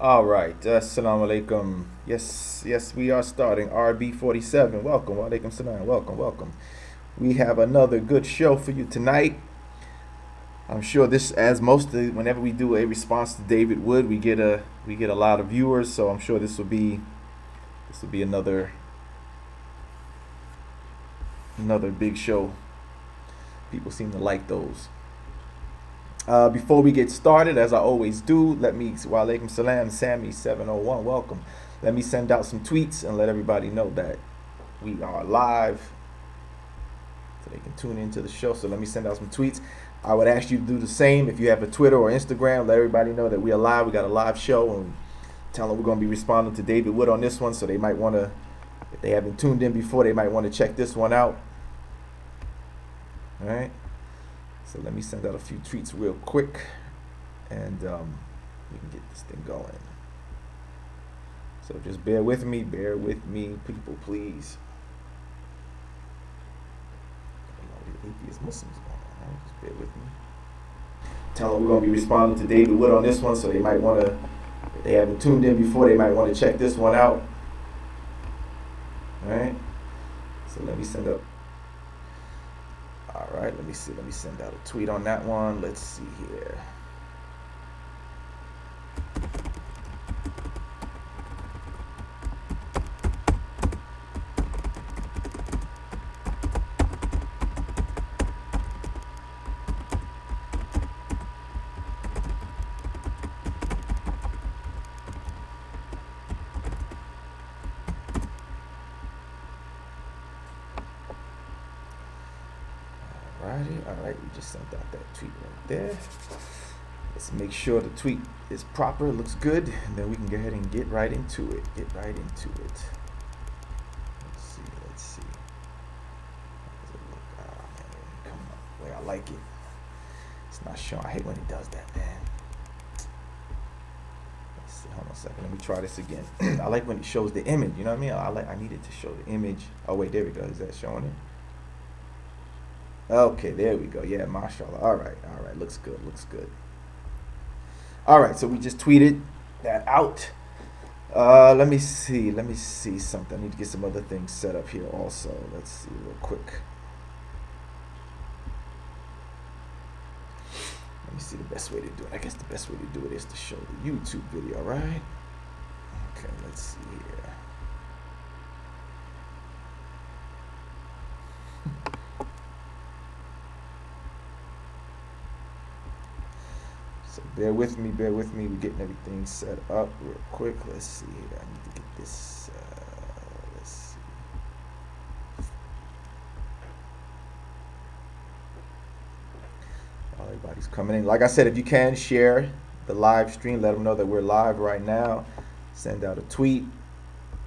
All right. Assalamu alaikum. Yes, we are starting RB47. Welcome. Wa alaikum salam. Welcome. We have another good show for you tonight. I'm sure this, as whenever we do a response to David Wood, we get a lot of viewers. So I'm sure this will be another big show. People seem to like those. Before we get started, as I always do, wa alaikum salam, Sammy701, welcome. Let me send out some tweets and let everybody know that we are live so they can tune into the show. So let me send out some tweets. I would ask you to do the same if you have a Twitter or Instagram. Let everybody know that we are live. We got a live show, and tell them we're going to be responding to David Wood on this one. So they might want to, if they haven't tuned in before, they might want to check this one out. All right. So let me send out a few tweets real quick, and we can get this thing going. So just bear with me, people, please. Atheist Muslims going on, right? Just bear with me. Tell them we're going to be responding to David Wood on this one, so they might want to, if they haven't tuned in before, they might want to check this one out. All right? So let me send up. All right, let me see. Let me send out a tweet on that one. Let's see here. All right, we just sent out that tweet right there. Let's make sure the tweet is proper, looks good, and then we can go ahead and get right into it. Let's see. How does it look? Oh, man, it ain't coming up the way I like it. It's not showing. I hate when it does that, man. Let's see. Hold on a second. Let me try this again. I like when it shows the image. You know what I mean? I need it to show the image. Oh wait, there we go. Is that showing it? Okay, there we go. Yeah, mashallah. All right. Looks good. All right, so we just tweeted that out. Let me see something. I need to get some other things set up here also. Let's see real quick. Let me see the best way to do it. I guess the best way to do it is to show the YouTube video, right? Okay, let's see here. So bear with me. We're getting everything set up real quick. Let's see here. I need to get this. Let's see. Everybody's coming in. Like I said, if you can share the live stream, let them know that we're live right now. Send out a tweet.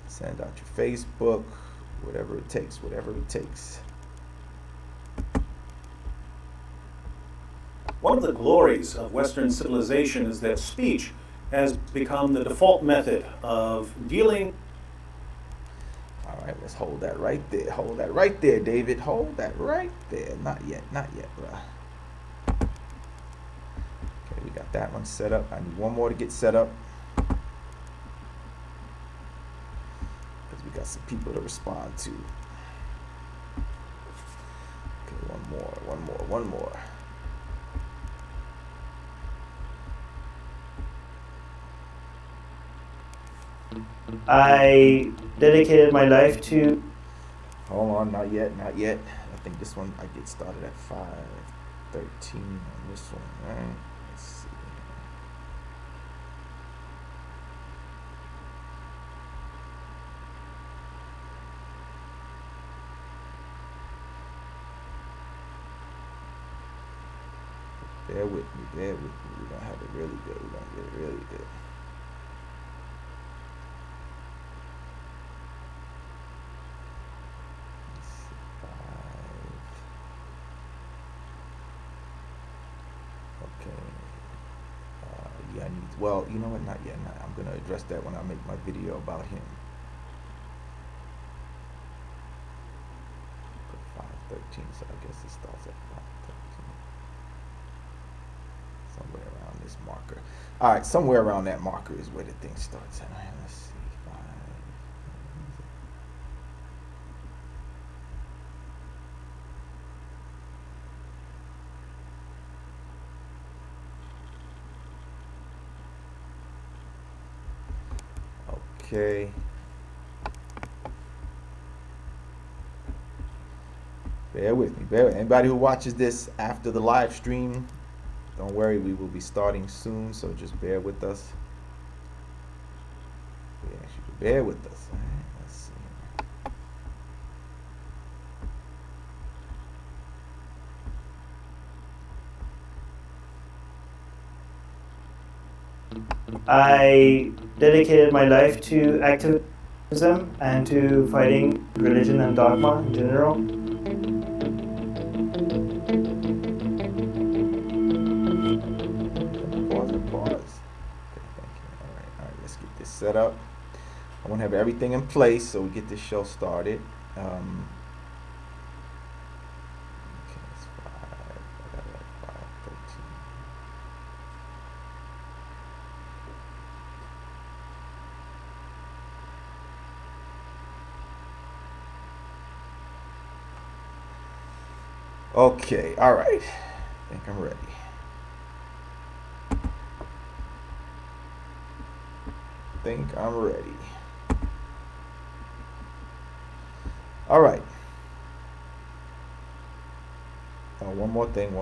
Send out your Facebook. Whatever it takes. One of the glories of Western civilization is that speech has become the default method of dealing. All right, let's hold that right there, David. Hold that right there. Not yet, bruh. Okay, we got that one set up. I need one more to get set up, because we got some people to respond to. Okay, one more. I dedicated my life to. Hold on, not yet. I think this one I get started at 5:13 on this one, right? Let's see. Bear with me. We're gonna have it really good. We're gonna get it really good. Yeah, well, you know what? Not yet. I'm going to address that when I make my video about him. 5:13, so I guess it starts at 5:13. Somewhere around this marker. All right, somewhere around that marker is where the thing starts at. Let's see. Okay. Bear with me. Anybody who watches this after the live stream, don't worry, we will be starting soon, so just bear with us. We ask you to bear with us. All right, let's see. I dedicated my life to activism and to fighting religion and dogma in general. Pause. Okay, thank you. All right, let's get this set up. I want to have everything in place so we get this show started. Okay, it's 5:13. Okay, all right. I think I'm ready. All right. One more thing.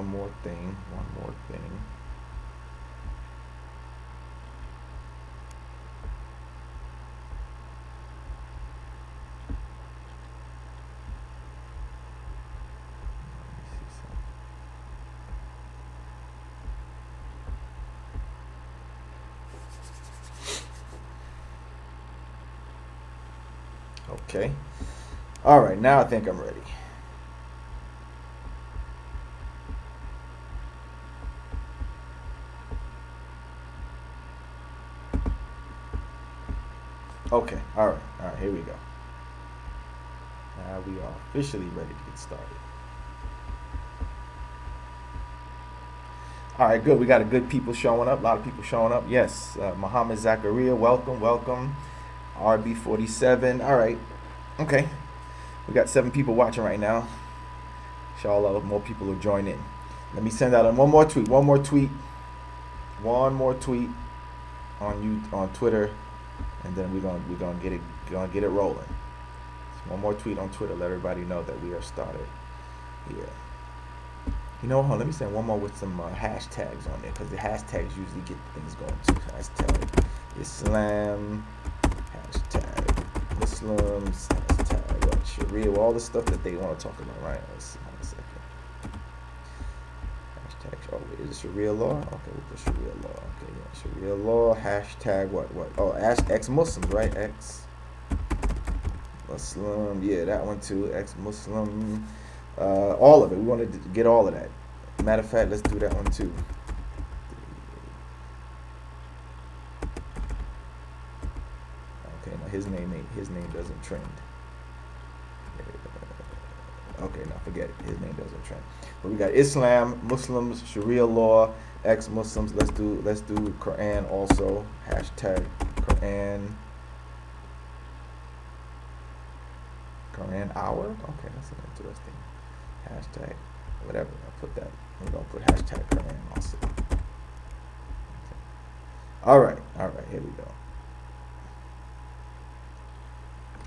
Okay. All right, now I think I'm ready. Okay, all right, here we go. Now we are officially ready to get started. All right, good. We got a good people showing up. A lot of people showing up. Yes, Muhammad Zakaria, welcome. RB47. All right, okay. We got 7 people watching right now. Inshallah, more people will join in. Let me send out one more tweet on Twitter, and then we're gonna get it rolling. So one more tweet on Twitter, let everybody know that we are started here. You know, let me send one more with some hashtags on there, because the hashtags usually get things going too. Hashtag Islam, hashtag Muslims, hashtag Sharia, all the stuff that they want to talk about, right? Let's see, hold on a second. Hashtag, is it Sharia law? Okay, we'll put Sharia law. Okay, yeah, Sharia law, hashtag what? Oh, ex-Muslims, right? Ex-Muslim, yeah, that one too, ex-Muslim. All of it. We wanted to get all of that. Matter of fact, let's do that one too. Okay, now his name doesn't trend. Okay, now forget it. His name doesn't trend. But we got Islam, Muslims, Sharia law, ex-Muslims. Let's do Quran also. Hashtag Quran hour. Okay, that's an interesting hashtag. Whatever. I'll put that. We're gonna put hashtag Quran also. Okay. All right. Here we go.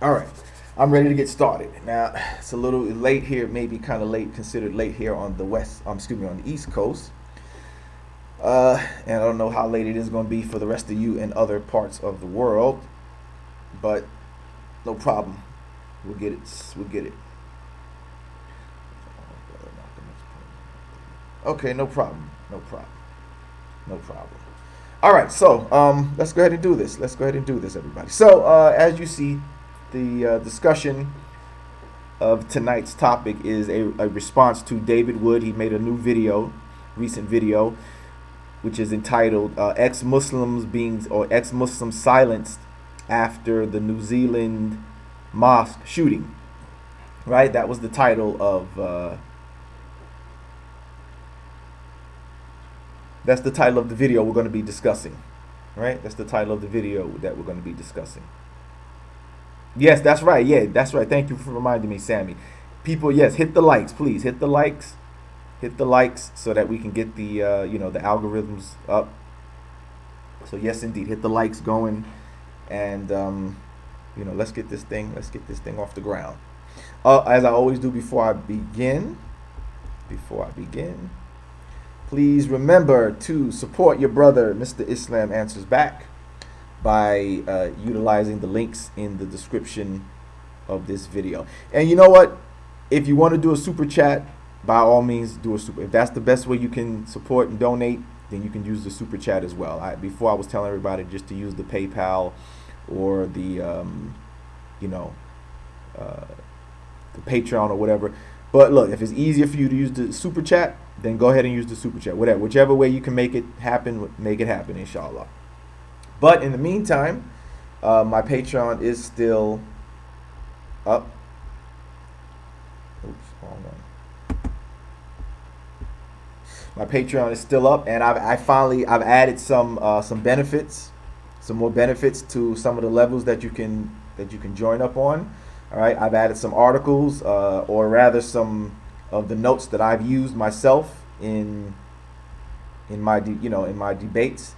All right. I'm ready to get started. Now, it's a little late here, maybe kind of late, considered late here on the on the East Coast. And I don't know how late it is going to be for the rest of you in other parts of the world, but no problem. We'll get it. Okay, no problem. All right, so let's go ahead and do this. Everybody. So as you see, the discussion of tonight's topic is a response to David Wood. He made a new recent video, which is entitled ex-Muslims silenced after the New Zealand mosque shooting. Right? That was the title of That's the title of the video we're going to be discussing. Right? That's the title of the video that we're going to be discussing. Yes, that's right. Yeah, that's right. Thank you for reminding me, Sammy. People, yes, hit the likes, please. Hit the likes. Hit the likes so that we can get the the algorithms up. So yes, indeed, hit the likes going, and let's get this thing off the ground. As I always do before I begin, please remember to support your brother, Mr. Islam Answers Back, by utilizing the links in the description of this video. And you know what? If you want to do a super chat, by all means do a super. If that's the best way you can support and donate, then you can use the super chat as well. Before I was telling everybody just to use the PayPal or the the Patreon or whatever. But look, if it's easier for you to use the super chat, then go ahead and use the super chat. Whichever way you can make it happen, inshallah. But in the meantime, my Patreon is still up. Oops, wrong one. My Patreon is still up, and I've added some benefits, some more benefits to some of the levels that you can join up on. All right, I've added some articles, or rather some of the notes that I've used myself in my debates.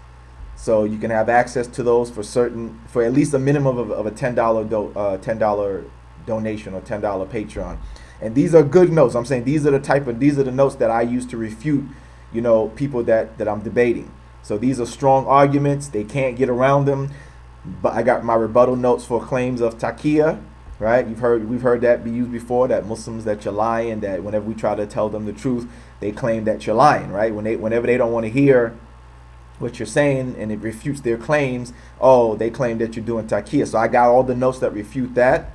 So you can have access to those for at least a minimum of a $10 donation or $10 Patreon. And these are good notes. I'm saying these are the notes that I use to refute, people that I'm debating. So these are strong arguments. They can't get around them. But I got my rebuttal notes for claims of taqiyya, right? We've heard that be used before, that Muslims, that you're lying, that whenever we try to tell them the truth, they claim that you're lying, right? Whenever they don't want to hear what you're saying and it refutes their claims, they claim that you're doing taqiyya. So I got all the notes that refute that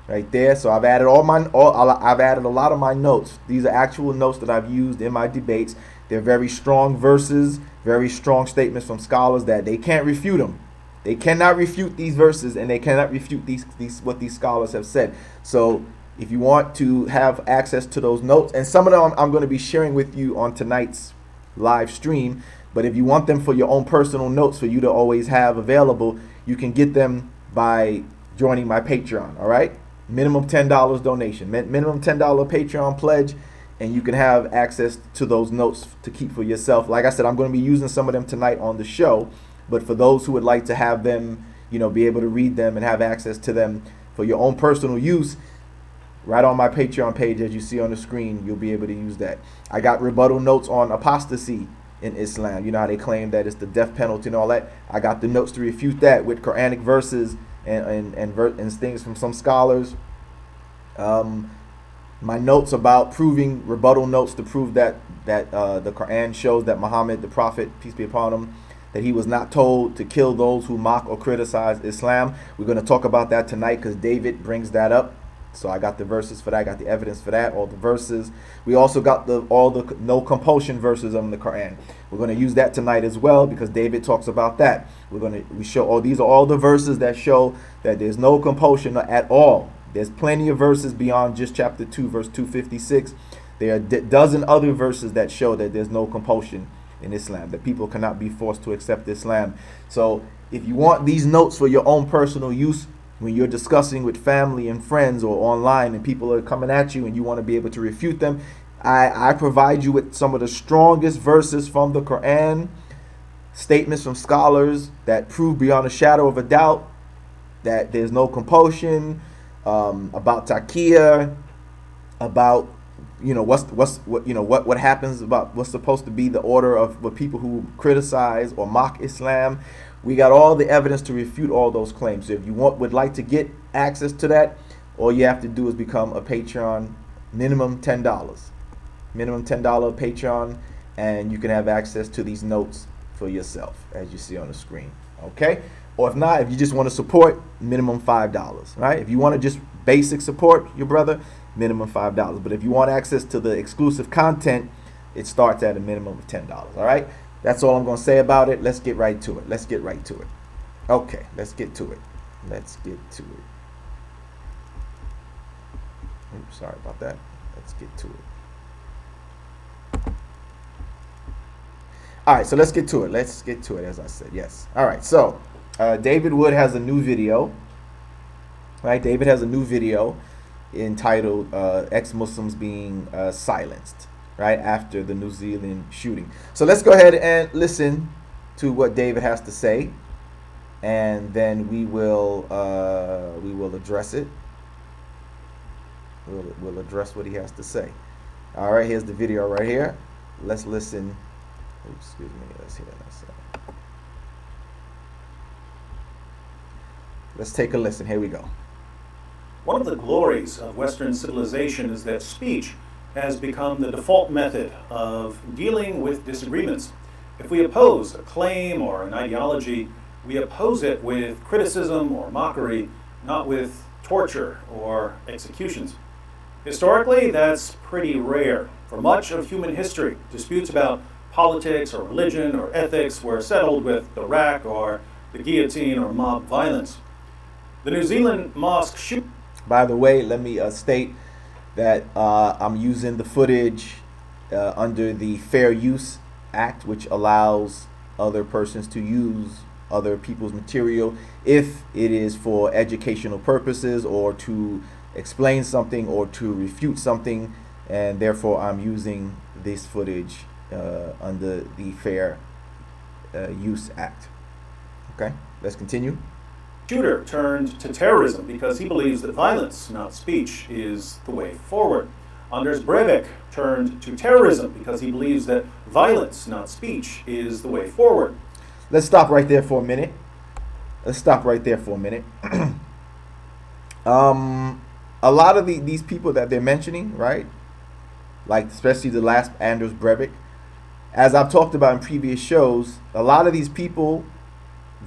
right there. So I've added I've added a lot of my notes. These are actual notes that I've used in my debates. They're very strong verses, very strong statements from scholars that they can't refute them. They cannot refute these verses, and they cannot refute these what these scholars have said. So if you want to have access to those notes, and some of them I'm going to be sharing with you on tonight's live stream, but if you want them for your own personal notes for you to always have available, you can get them by joining my Patreon. All right, minimum $10 donation, minimum $10 Patreon pledge, and you can have access to those notes to keep for yourself. Like I said, I'm going to be using some of them tonight on the show. But for those who would like to have them, be able to read them and have access to them for your own personal use, right on my Patreon page, as you see on the screen, you'll be able to use that. I got rebuttal notes on apostasy in Islam. You know how they claim that it's the death penalty and all that. I got the notes to refute that with Quranic verses and things from some scholars. My notes about rebuttal notes to prove that the Quran shows that Muhammad, the Prophet, peace be upon him, that he was not told to kill those who mock or criticize Islam. We're going to talk about that tonight because David brings that up. So I got the verses for that. I got the evidence for that, all the verses. We also got all the no compulsion verses in the Quran. We're going to use that tonight as well because David talks about that. We show these are all the verses that show that there's no compulsion at all. There's plenty of verses beyond just chapter 2, verse 256. There are a dozen other verses that show that there's no compulsion in Islam, that people cannot be forced to accept Islam. So if you want these notes for your own personal use, when you're discussing with family and friends or online and people are coming at you and you want to be able to refute them, I provide you with some of the strongest verses from the Quran, statements from scholars that prove beyond a shadow of a doubt that there's no compulsion, about taqiyya, about what happens, about what's supposed to be the order of what people who criticize or mock Islam. We got all the evidence to refute all those claims. So if you would like to get access to that, all you have to do is become a Patreon, minimum $10 Patreon, and you can have access to these notes for yourself, as you see on the screen. Okay? Or if not, if you just want to support, minimum $5. Right? If you want to just basic support your brother, minimum $5. But if you want access to the exclusive content, it starts at a minimum of $10. All right? That's all I'm going to say about it. Let's get right to it. Okay, let's get to it. Oops, sorry about that. Let's get to it. All right, so let's get to it. Let's get to it, as I said. Yes. All right. So David Wood has a new video. Right. David has a new video entitled "Ex-Muslims Being Silenced." Right after the New Zealand shooting. So let's go ahead and listen to what David has to say, and then we will address it. We'll address what he has to say. All right, here's the video right here. Let's listen. Oops, excuse me. Let's hear that. Let's take a listen. Here we go. One of the glories of Western civilization is that speech has become the default method of dealing with disagreements. If we oppose a claim or an ideology, we oppose it with criticism or mockery, not with torture or executions. Historically, that's pretty rare. For much of human history, disputes about politics or religion or ethics were settled with the rack or the guillotine or mob violence. The New Zealand mosque shooting. By the way, let me state that I'm using the footage under the Fair Use Act, which allows other persons to use other people's material if it is for educational purposes or to explain something or to refute something, and therefore I'm using this footage under the Fair Use Act. Okay, let's continue. Shooter turned to terrorism because he believes that violence, not speech, is the way forward. Anders Breivik turned to terrorism because he believes that violence, not speech, is the way forward. Let's stop right there for a minute. A lot of these people that they're mentioning, right? Like especially the last Anders Breivik, as I've talked about in previous shows, a lot of these people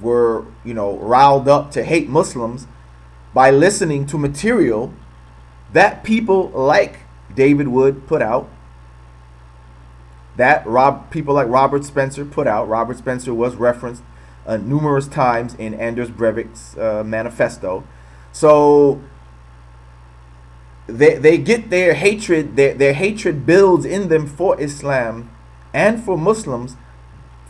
were, riled up to hate Muslims by listening to material that people like David Wood put out, that people like Robert Spencer put out. Robert Spencer was referenced numerous times in Anders Breivik's manifesto. So they get their hatred, their hatred builds in them for Islam and for Muslims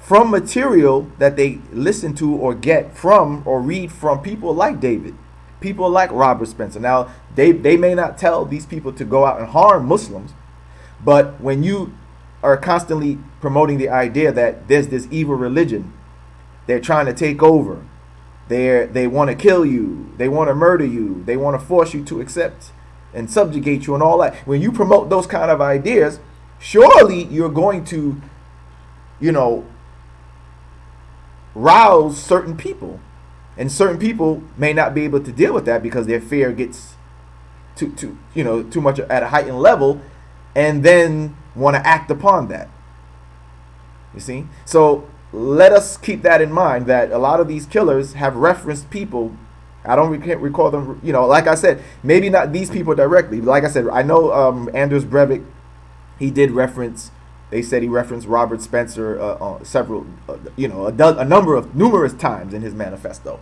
from material that they listen to or get from or read from people like David, people like Robert Spencer. Now, they may not tell these people to go out and harm Muslims, but when you are constantly promoting the idea that there's this evil religion, they're trying to take over, they want to kill you, they want to murder you, they want to force you to accept and subjugate you and all that. When you promote those kind of ideas, surely you're going to, rouse certain people, and certain people may not be able to deal with that because their fear gets too much at a heightened level, and then want to act upon that. You see? So let us keep that in mind, that a lot of these killers have referenced people. I can't recall them, like I said, maybe not these people directly. Like I said, I know Anders Breivik, he did reference, they said he referenced Robert Spencer numerous times in his manifesto,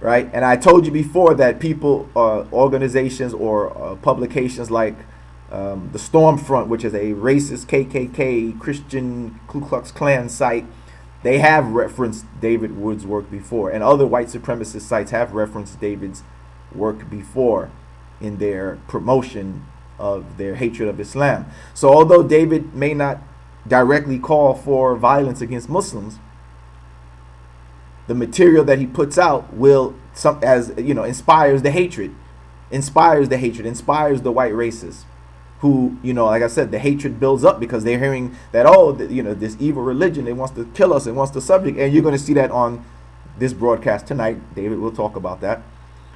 right? And I told you before that people, organizations or publications like the Stormfront, which is a racist KKK Christian Ku Klux Klan site, they have referenced David Wood's work before, and other white supremacist sites have referenced David's work before in their promotion of their hatred of Islam. So although David may not directly call for violence against Muslims, the material that he puts out inspires the hatred, inspires the white racists who, like I said, the hatred builds up because they're hearing that, this evil religion, it wants to kill us, it wants to subject, and you're going to see that on this broadcast tonight. David will talk about that.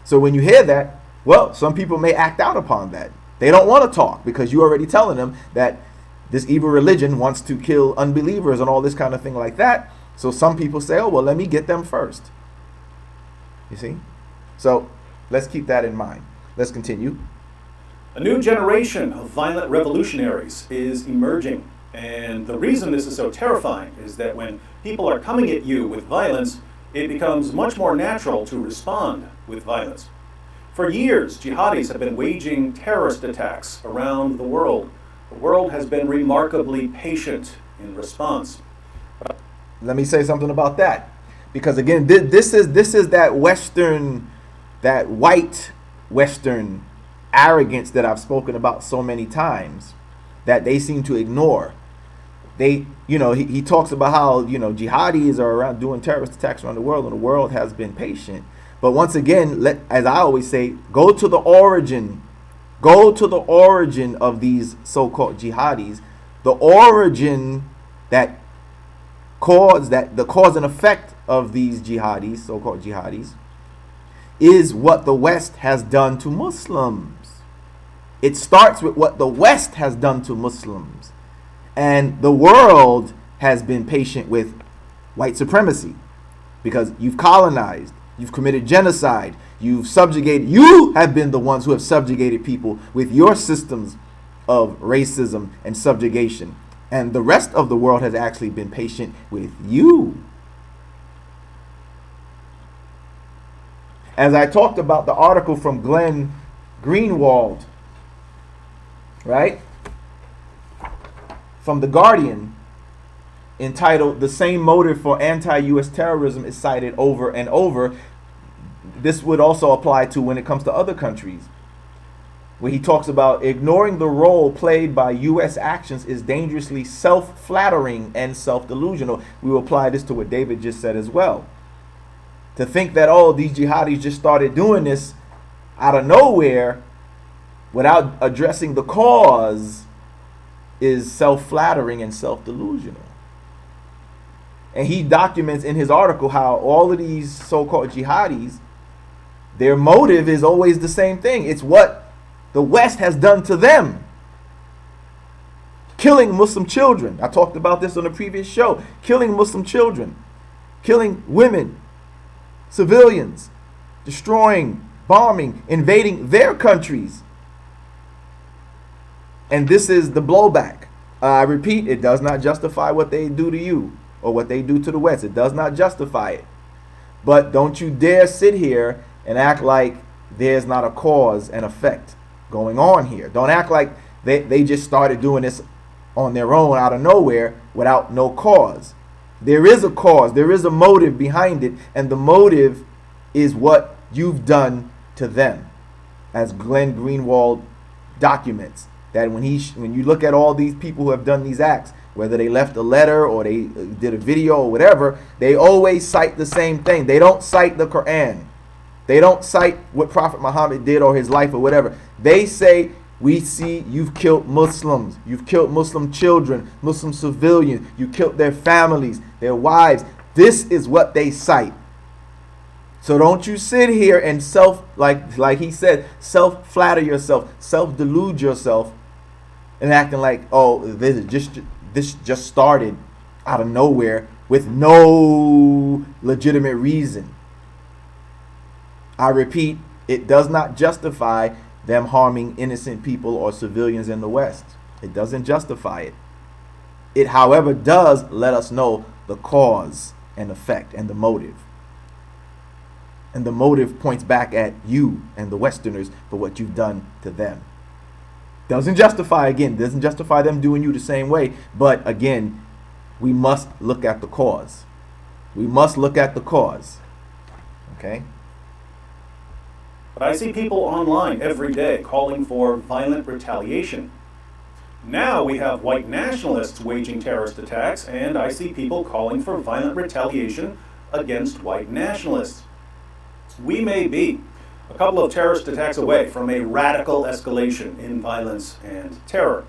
So when you hear that, well, some people may act out upon that. They don't want to talk because you're already telling them that this evil religion wants to kill unbelievers and all this kind of thing like that. So some people say, oh, well, let me get them first. You see? So let's keep that in mind. Let's continue. A new generation of violent revolutionaries is emerging. And the reason this is so terrifying is that when people are coming at you with violence, it becomes much more natural to respond with violence. For years, jihadis have been waging terrorist attacks around the world. The world has been remarkably patient in response. let me say something about that, because again, this is that Western, that white Western arrogance that I've spoken about so many times that they seem to ignore. They, he talks about how, jihadis are around doing terrorist attacks around the world, and the world has been patient. But once again, as I always say, go to the origin of these so-called jihadis. The origin, the cause and effect of these jihadis, so-called jihadis, is what the West has done to Muslims. It starts with what the West has done to Muslims. And the world has been patient with white supremacy because you've colonized, you've committed genocide, you have been the ones who have subjugated people with your systems of racism and subjugation. And the rest of the world has actually been patient with you. As I talked about the article from Glenn Greenwald, right? From The Guardian, entitled "The Same Motive for Anti-U.S. Terrorism is Cited Over and Over." This would also apply to when it comes to other countries, where he talks about ignoring the role played by U.S. actions is dangerously self-flattering and self-delusional. We will apply this to what David just said as well. To think that, these jihadis just started doing this out of nowhere without addressing the cause is self-flattering and self-delusional. And he documents in his article how all of these so-called jihadis, their motive is always the same thing. It's what the West has done to them. Killing Muslim children. I talked about this on the previous show. Killing Muslim children. Killing women. Civilians. Destroying, bombing, invading their countries. And this is the blowback. I repeat, it does not justify what they do to you or what they do to the West. It does not justify it. But don't you dare sit here and act like there's not a cause and effect going on here. Don't act like they just started doing this on their own out of nowhere without no cause. There is a cause. There is a motive behind it. And the motive is what you've done to them. As Glenn Greenwald documents. That when you look at all these people who have done these acts, whether they left a letter or they did a video or whatever, they always cite the same thing. They don't cite the Quran. They don't cite what Prophet Muhammad did or his life or whatever. They say, we see you've killed Muslims. You've killed Muslim children, Muslim civilians. You killed their families, their wives. This is what they cite. So don't you sit here and like he said, self-flatter yourself, self-delude yourself, and acting like, this just started out of nowhere with no legitimate reason. I repeat, it does not justify them harming innocent people or civilians in the West. It doesn't justify it. It, however, does let us know the cause and effect and the motive. And the motive points back at you and the Westerners for what you've done to them. Doesn't justify them doing you the same way. But again, we must look at the cause. We must look at the cause. Okay? But I see people online every day calling for violent retaliation. Now we have white nationalists waging terrorist attacks, and I see people calling for violent retaliation against white nationalists. We may be a couple of terrorist attacks away from a radical escalation in violence and terror.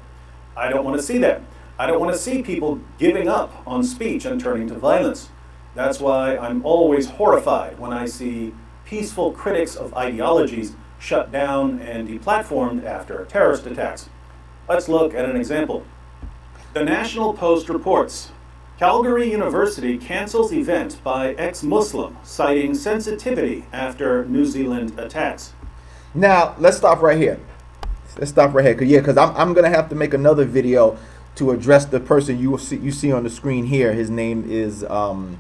I don't want to see that. I don't want to see people giving up on speech and turning to violence. That's why I'm always horrified when I see peaceful critics of ideologies shut down and deplatformed after terrorist attacks. Let's look at an example. The National Post reports, Calgary University cancels event by ex-Muslim, citing sensitivity after New Zealand attacks. Now, let's stop right here. Because I'm going to have to make another video to address the person you see on the screen here. His name is Armin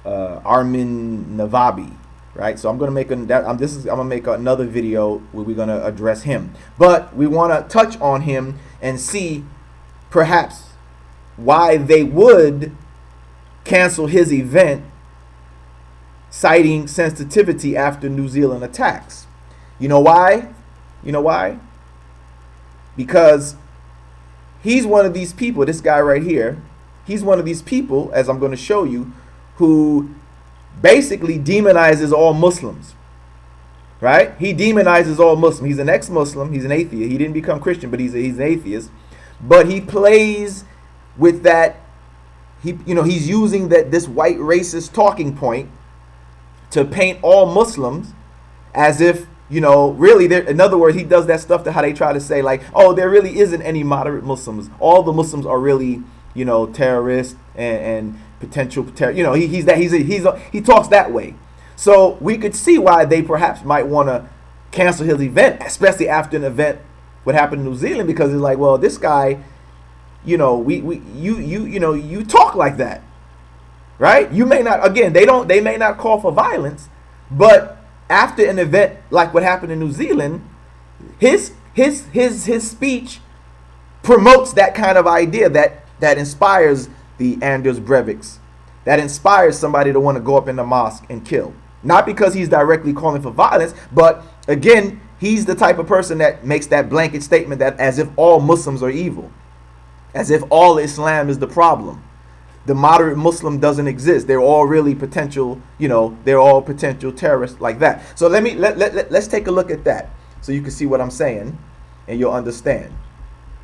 Navabi, right? So I'm going to make another video where we're going to address him. But we want to touch on him and see perhaps why they would cancel his event, citing sensitivity after New Zealand attacks. You know why? You know why? Because he's one of these people, this guy right here, he's one of these people, as I'm going to show you, who basically demonizes all Muslims. Right? He demonizes all Muslims. He's an ex-Muslim. He's an atheist. He didn't become Christian, but he's an atheist. But he plays with that. He's using this white racist talking point to paint all Muslims as if, really, in other words, he does that stuff to how they try to say, like, oh, there really isn't any moderate Muslims. All the Muslims are really, terrorists and potential terror. He talks that way. So we could see why they perhaps might want to cancel his event, especially after an event what happened in New Zealand, because it's like, well, this guy, you talk like that, right? You may not, again, they may not call for violence, but after an event like what happened in New Zealand, his speech promotes that kind of idea that inspires the Anders Breiviks, that inspires somebody to want to go up in the mosque and kill. Not because he's directly calling for violence, but again, he's the type of person that makes that blanket statement that as if all Muslims are evil, as if all Islam is the problem. The moderate Muslim doesn't exist. They're all really potential, they're all potential terrorists like that. So let's take a look at that so you can see what I'm saying and you'll understand.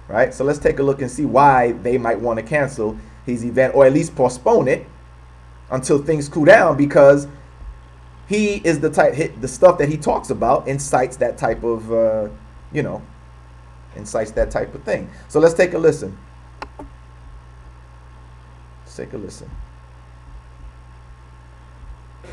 Right? So let's take a look and see why they might want to cancel his event, or at least postpone it until things cool down, because he is the stuff that he talks about incites that type of, incites that type of thing. So let's take a listen. Let's take a listen.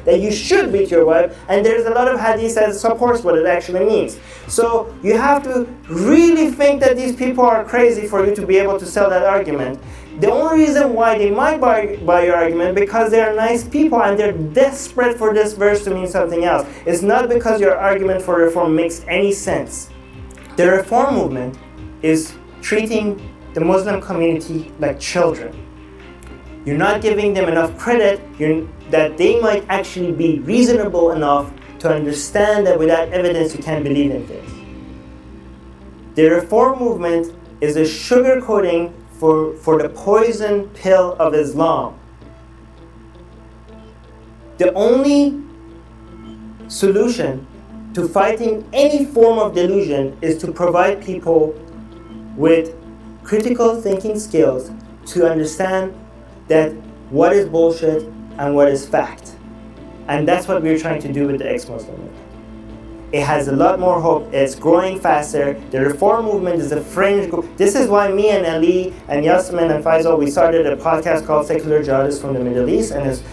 That you should beat your wife, and there's a lot of hadith that supports what it actually means. So you have to really think that these people are crazy for you to be able to sell that argument. The only reason why they might buy your argument because they're nice people and they're desperate for this verse to mean something else. It's not because your argument for reform makes any sense. The reform movement is treating the Muslim community like children. You're not giving them enough credit that they might actually be reasonable enough to understand that without evidence you can't believe in this. The reform movement is a sugarcoating for the poison pill of Islam. The only solution to fighting any form of delusion is to provide people with critical thinking skills to understand that what is bullshit and what is fact. And that's what we're trying to do with the ex-Muslim movement. It has a lot more hope. It's growing faster. The reform movement is a fringe group. This is why me and Ali and Yasmin and Faisal, we started a podcast called Secular Jihadists from the Middle East and his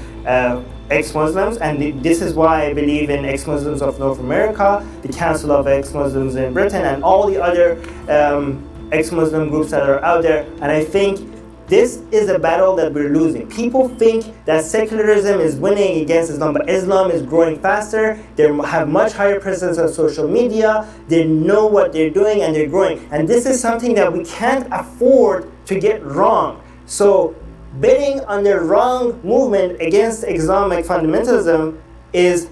ex-Muslims. And this is why I believe in ex-Muslims of North America, the Council of Ex-Muslims in Britain, and all the other ex-Muslim groups that are out there. And I think this is a battle that we're losing. People think that secularism is winning against Islam, but Islam is growing faster. They have much higher presence on social media. They know what they're doing and they're growing. And this is something that we can't afford to get wrong. So betting on the wrong movement against Islamic fundamentalism is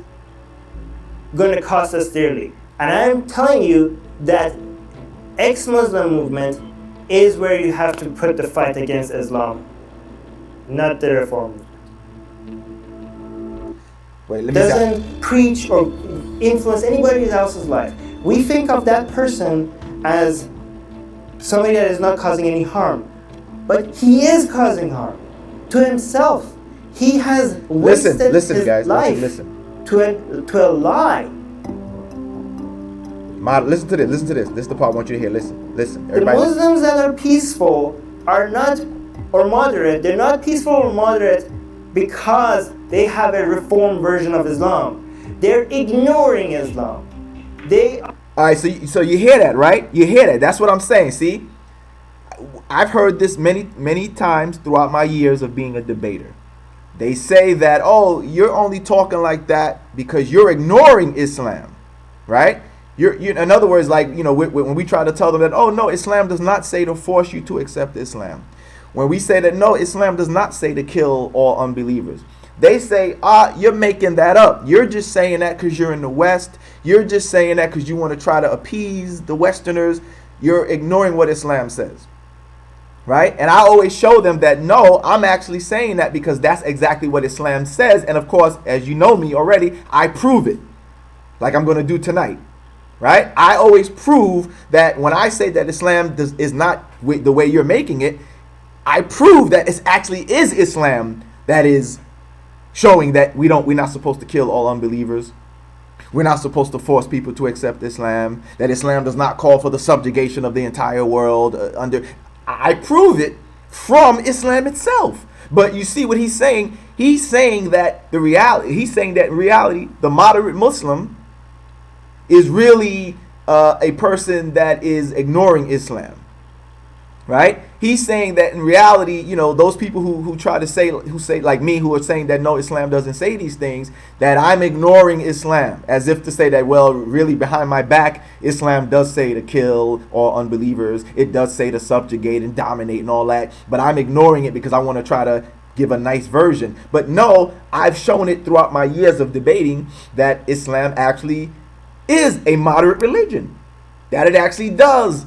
going to cost us dearly. And I'm telling you that ex-Muslim movement is where you have to put the fight against Islam, not the reform. It doesn't preach or influence anybody else's life. We think of that person as somebody that is not causing any harm, but he is causing harm to himself. He has wasted his guys, life to a lie. Listen to this. This is the part I want you to hear. Listen. Everybody, the Muslims that are peaceful are not, or moderate, they're not peaceful or moderate because they have a reformed version of Islam. They're ignoring Islam. All right, so you hear that, right? You hear that. That's what I'm saying. See? I've heard this many times throughout my years of being a debater. They say that, oh, you're only talking like that because you're ignoring Islam, right? You're in other words, like, when we try to tell them that, oh no, Islam does not say to force you to accept Islam. when we say that no, Islam does not say to kill all unbelievers. They say, you're making that up. You're just saying that because you're in the West. You're just saying that because you want to try to appease the Westerners. You're ignoring what Islam says. Right? And I always show them that no, I'm actually saying that because that's exactly what Islam says. And of course, as you know me already, I prove it. Like I'm going to do tonight. Right? I always prove that when I say that Islam is not the way you're making it, I prove that it actually is Islam that is showing that we're not supposed to kill all unbelievers. We're not supposed to force people to accept Islam. That Islam does not call for the subjugation of the entire world. I prove it from Islam itself. But you see what he's saying? He's saying that in reality, the moderate Muslim is really a person that is ignoring Islam. Right? He's saying that in reality, those people who try to say like me, who are saying that no, Islam doesn't say these things, that I'm ignoring Islam, as if to say that, well, really behind my back, Islam does say to kill all unbelievers. It does say to subjugate and dominate and all that, but I'm ignoring it because I want to try to give a nice version. But no, I've shown it throughout my years of debating that Islam actually is a moderate religion, that it actually does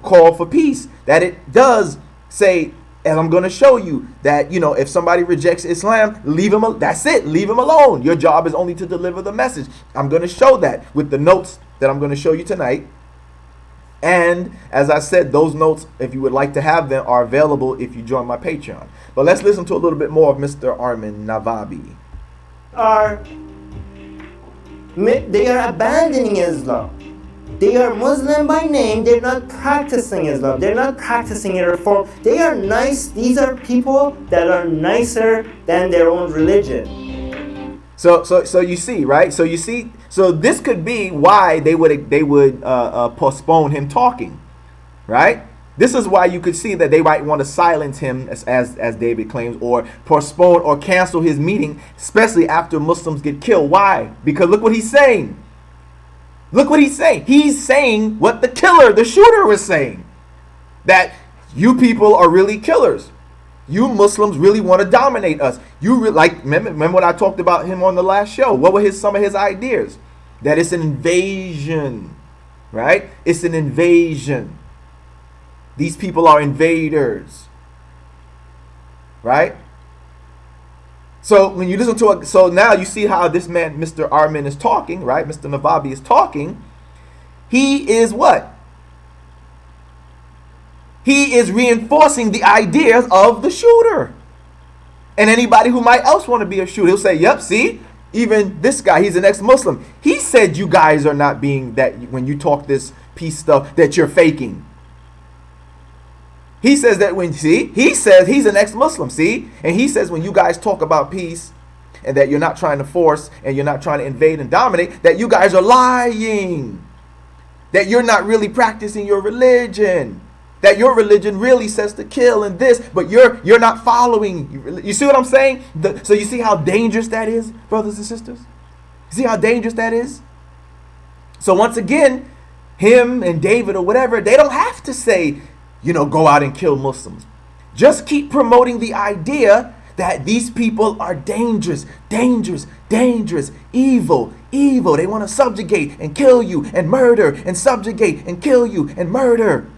call for peace, that it does say, and I'm going to show you that, if somebody rejects Islam, leave him, that's it, leave him alone. Your job is only to deliver the message. I'm going to show that with the notes that I'm going to show you tonight. And as I said, those notes, if you would like to have them, are available if you join my Patreon. But let's listen to a little bit more of Mr. Armin Navabi. They are abandoning Islam. They are Muslim by name. They're not practicing Islam. They're not practicing a reform. They are nice. These are people that are nicer than their own religion. So you see, right? So this could be why they would postpone him talking, right? This is why you could see that they might want to silence him, as David claims, or postpone or cancel his meeting, especially after Muslims get killed. Why? Because look what he's saying. Look what he's saying. He's saying what the shooter was saying. That you people are really killers. You Muslims really want to dominate us. Remember what I talked about him on the last show. What were some of his ideas? That it's an invasion, right? It's an invasion. These people are invaders, right? So when you listen to so now you see how this man, Mr. Armin, is talking, right? Mr. Navabi is talking. He is what? He is reinforcing the ideas of the shooter. And anybody who might else want to be a shooter, he'll say, yep, see? Even this guy, he's an ex-Muslim. He said you guys are not being that, when you talk this peace stuff, that you're faking. He says that he says he's an ex-Muslim, see? And he says when you guys talk about peace and that you're not trying to force and you're not trying to invade and dominate, that you guys are lying. That you're not really practicing your religion. That your religion really says to kill and this, but you're not following. You see what I'm saying? So you see how dangerous that is, brothers and sisters? You see how dangerous that is? So once again, him and David or whatever, they don't have to say, go out and kill Muslims. Just keep promoting the idea that these people are dangerous, evil. They want to subjugate and kill you and murder and subjugate and kill you and murder.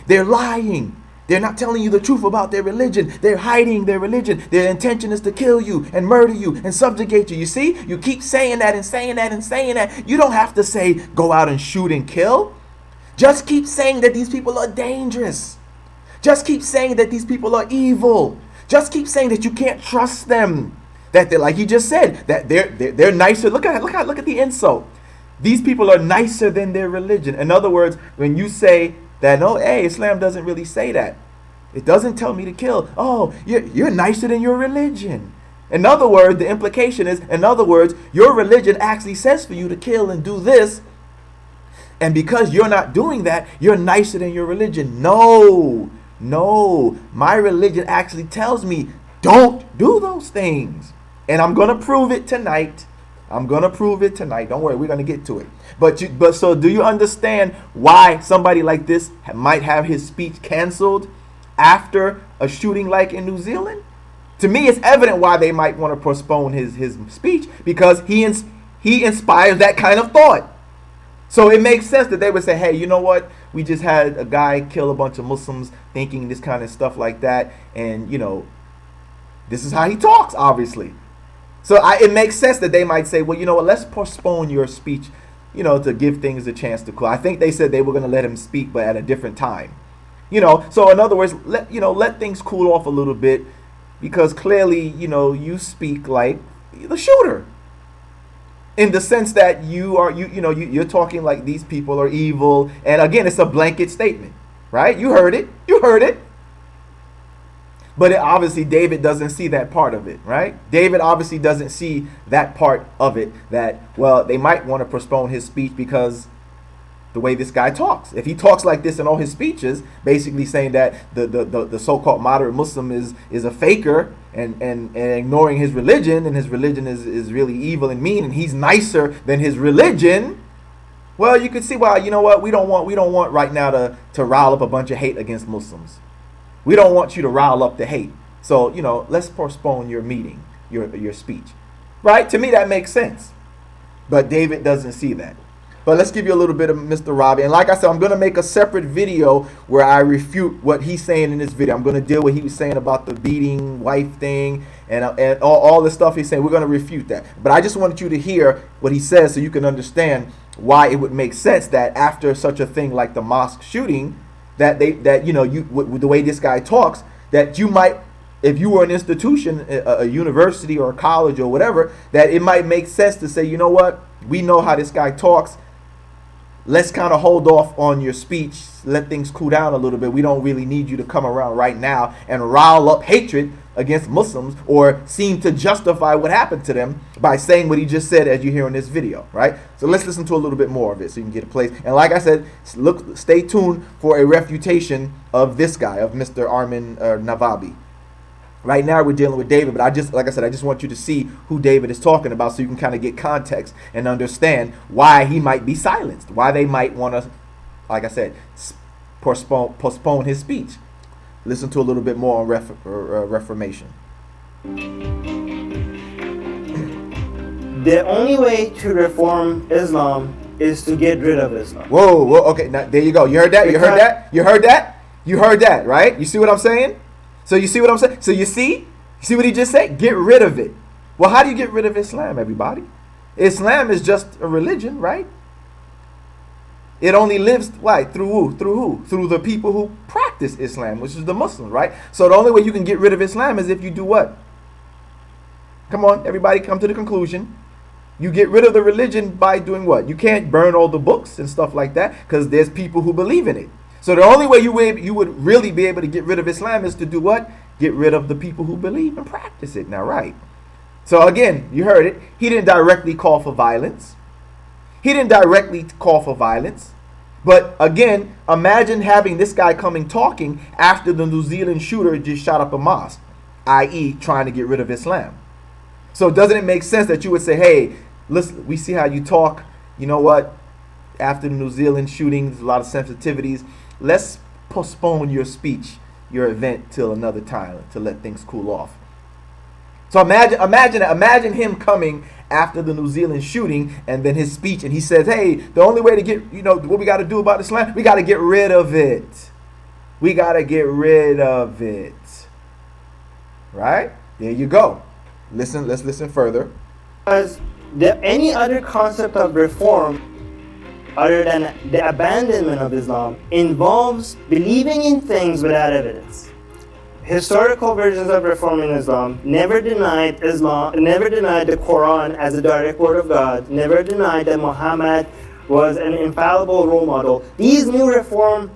They're lying. They're not telling you the truth about their religion. They're hiding their religion. Their intention is to kill you and murder you and subjugate you. You see? You keep saying that and saying that and saying that. You don't have to say go out and shoot and kill. Just keep saying that these people are dangerous. Just keep saying that these people are evil. Just keep saying that you can't trust them. That they're, like he just said, that they're nicer. Look at the insult. These people are nicer than their religion. In other words, when you say that, no, hey, Islam doesn't really say that. It doesn't tell me to kill. Oh, you're nicer than your religion. In other words, the implication is, your religion actually says for you to kill and do this. And because you're not doing that, you're nicer than your religion. No, my religion actually tells me don't do those things. And I'm going to prove it tonight. Don't worry, we're going to get to it. But so do you understand why somebody like this might have his speech canceled after a shooting like in New Zealand, to me it's evident why they might want to postpone his speech, because he inspires that kind of thought. So it makes sense that they would say, hey, you know what? We just had a guy kill a bunch of Muslims thinking this kind of stuff like that. And, this is how he talks, obviously. So it makes sense that they might say, well, you know what? Let's postpone your speech, to give things a chance to cool. I think they said they were going to let him speak, but at a different time. So in other words, let things cool off a little bit, because clearly, you speak like the shooter. In the sense that you're talking like these people are evil, and again, it's a blanket statement, right? You heard it. But obviously, David doesn't see that part of it, right? David obviously doesn't see that part of it, that, well, they might want to postpone his speech because the way this guy talks. If he talks like this in all his speeches, basically saying that the so-called moderate Muslim is a faker and ignoring his religion, and his religion is really evil and mean, and he's nicer than his religion, well, you could see why, you know what, we don't want right now to rile up a bunch of hate against Muslims. We don't want you to rile up the hate. So, let's postpone your meeting, your speech. Right? To me, that makes sense. But David doesn't see that. But let's give you a little bit of Mr. Robbie. And like I said, I'm going to make a separate video where I refute what he's saying in this video. I'm going to deal with what he was saying about the beating wife thing and all the stuff he's saying. We're going to refute that. But I just wanted you to hear what he says so you can understand why it would make sense that after such a thing like the mosque shooting, that the way this guy talks, that you might, if you were an institution, a university or a college or whatever, that it might make sense to say, you know what, we know how this guy talks. Let's kind of hold off on your speech. Let things cool down a little bit. We don't really need you to come around right now and rile up hatred against Muslims or seem to justify what happened to them by saying what he just said, as you hear in this video, right? So let's listen to a little bit more of it so you can get a place. And like I said, stay tuned for a refutation of this guy, of Mr. Armin Navabi. Right now we're dealing with David, but I just want you to see who David is talking about so you can kind of get context and understand why he might be silenced, why they might want to, like I said, postpone his speech. Listen to a little bit more on Reformation. The only way to reform Islam is to get rid of Islam. Whoa, okay, now there you go. You heard that? You heard that, right? You see what I'm saying? So you see what I'm saying? So you see what he just said? Get rid of it. Well, how do you get rid of Islam, everybody? Islam is just a religion, right? It only lives, through who? Through the people who practice Islam, which is the Muslims, right? So the only way you can get rid of Islam is if you do what? Come on, everybody, come to the conclusion. You get rid of the religion by doing what? You can't burn all the books and stuff like that, because there's people who believe in it. So the only way you would really be able to get rid of Islam is to do what? Get rid of the people who believe and practice it. Now, right? So again, you heard it. He didn't directly call for violence. But again, imagine having this guy coming talking after the New Zealand shooter just shot up a mosque, i.e. trying to get rid of Islam. So doesn't it make sense that you would say, hey, listen, we see how you talk. You know what? After the New Zealand shooting, there's a lot of sensitivities. Let's postpone your speech, your event, till another time to let things cool off. So imagine him coming after the New Zealand shooting and then his speech, and he says, hey, the only way to get, what we got to do about Islam, we got to get rid of it. Right? There you go. Let's listen further. Because any other concept of reform other than the abandonment of Islam involves believing in things without evidence. Historical versions of reforming Islam never denied the Quran as a direct word of God, never denied that Muhammad was an infallible role model. These new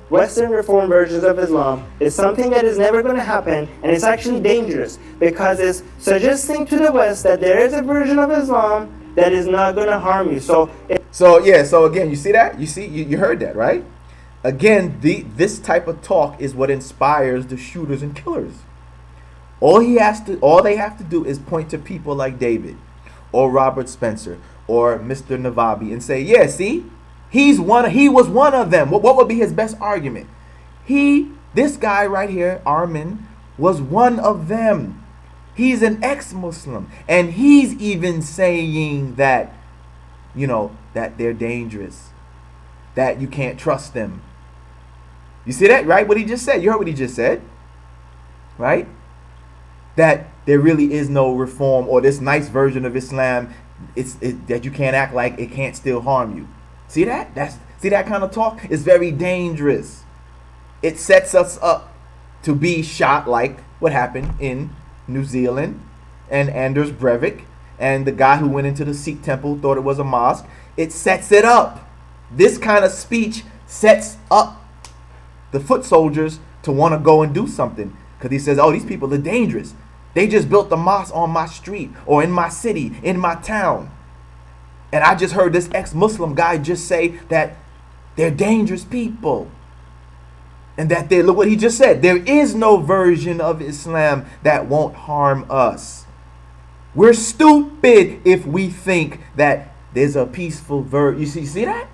Western reform versions of Islam is something that is never going to happen, and it's actually dangerous because it's suggesting to the West that there is a version of Islam that is not going to harm you. So again, you see that? You heard that, right? Again, this type of talk is what inspires the shooters and killers. All they have to do is point to people like David or Robert Spencer or Mr. Navabi and say, yeah, see, he was one of them. What would be his best argument? The This guy right here, Armin, was one of them. He's an ex-Muslim, and he's even saying that, that they're dangerous, that you can't trust them. You see that, right? What he just said. You heard what he just said, right? That there really is no reform or this nice version of Islam. That you can't act like it can't still harm you. See that? See that kind of talk? It's very dangerous. It sets us up to be shot like what happened in New Zealand and Anders Breivik and the guy who went into the Sikh temple, thought it was a mosque. It sets it up. This kind of speech sets up the foot soldiers to want to go and do something, because he says, oh, these people are dangerous. They just built the mosque on my street or in my city, in my town. And I just heard this ex-Muslim guy just say that they're dangerous people. And that look what he just said. There is no version of Islam that won't harm us. We're stupid if we think that there's a peaceful version. You see that?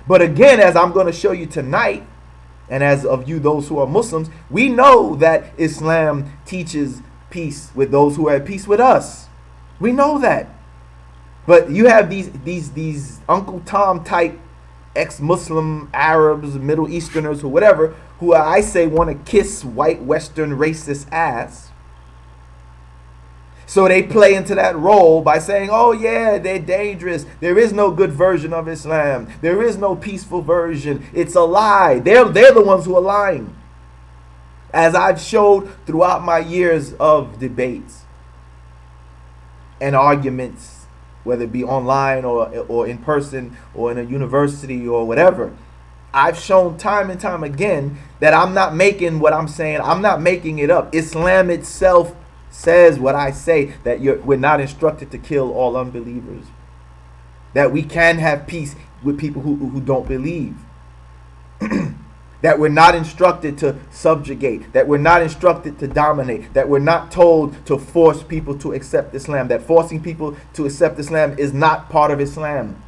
But again, as I'm going to show you tonight, and as of you, those who are Muslims, we know that Islam teaches peace with those who are at peace with us. We know that. But you have these Uncle Tom type ex-Muslim Arabs, Middle Easterners, or whatever, who I say want to kiss white Western racist ass. So they play into that role by saying, oh yeah, they're dangerous. There is no good version of Islam. There is no peaceful version. It's a lie. They're the ones who are lying. As I've showed throughout my years of debates and arguments, whether it be online or in person or in a university or whatever, I've shown time and time again that I'm not making what I'm saying. I'm not making it up. Islam itself says what I say, that we're not instructed to kill all unbelievers, that we can have peace with people who don't believe, that we're not instructed to subjugate, that we're not instructed to dominate, that we're not told to force people to accept Islam, that forcing people to accept Islam is not part of Islam.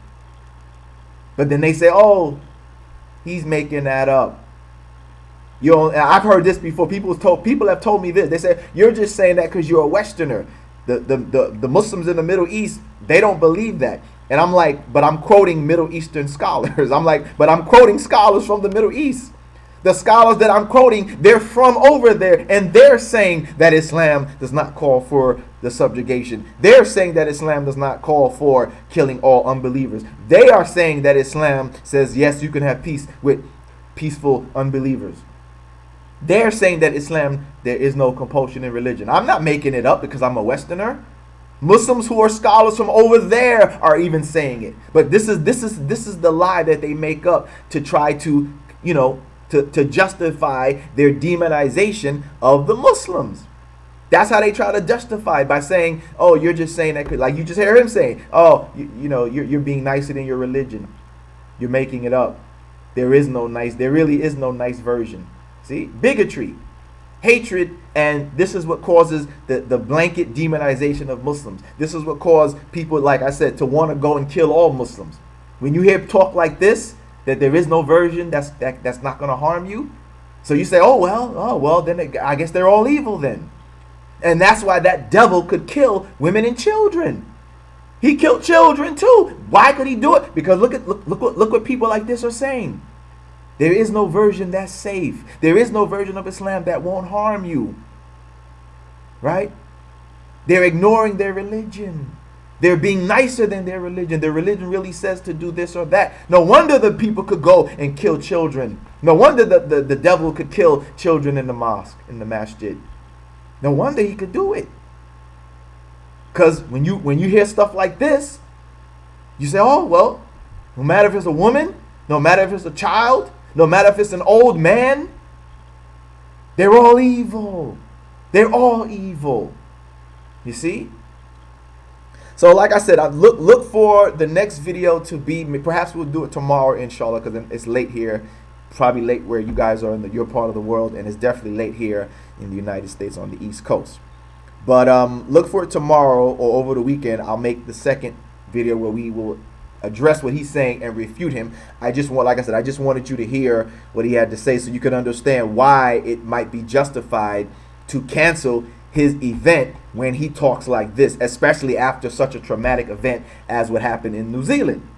But then they say, oh, he's making that up. I've heard this before. People have told me this. They say, you're just saying that because you're a Westerner. The Muslims in the Middle East, they don't believe that. And I'm like, but I'm quoting Middle Eastern scholars. I'm like, but I'm quoting scholars from the Middle East. The scholars that I'm quoting, they're from over there, and they're saying that Islam does not call for the subjugation. They're saying that Islam does not call for killing all unbelievers. They are saying that Islam says, yes, you can have peace with peaceful unbelievers. They're saying that Islam, there is no compulsion in religion. I'm not making it up because I'm a Westerner. Muslims who are scholars from over there are even saying it. But this is the lie that they make up to try to, to justify their demonization of the Muslims. That's how they try to justify it, by saying, oh, you're just saying that, like you just hear him saying, oh, you're being nicer than your religion. You're making it up. There really is no nice version. See, bigotry, hatred, and this is what causes the blanket demonization of Muslims. This is what caused people, like I said, to want to go and kill all Muslims. When you hear talk like this, that there is no version that's not going to harm you, so you say, oh well, then I guess they're all evil then. And that's why that devil could kill women and children. He killed children too. Why could he do it? Because look what people like this are saying. There is no version that's safe. There is no version of Islam that won't harm you. Right? They're ignoring their religion. They're being nicer than their religion. Their religion really says to do this or that. No wonder the people could go and kill children. No wonder the devil could kill children in the mosque, in the masjid. No wonder he could do it. Because when you hear stuff like this, you say, oh, well, no matter if it's a woman, no matter if it's a child, no matter if it's an old man, they're all evil. They're all evil. You see? So like I said, look for the next video to be, perhaps we'll do it tomorrow, inshallah, because it's late here. Probably late where you guys are in your part of the world, and it's definitely late here in the United States on the East Coast. But look for it tomorrow or over the weekend. I'll make the second video where we will address what he's saying and refute him. I just want, like I said, I just wanted you to hear what he had to say so you could understand why it might be justified to cancel his event when he talks like this, especially after such a traumatic event as what happened in New Zealand.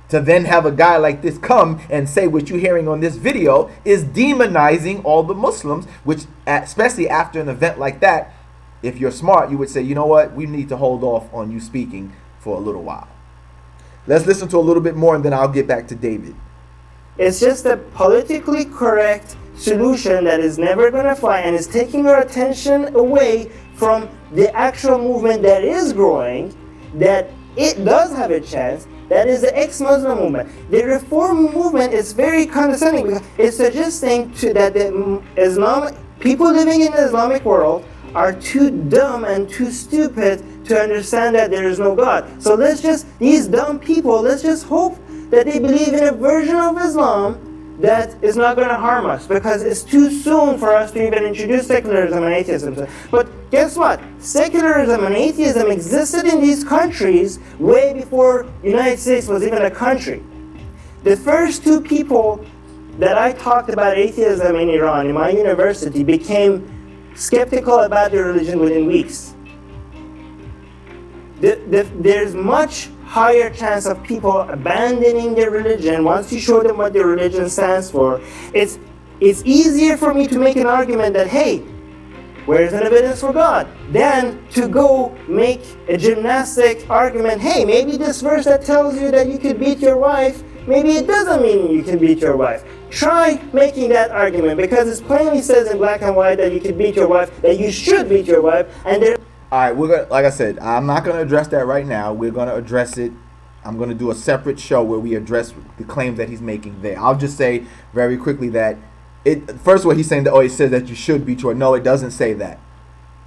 To then have a guy like this come and say what you're hearing on this video is demonizing all the Muslims, which, especially after an event like that, if you're smart, you would say, you know what, we need to hold off on you speaking for a little while. Let's listen to a little bit more and then I'll get back to David. It's just a politically correct solution that is never going to fly and is taking our attention away from the actual movement that is growing, that it does have a chance. That is the ex-Muslim movement. The reform movement is very condescending because it's suggesting that the people living in the Islamic world are too dumb and too stupid to understand that there is no God. So these dumb people, let's just hope that they believe in a version of Islam that is not going to harm us, because it's too soon for us to even introduce secularism and atheism. But guess what? Secularism and atheism existed in these countries way before the United States was even a country. The first two people that I talked about atheism in Iran in my university became skeptical about their religion within weeks. There's much higher chance of people abandoning their religion once you show them what their religion stands for. It's easier for me to make an argument that, hey, where's an evidence for God, than to go make a gymnastic argument, hey, maybe this verse that tells you that you could beat your wife, maybe it doesn't mean you can beat your wife. Try making that argument, because it plainly says in black and white that you can beat your wife, that you should beat your wife, and there. All right, we're gonna, like I said, I'm not gonna address that right now. We're gonna address it. I'm gonna do a separate show where we address the claims that he's making there. I'll just say very quickly that first of all, he's saying that, it says that you should beat your. No, it doesn't say that.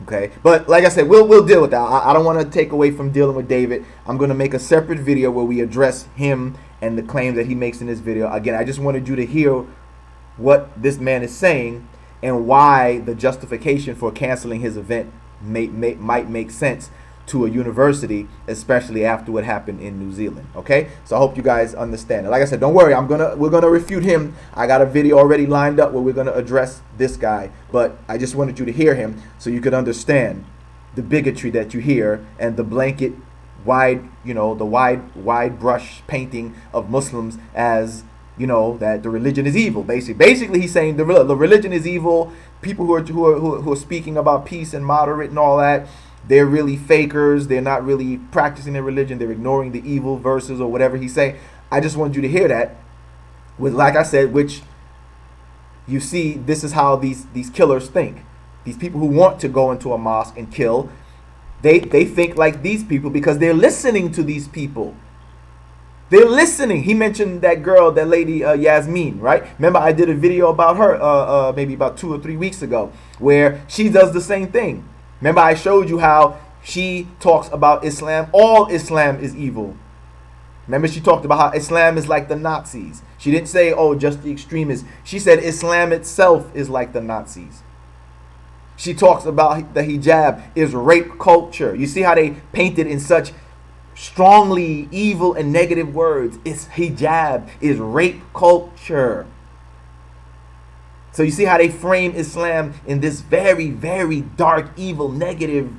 Okay, but like I said, we'll deal with that. I don't want to take away from dealing with David. I'm gonna make a separate video where we address him and the claims that he makes in this video. Again, I just wanted you to hear what this man is saying and why the justification for canceling his event might make sense to a university, especially after what happened in New Zealand. Okay, so I hope you guys understand. And like I said, don't worry, we're gonna refute him. I got a video already lined up where we're gonna address this guy, but I just wanted you to hear him so you could understand the bigotry that you hear and the blanket wide brush painting of Muslims as, that the religion is evil. Basically he's saying the religion is evil. People who are speaking about peace and moderate and all that, they're really fakers. They're not really practicing their religion. They're ignoring the evil verses or whatever he's saying. I just wanted you to hear that. With, like I said, which you see, this is how these killers think. These people who want to go into a mosque and kill, they think like these people because they're listening to these people. They're listening. He mentioned that girl, that lady Yasmin, right? Remember I did a video about her maybe about 2 or 3 weeks ago where she does the same thing. Remember I showed you how she talks about Islam. All Islam is evil. Remember she talked about how Islam is like the Nazis. She didn't say, just the extremists. She said Islam itself is like the Nazis. She talks about the hijab is rape culture. You see how they paint it in such strongly evil and negative words. It's hijab is rape culture. So you see how they frame Islam in this very, very dark, evil, negative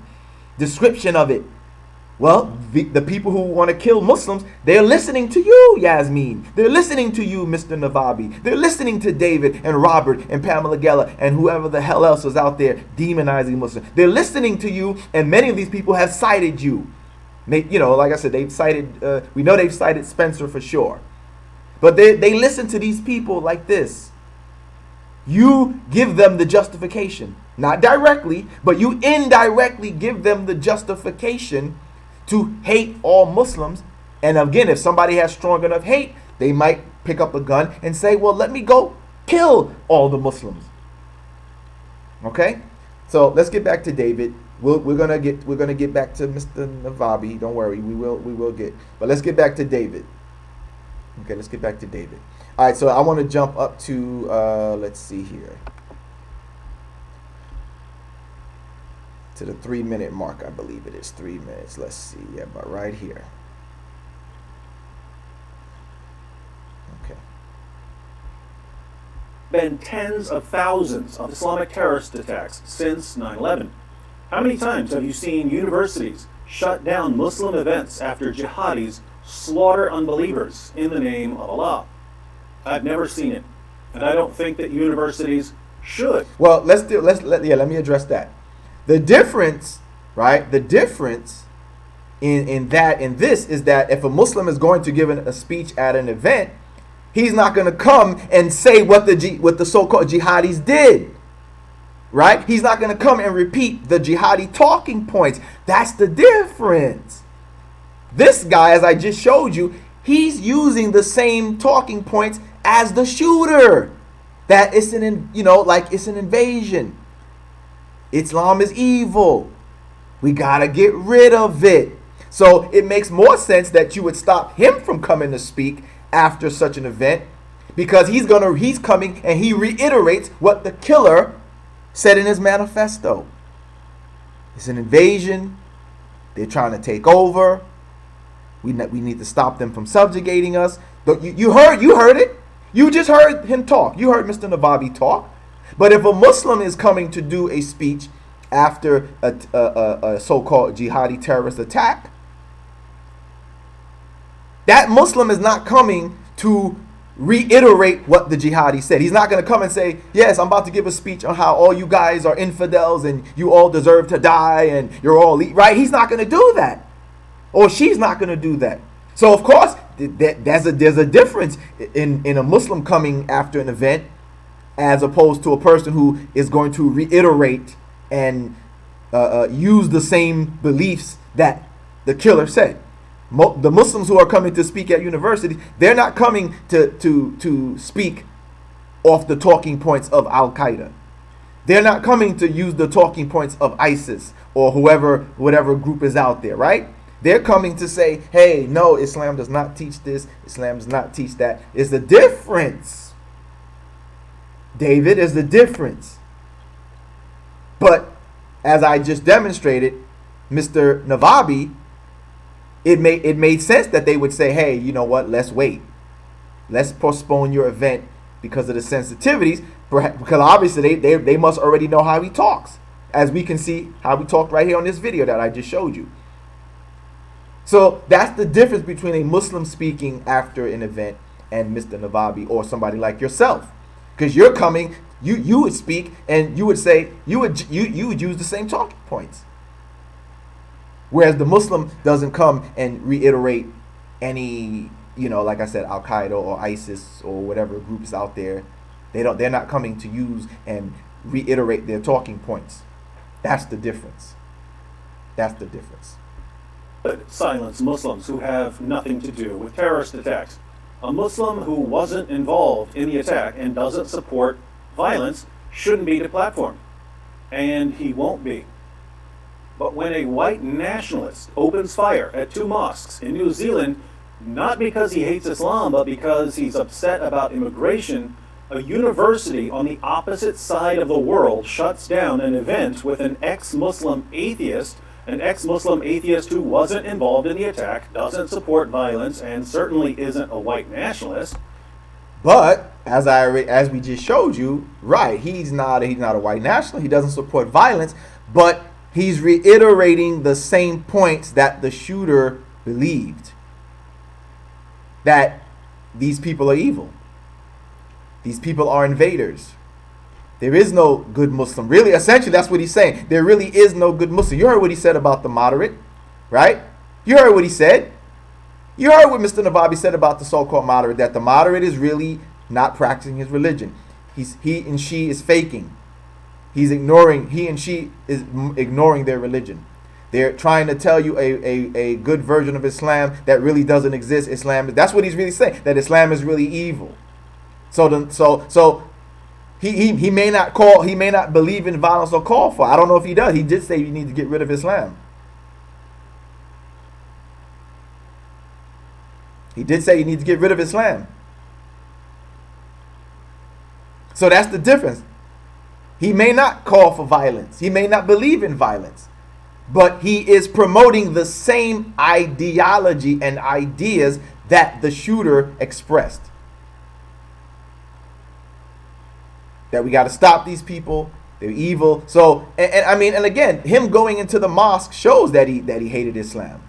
description of it. Well, the people who want to kill Muslims, they're listening to you, Yasmin. They're listening to you, Mr. Navabi. They're listening to David and Robert and Pamela Geller and whoever the hell else is out there demonizing Muslims. They're listening to you, and many of these people have cited you. Like I said, they've cited, we know they've cited Spencer for sure. But they listen to these people like this. You give them the justification. Not directly, but you indirectly give them the justification to hate all Muslims. And again, if somebody has strong enough hate, they might pick up a gun and say, well, let me go kill all the Muslims. Okay? So let's get back to David. We're gonna get back to Mr. Navabi. Don't worry, we will get. But let's get back to David. Okay, let's get back to David. All right, so I want to jump up to let's see here, to the 3-minute mark. I believe it is 3 minutes. Let's see, yeah, but right here. and tens of thousands of Islamic terrorist attacks since 9/11. How many times have you seen universities shut down Muslim events after jihadis slaughter unbelievers in the name of Allah? I've never seen it, and I don't think that universities should. Well, let me address that. The difference, right? The difference in this is that if a Muslim is going to give a speech at an event, he's not going to come and say what the so-called jihadis did. Right? He's not going to come and repeat the jihadi talking points. That's the difference. This guy, as I just showed you, he's using the same talking points as the shooter. That it's it's an invasion. Islam is evil. We got to get rid of it. So it makes more sense that you would stop him from coming to speak after such an event, because he's coming and he reiterates what the killer said in his manifesto. It's an invasion. They're trying to take over. We need to stop them from subjugating us. But you heard it. You just heard him talk. You heard Mr. Navabi talk. But if a Muslim is coming to do a speech after a so-called jihadi terrorist attack, that Muslim is not coming to reiterate what the jihadi said. He's not going to come and say, yes, I'm about to give a speech on how all you guys are infidels and you all deserve to die and you're all right. He's not going to do that, or she's not going to do that. So of course there's a difference in a Muslim coming after an event as opposed to a person who is going to reiterate and use the same beliefs that the killer said. The Muslims who are coming to speak at universities, they're not coming to speak off the talking points of Al-Qaeda. They're not coming to use the talking points of ISIS or whatever group is out there, right? They're coming to say, hey, no, Islam does not teach this. Islam does not teach that. It's the difference. David, is the difference. But as I just demonstrated, Mr. Navabi, it made sense that they would say, hey, you know what, let's wait. Let's postpone your event because of the sensitivities. Because obviously they must already know how he talks. As we can see how he talked right here on this video that I just showed you. So that's the difference between a Muslim speaking after an event and Mr. Navabi or somebody like yourself. Because you're coming, you would speak and you would say, you would use the same talking points. Whereas the Muslim doesn't come and reiterate any, like I said, Al-Qaeda or ISIS or whatever groups out there. They're not coming to use and reiterate their talking points. That's the difference. That's the difference. Silence Muslims who have nothing to do with terrorist attacks. A Muslim who wasn't involved in the attack and doesn't support violence shouldn't be deplatformed. And he won't be. But when a white nationalist opens fire at 2 mosques in New Zealand, not because he hates Islam, but because he's upset about immigration, a university on the opposite side of the world shuts down an event with an ex-Muslim atheist who wasn't involved in the attack, doesn't support violence, and certainly isn't a white nationalist. But as we just showed you, right, he's not a white nationalist. He doesn't support violence, but he's reiterating the same points that the shooter believed. That these people are evil. These people are invaders. There is no good Muslim. Really, essentially, that's what he's saying. There really is no good Muslim. You heard what he said about the moderate, right? You heard what he said. You heard what Mr. Navabi said about the so-called moderate, that the moderate is really not practicing his religion. He and she is faking. He and she is ignoring their religion. They're trying to tell you a good version of Islam that really doesn't exist. That's what he's really saying, that Islam is really evil. So he may not believe in violence or call for it. I don't know if he does. He did say you need to get rid of Islam. He did say you need to get rid of Islam. So that's the difference. He may not call for violence. He may not believe in violence. But he is promoting the same ideology and ideas that the shooter expressed. that we got to stop these people. They're evil. So, and I mean, and again, him going into the mosque shows that he hated Islam,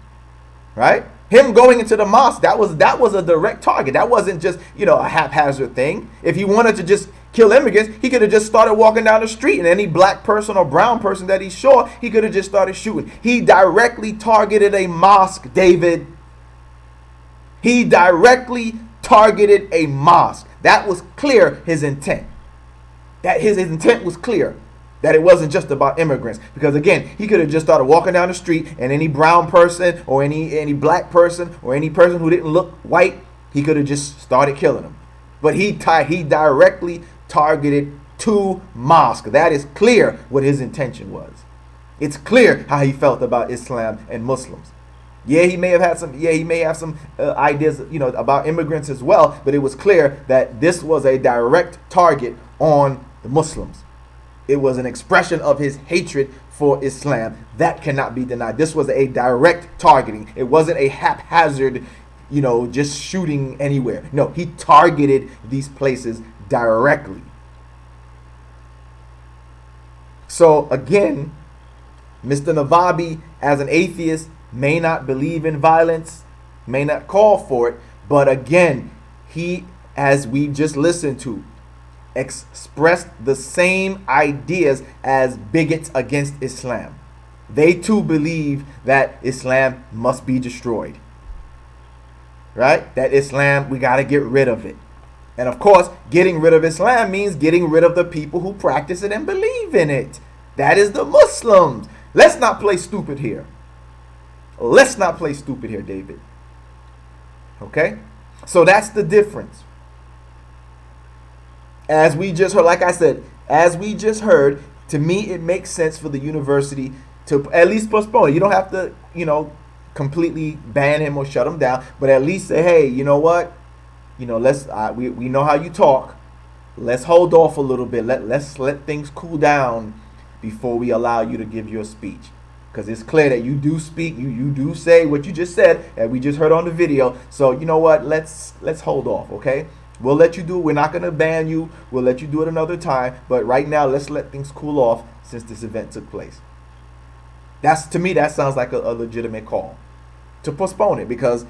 right? Him going into the mosque, that was a direct target. That wasn't just, a haphazard thing. If he wanted to just kill immigrants, he could have just started walking down the street, and any black person or brown person that he saw, he could have just started shooting. He directly targeted a mosque, David. He directly targeted a mosque. That was clear, his intent. That his intent was clear. That it wasn't just about immigrants. Because again, he could have just started walking down the street, and any brown person or any black person or any person who didn't look white, he could have just started killing them. But he directly targeted 2 mosques. That is clear what his intention was. It's clear how he felt about Islam and Muslims. Yeah, he may have some ideas, about immigrants as well, but it was clear that this was a direct target on the Muslims. It was an expression of his hatred for Islam. That cannot be denied. This was a direct targeting. It wasn't a haphazard, just shooting anywhere. No, he targeted these places directly. So again, Mr. Navabi, as an atheist, may not believe in violence, may not call for it, but again, he, as we just listened to, expressed the same ideas as bigots against Islam. They too believe that Islam must be destroyed. Right? That Islam, we got to get rid of it. And of course, getting rid of Islam means getting rid of the people who practice it and believe in it. That is the Muslims. Let's not play stupid here. Let's not play stupid here, David. Okay? So that's the difference. As we just heard, like I said, to me it makes sense for the university to at least postpone it. You don't have to, completely ban him or shut him down, but at least say, hey, you know what? Let's we know how you talk. Let's hold off a little bit. Let's let things cool down before we allow you to give your speech. Because it's clear that you do speak, you do say what you just said, and we just heard on the video. So you know what? Let's hold off, okay? We'll let you do it. We're not going to ban you. We'll let you do it another time. But right now, let's let things cool off since this event took place. To me, that sounds like a legitimate call to postpone it, because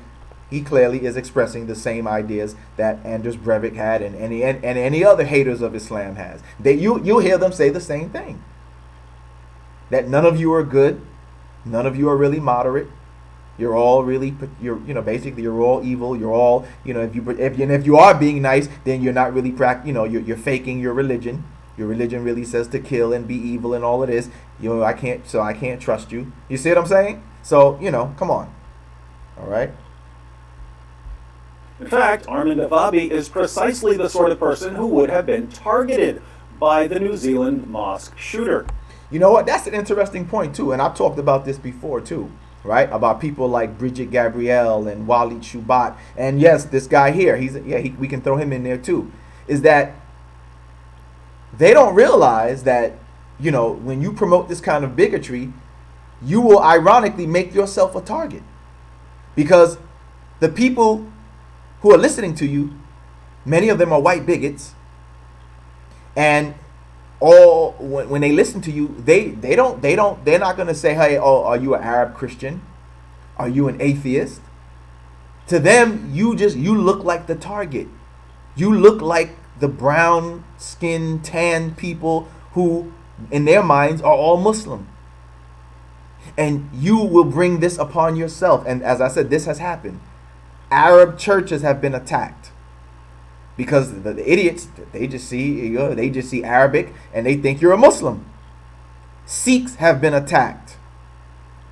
he clearly is expressing the same ideas that Anders Breivik had and any other haters of Islam has. You'll hear them say the same thing. That none of you are good. None of you are really moderate. You're all really, basically you're all evil. You're all, if you are being nice, then you're not really you're faking your religion. Your religion really says to kill and be evil and all of this. I can't trust you. You see what I'm saying? So, come on. All right. In fact, Armin Navabi is precisely the sort of person who would have been targeted by the New Zealand mosque shooter. You know what? That's an interesting point too, and I've talked about this before too. Right, about people like Bridget Gabrielle and Walid Shubat, and yes, this guy here, we can throw him in there too. Is that they don't realize that when you promote this kind of bigotry, you will ironically make yourself a target, because the people who are listening to you, many of them are white bigots, and when they listen to you, they're not going to say, hey, are you an Arab Christian? Are you an atheist? To them, you look like the target. You look like the brown skinned tan people who in their minds are all Muslim. And you will bring this upon yourself. And as I said, this has happened. Arab churches have been attacked. Because the idiots, they just see Arabic and they think you're a Muslim. Sikhs have been attacked,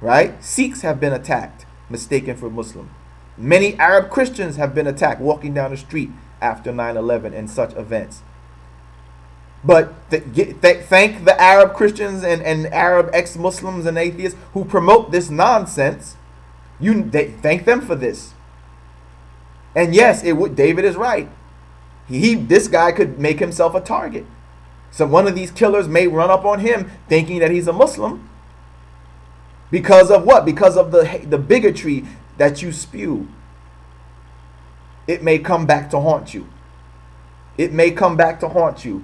right? Sikhs have been attacked, mistaken for Muslim. Many Arab Christians have been attacked walking down the street after 9/11 and such events. But thank the Arab Christians and Arab ex-Muslims and atheists who promote this nonsense. Thank them for this. And yes, David is right. This guy could make himself a target. So one of these killers may run up on him thinking that he's a Muslim. Because of what? Because of the bigotry that you spew. It may come back to haunt you. It may come back to haunt you.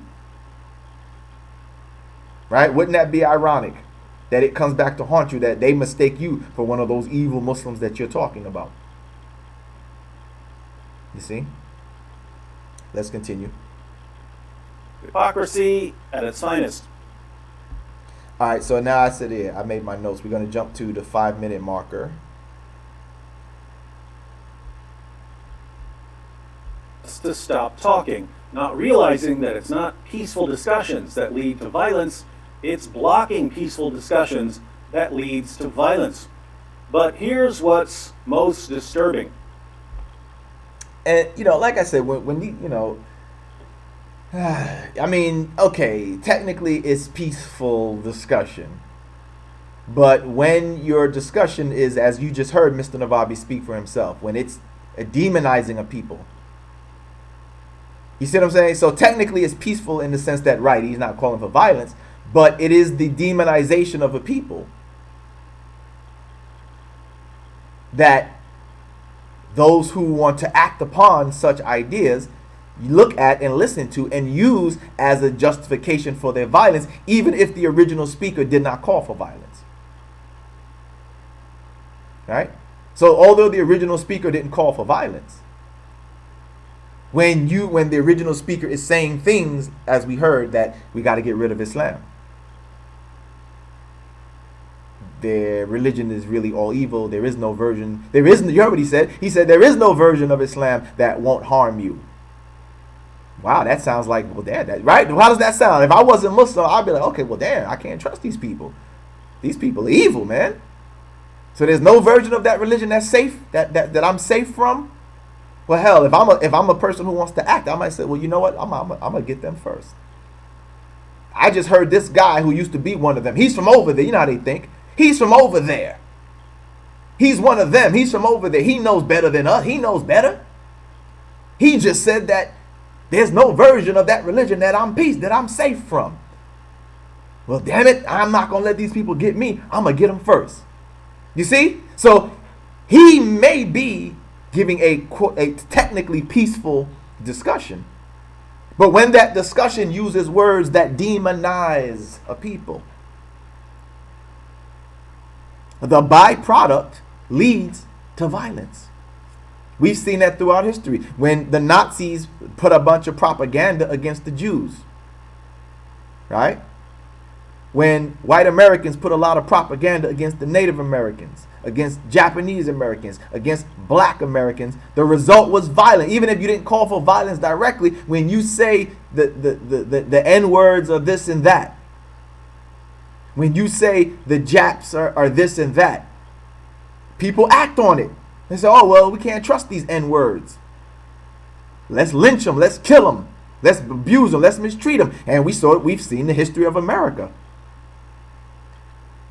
Right? Wouldn't that be ironic that it comes back to haunt you, that they mistake you for one of those evil Muslims that you're talking about? You see? Let's continue. Hypocrisy at its finest. All right, so now I said, yeah, I made my notes. We're going to jump to the 5-minute marker. To stop talking, not realizing that it's not peaceful discussions that lead to violence, it's blocking peaceful discussions that leads to violence. But here's what's most disturbing. And, like I said, when I mean, okay, technically it's peaceful discussion. But when your discussion is, as you just heard Mr. Navabi speak for himself, when it's demonizing a people, you see what I'm saying? So technically it's peaceful in the sense that, right, he's not calling for violence, but it is the demonization of a people that those who want to act upon such ideas look at and listen to and use as a justification for their violence, even if the original speaker did not call for violence. Right? So although the original speaker didn't call for violence, when the original speaker is saying things, as we heard, that we got to get rid of Islam, their religion is really all evil, there is no version, you heard what he said there is no version of Islam that won't harm you. Wow, that sounds like, well, damn, right? How does that sound? If I wasn't Muslim, I'd be like, okay, well, damn, I can't trust these people. These people are evil, man. So there's no version of that religion that's safe, that I'm safe from. Well, hell, if I'm a person who wants to act, I might say, well, you know what? I'm gonna get them first. I just heard this guy who used to be one of them. He's from over there. You know how they think. He's from over there. He's one of them. He's from over there. He knows better than us. He knows better. He just said that there's no version of that religion that I'm safe from. Well, damn it, I'm not going to let these people get me. I'm going to get them first. You see? So he may be giving a technically peaceful discussion. But when that discussion uses words that demonize a people, the byproduct leads to violence. We've seen that throughout history. When the Nazis put a bunch of propaganda against the Jews, right? When white Americans put a lot of propaganda against the Native Americans, against Japanese Americans, against black Americans, the result was violent. Even if you didn't call for violence directly, when you say the N-words of this and that, when you say the Japs are this and that, people act on it. They say, oh, well, we can't trust these N-words. Let's lynch them. Let's kill them. Let's abuse them. Let's mistreat them. And we've seen the history of America.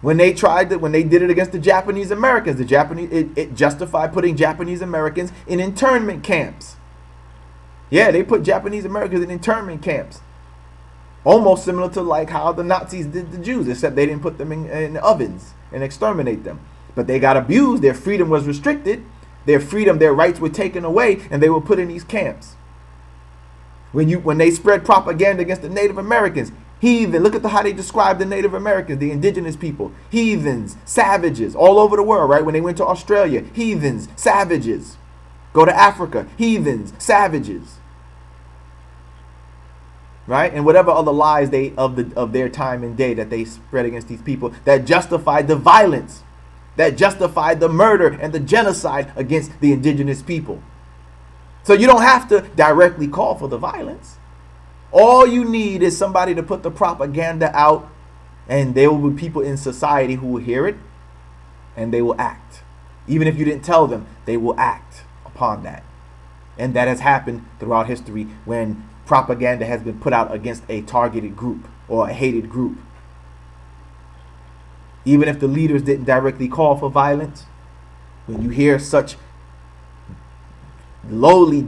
When they did it against the Japanese Americans, it justified putting Japanese Americans in internment camps. Yeah, they put Japanese Americans in internment camps. Almost similar to like how the Nazis did the Jews, except they didn't put them in ovens and exterminate them. But they got abused. Their freedom was restricted. Their rights were taken away, and they were put in these camps. When they spread propaganda against the Native Americans, heathen, look at how they describe the Native Americans, the indigenous people, heathens, savages, all over the world, right? When they went to Australia, heathens, savages. Go to Africa, heathens, savages. Right? And whatever other lies of their time and day that they spread against these people that justified the violence, that justified the murder and the genocide against the indigenous people. So you don't have to directly call for the violence. All you need is somebody to put the propaganda out, and there will be people in society who will hear it, and they will act. Even if you didn't tell them, they will act upon that. And that has happened throughout history when propaganda has been put out against a targeted group or a hated group. Even if the leaders didn't directly call for violence, when you hear such lowly,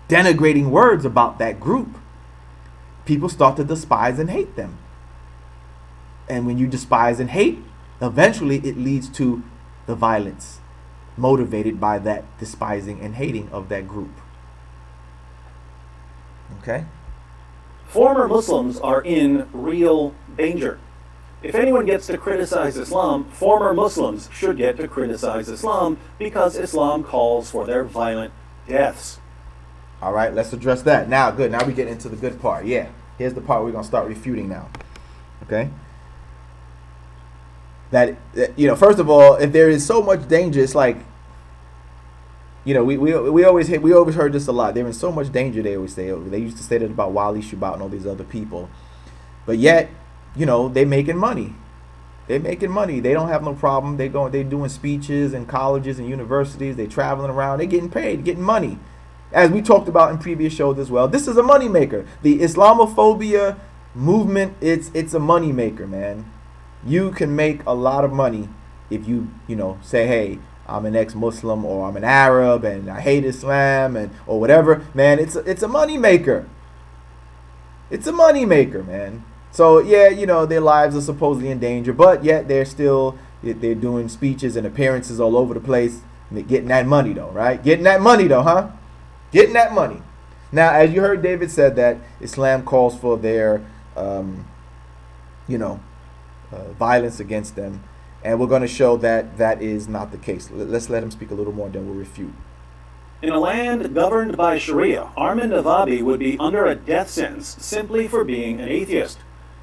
denigrating words about that group, people start to despise and hate them. And when you despise and hate, eventually it leads to the violence motivated by that despising and hating of that group. Okay? Former Muslims are in real danger. If anyone gets to criticize Islam, former Muslims should get to criticize Islam because Islam calls for their violent deaths. All right, let's address that. Now, good. Now we get into the good part. Yeah, here's the part we're going to start refuting now. Okay? That, first of all, if there is so much danger, it's like, we always heard this a lot. They're in so much danger, they always say. They used to say that about Wally Shubat and all these other people. But yet, they're making money. They're making money. They don't have no problem. They're doing speeches in colleges and universities. They're traveling around. They're getting paid, getting money. As we talked about in previous shows as well, this is a moneymaker. The Islamophobia movement, it's a moneymaker, man. You can make a lot of money if you say, hey, I'm an ex-Muslim or I'm an Arab and I hate Islam or whatever. Man, it's a moneymaker. It's a moneymaker, man. So, yeah, their lives are supposedly in danger, but yet they're doing speeches and appearances all over the place, getting that money, though, right? Getting that money, though, huh? Getting that money. Now, as you heard David said that Islam calls for their, violence against them, and we're going to show that that is not the case. Let's let him speak a little more, then we'll refute. In a land governed by Sharia, Armin Navabi would be under a death sentence simply for being an atheist.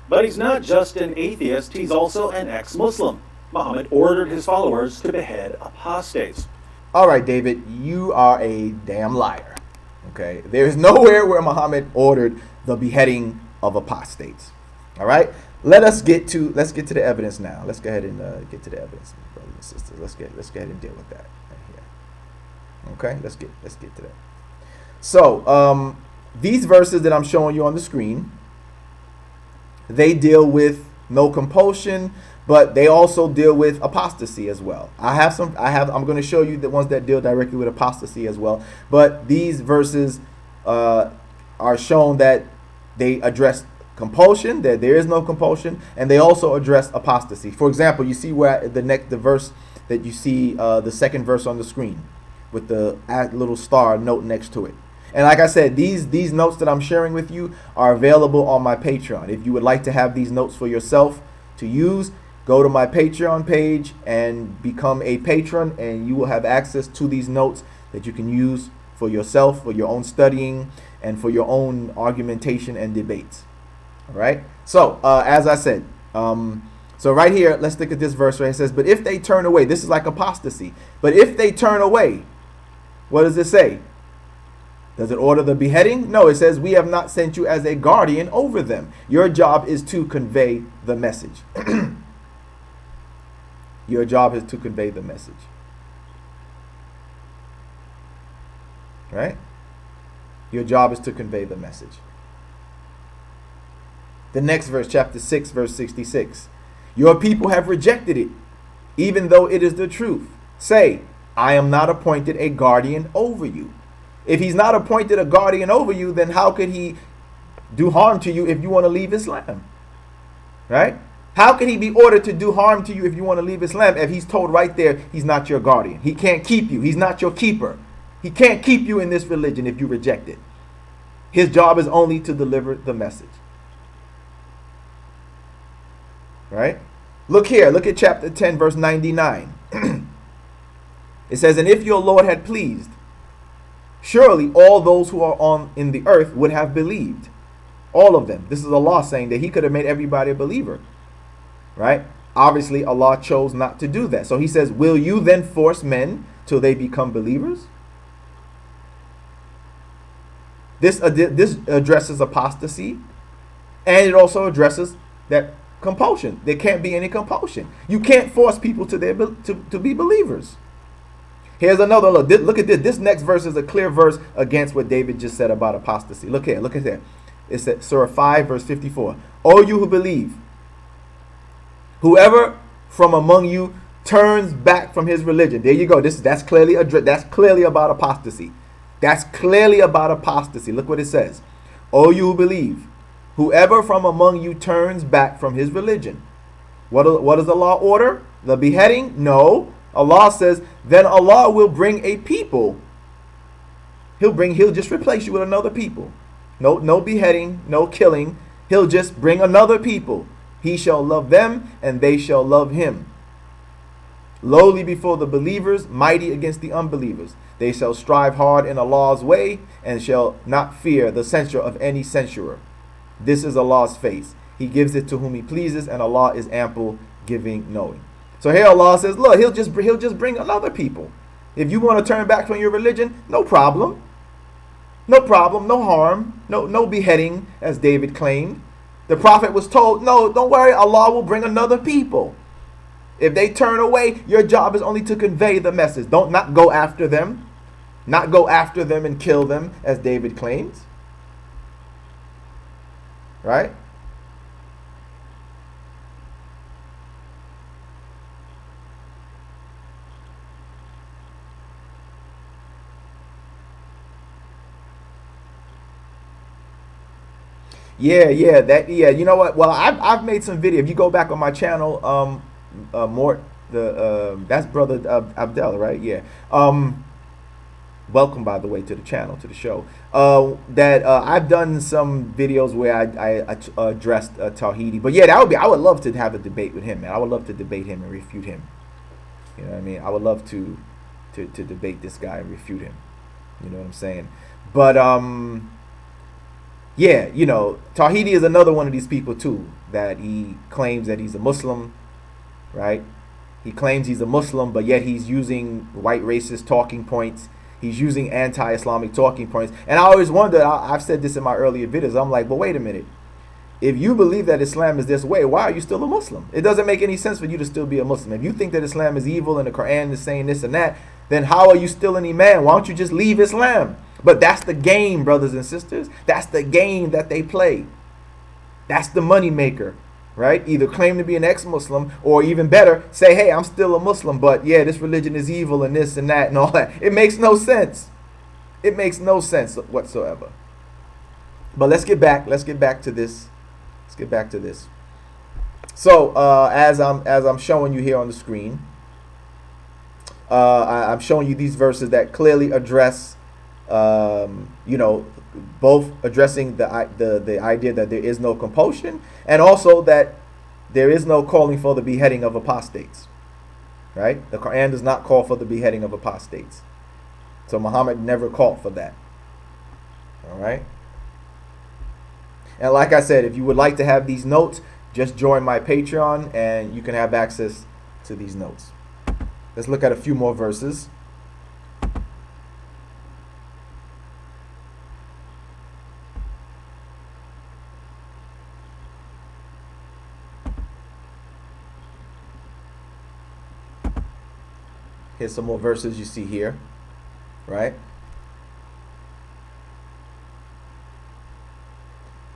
But he's not just an atheist, he's also an ex-Muslim. Muhammad ordered his followers to behead apostates. All right, David, you are a damn liar. Okay? There's nowhere where Muhammad ordered the beheading of apostates. All right? Let's get to the evidence now. Let's go ahead and get to the evidence, brothers and sisters. Let's go ahead and deal with that right here. Okay? Let's get to that. So, these verses that I'm showing you on the screen, they deal with no compulsion, but they also deal with apostasy as well. I'm going to show you the ones that deal directly with apostasy as well. But these verses are shown that they address compulsion, that there is no compulsion, and they also address apostasy. For example, you see where the verse that you see, the second verse on the screen with the little star note next to it. And like I said, these notes that I'm sharing with you are available on my Patreon. If you would like to have these notes for yourself to use, go to my Patreon page and become a patron, and you will have access to these notes that you can use for yourself, for your own studying, and for your own argumentation and debates. All right? So, as I said, so right here, let's look at this verse where it says, but if they turn away, this is like apostasy. But if they turn away, what does it say? Does it order the beheading? No, it says, we have not sent you as a guardian over them. Your job is to convey the message. Your job is to convey the message. Right? Your job is to convey the message. The next verse, chapter 6, verse 66. Your people have rejected it, even though it is the truth. Say, I am not appointed a guardian over you. If he's not appointed a guardian over you, then how could he do harm to you if you want to leave Islam? Right? How can he be ordered to do harm to you if you want to leave Islam if he's told right there he's not your guardian? He can't keep you. He's not your keeper. He can't keep you in this religion if you reject it. His job is only to deliver the message. Right? Look here. Look at chapter 10, verse 99. It says, and if your Lord had pleased, surely all those who are in the earth would have believed. All of them. This is Allah saying that he could have made everybody a believer. Right? Obviously, Allah chose not to do that. So he says, will you then force men till they become believers? This addresses apostasy, and it also addresses that compulsion. There can't be any compulsion. You can't force people to be believers. Here's another look. Look at this. This next verse is a clear verse against what David just said about apostasy. Look here. Look at that. It's at Surah 5, verse 54. O you who believe, whoever from among you turns back from his religion. There you go. That's clearly about apostasy. That's clearly about apostasy. Look what it says. O you who believe, whoever from among you turns back from his religion. What does Allah order? The beheading? No. Allah says, then Allah will bring a people. He'll just replace you with another people. No beheading, no killing. He'll just bring another people He shall love them, and they shall love him. Lowly before the believers, mighty against the unbelievers. They shall strive hard in Allah's way, and shall not fear the censure of any censurer. This is Allah's face. He gives it to whom he pleases, and Allah is ample, giving, knowing. So here Allah says, look, he'll just bring another people. If you want to turn back from your religion, no problem. No problem, no harm, no beheading, as David claimed. The prophet was told, no, don't worry, Allah will bring another people. If they turn away, your job is only to convey the message. Don't not go after them. Not go after them and kill them, as David claims. Right? Yeah, you know what? Well, I've made some video. If you go back on my channel, Mort, that's brother Abdel, right? Yeah. Welcome, by the way, to the channel, to the show. I've done some videos where I addressed Tawhidi, but yeah, I would love to have a debate with him, man. I would love to debate him and refute him. You know what I mean? I would love to debate this guy and refute him. You know what I'm saying? But yeah, you know, Tawhidi is another one of these people too, that he claims that he's a Muslim, right? He claims he's a Muslim, but yet he's using white racist talking points. He's using anti-Islamic talking points. And I always wonder, I've said this in my earlier videos, I'm like, but wait a minute. If you believe that Islam is this way, why are you still a Muslim? It doesn't make any sense for you to still be a Muslim. If you think that Islam is evil and the Quran is saying this and that, then how are you still an Imam? Why don't you just leave Islam? But that's the game, brothers and sisters. That's the game that they play. That's the money maker, right? Either claim to be an ex-Muslim, or even better, say, hey, I'm still a Muslim, but yeah, this religion is evil and this and that and all that. It makes no sense. It makes no sense whatsoever. But let's get back to this. Let's get back to this. So as I'm showing you here on the screen, I'm showing you these verses that clearly address, you know, both addressing the idea that there is no compulsion, and also that there is no calling for the beheading of apostates. Right? The Quran does not call for the beheading of apostates. So Muhammad never called for that. All right? And like I said, if you would like to have these notes, just join my Patreon and you can have access to these notes. Let's look at a few more verses. Here's some more verses you see here, right?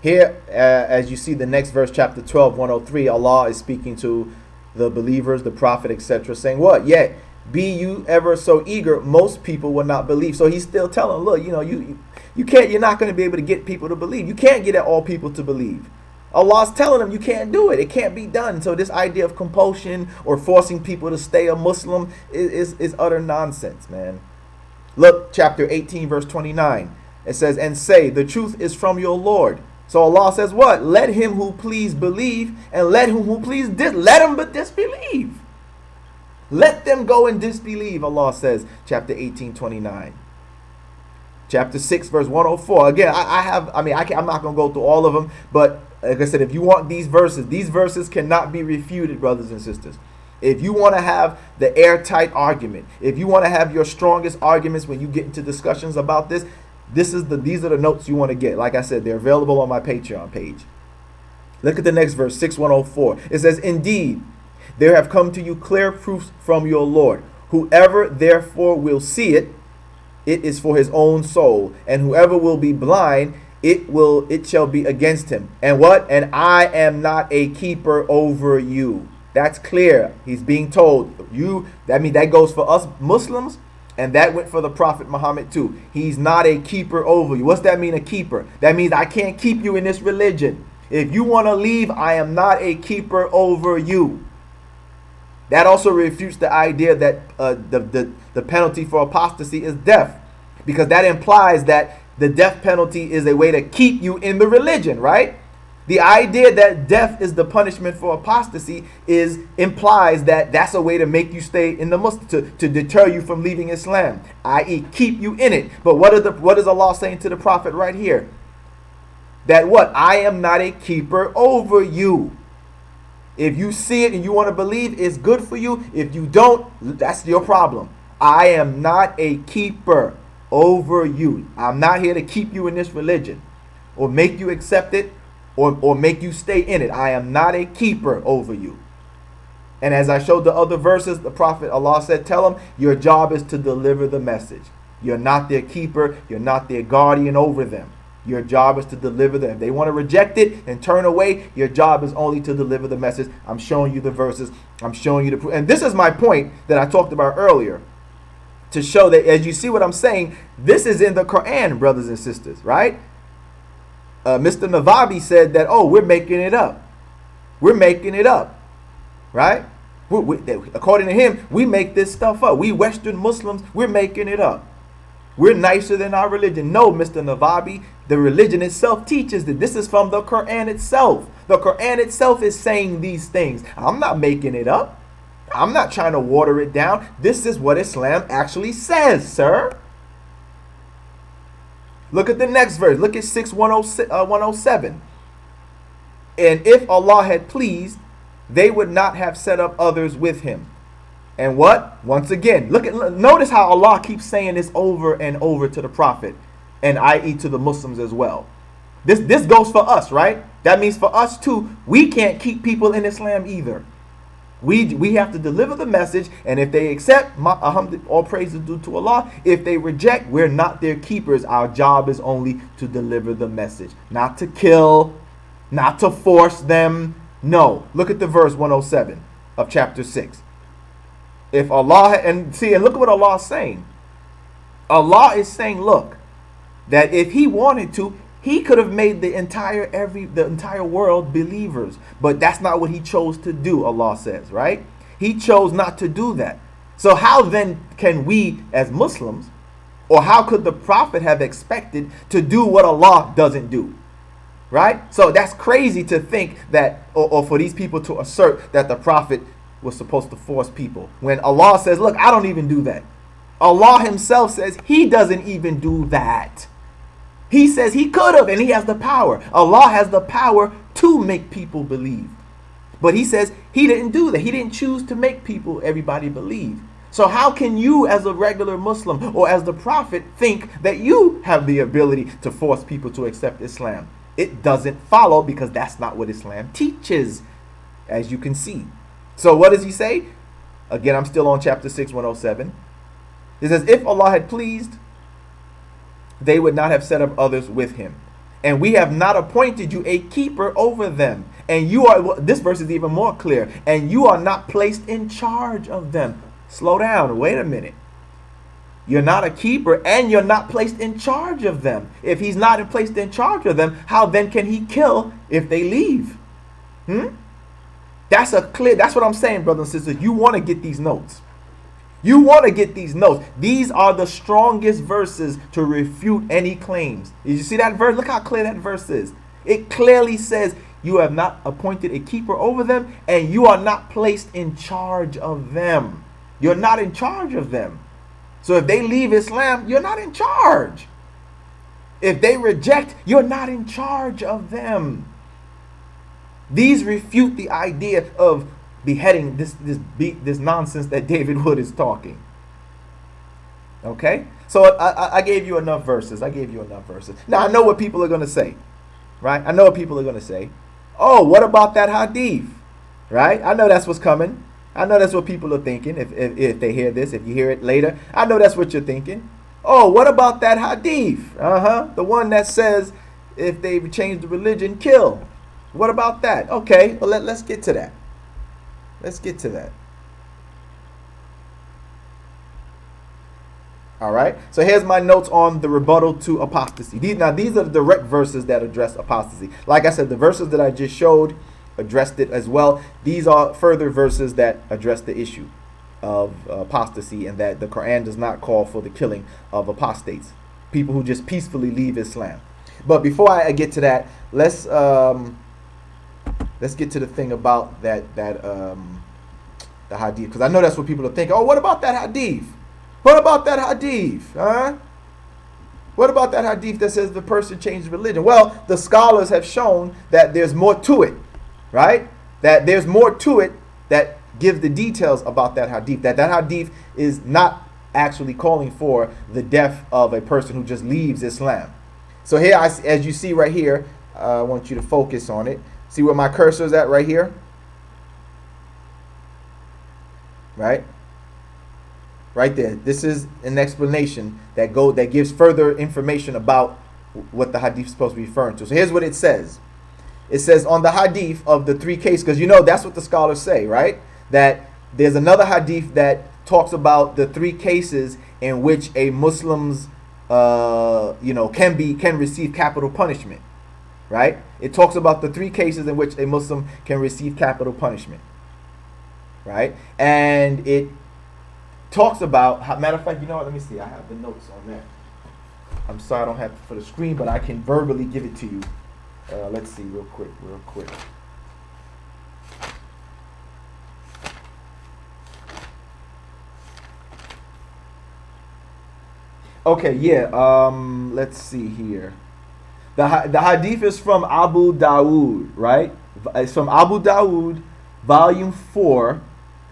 Here, as you see the next verse, chapter 12, 103, Allah is speaking to the believers, the prophet, etc., saying what? Yet, be you ever so eager, most people will not believe. So he's still telling, look, you know, you can't, you're not going to be able to get people to believe. You can't get all people to believe. Allah's telling them you can't do it. It can't be done. So this idea of compulsion or forcing people to stay a Muslim is utter nonsense, man. Look, chapter 18, verse 29. It says, and say, the truth is from your Lord. So Allah says what? Let him who please believe, and let him who please let him but disbelieve. Let them go and disbelieve, Allah says, chapter 18, 29. Chapter 6, verse 104. Again, I'm not going to go through all of them, but like I said, if you want these verses cannot be refuted, brothers and sisters. If you want to have the airtight argument, if you want to have your strongest arguments when you get into discussions about this, these are the notes you want to get. Like I said, they're available on my Patreon page. Look at the next verse, 6104. It says, indeed, there have come to you clear proofs from your Lord. Whoever therefore will see it, it is for his own soul. And whoever will be blind, it shall be against him. And what? And I am not a keeper over you. That's clear. He's being told, that goes for us Muslims, and that went for the Prophet Muhammad too. He's not a keeper over you. What's that mean, a keeper? That means I can't keep you in this religion. If you want to leave, I am not a keeper over you. That also refutes the idea that the penalty for apostasy is death, because that implies that the death penalty is a way to keep you in the religion, right? The idea that death is the punishment for apostasy implies that that's a way to make you stay in the Muslim, to deter you from leaving Islam, i.e. keep you in it. But what is Allah saying to the Prophet right here? That what? I am not a keeper over you. If you see it and you want to believe, it's good for you. If you don't, that's your problem. I am not a keeper over you. I'm not here to keep you in this religion or make you accept it or make you stay in it. I am not a keeper over you. And as I showed the other verses, the Prophet, Allah said, tell them your job is to deliver the message. You're not their keeper. You're not their guardian over them. Your job is to deliver them. If they want to reject it and turn away, your job is only to deliver the message. I'm showing you the verses. I'm showing you the proof. And this is my point that I talked about earlier, to show that, as you see what I'm saying, this is in the Quran, brothers and sisters, right? Mr. Navabi said that, oh, we're making it up. We're making it up, right? According to him, we make this stuff up. We Western Muslims, we're making it up. We're nicer than our religion. No, Mr. Navabi, the religion itself teaches that this is from the Quran itself. The Quran itself is saying these things. I'm not making it up. I'm not trying to water it down. This is what Islam actually says, sir. Look at the next verse. Look at 107. And if Allah had pleased, they would not have set up others with him. And what? Once again, notice how Allah keeps saying this over and over to the Prophet, and i.e. to the Muslims as well. This goes for us, right? That means for us too, we can't keep people in Islam either. We have to deliver the message, and if they accept, all praise is due to Allah. If they reject, we're not their keepers. Our job is only to deliver the message, not to kill, not to force them. No. Look at the verse 107 of chapter 6. If Allah, and look at what Allah is saying. Allah is saying, look, that if he wanted to, he could have made the entire world believers. But that's not what he chose to do, Allah says, right? He chose not to do that. So how then can we as Muslims, or how could the Prophet have expected to do what Allah doesn't do? Right? So that's crazy to think that, or for these people to assert that the Prophet was supposed to force people, when Allah says, look, I don't even do that. Allah himself says he doesn't even do that. He says he could have, and he has the power. Allah has the power to make people believe. But he says he didn't do that. He didn't choose to make everybody believe. So how can you as a regular Muslim or as the Prophet think that you have the ability to force people to accept Islam? It doesn't follow, because that's not what Islam teaches, as you can see. So what does he say? Again, I'm still on chapter 6, 107. It says, if Allah had pleased, they would not have set up others with him. And we have not appointed you a keeper over them. And you are, this verse is even more clear, and you are not placed in charge of them. Slow down, wait a minute. You're not a keeper, and you're not placed in charge of them. If he's not placed in charge of them, how then can he kill if they leave? That's what I'm saying, brothers and sisters. You want to get these notes. You want to get these notes. These are the strongest verses to refute any claims. Did you see that verse? Look how clear that verse is. It clearly says you have not appointed a keeper over them, and you are not placed in charge of them. You're not in charge of them. So if they leave Islam, you're not in charge. If they reject, you're not in charge of them. These refute the idea of beheading, this nonsense that David Wood is talking. Okay? So I gave you enough verses. Now I know what people are going to say. Right? I know what people are going to say. Oh, what about that hadith? Right? I know that's what's coming. I know that's what people are thinking if they hear this, if you hear it later. I know that's what you're thinking. Oh, what about that hadith? The one that says if they change the religion, kill. What about that? Okay, well, let's get to that. All right, so here's my notes on the rebuttal to apostasy. These are the direct verses that address apostasy. Like I said, the verses that I just showed addressed it as well. These are further verses that address the issue of apostasy, and that the Quran does not call for the killing of apostates, people who just peacefully leave Islam. But before I get to that, let's let's get to the thing about the hadith, because I know that's what people are thinking. Oh, what about that hadith? What about that hadith? Huh? What about that hadith that says the person changed religion? Well, the scholars have shown that there's more to it, right? That there's more to it that give the details about that hadith. That hadith is not actually calling for the death of a person who just leaves Islam. So here, as you see right here, I want you to focus on it. See where my cursor is at right here? Right? Right there. This is an explanation that gives further information about what the hadith is supposed to be referring to. So here's what it says. It says on the hadith of the three cases, because you know that's what the scholars say, right? That there's another hadith that talks about the three cases in which a Muslim's can receive capital punishment, right? It talks about the three cases in which a Muslim can receive capital punishment, right? And it talks about, matter of fact, you know what? Let me see. I have the notes on that. I'm sorry I don't have it for the screen, but I can verbally give it to you. Let's see, real quick. Okay, yeah. Let's see here. The hadith is from Abu Dawood, right? It's from Abu Dawood, volume 4,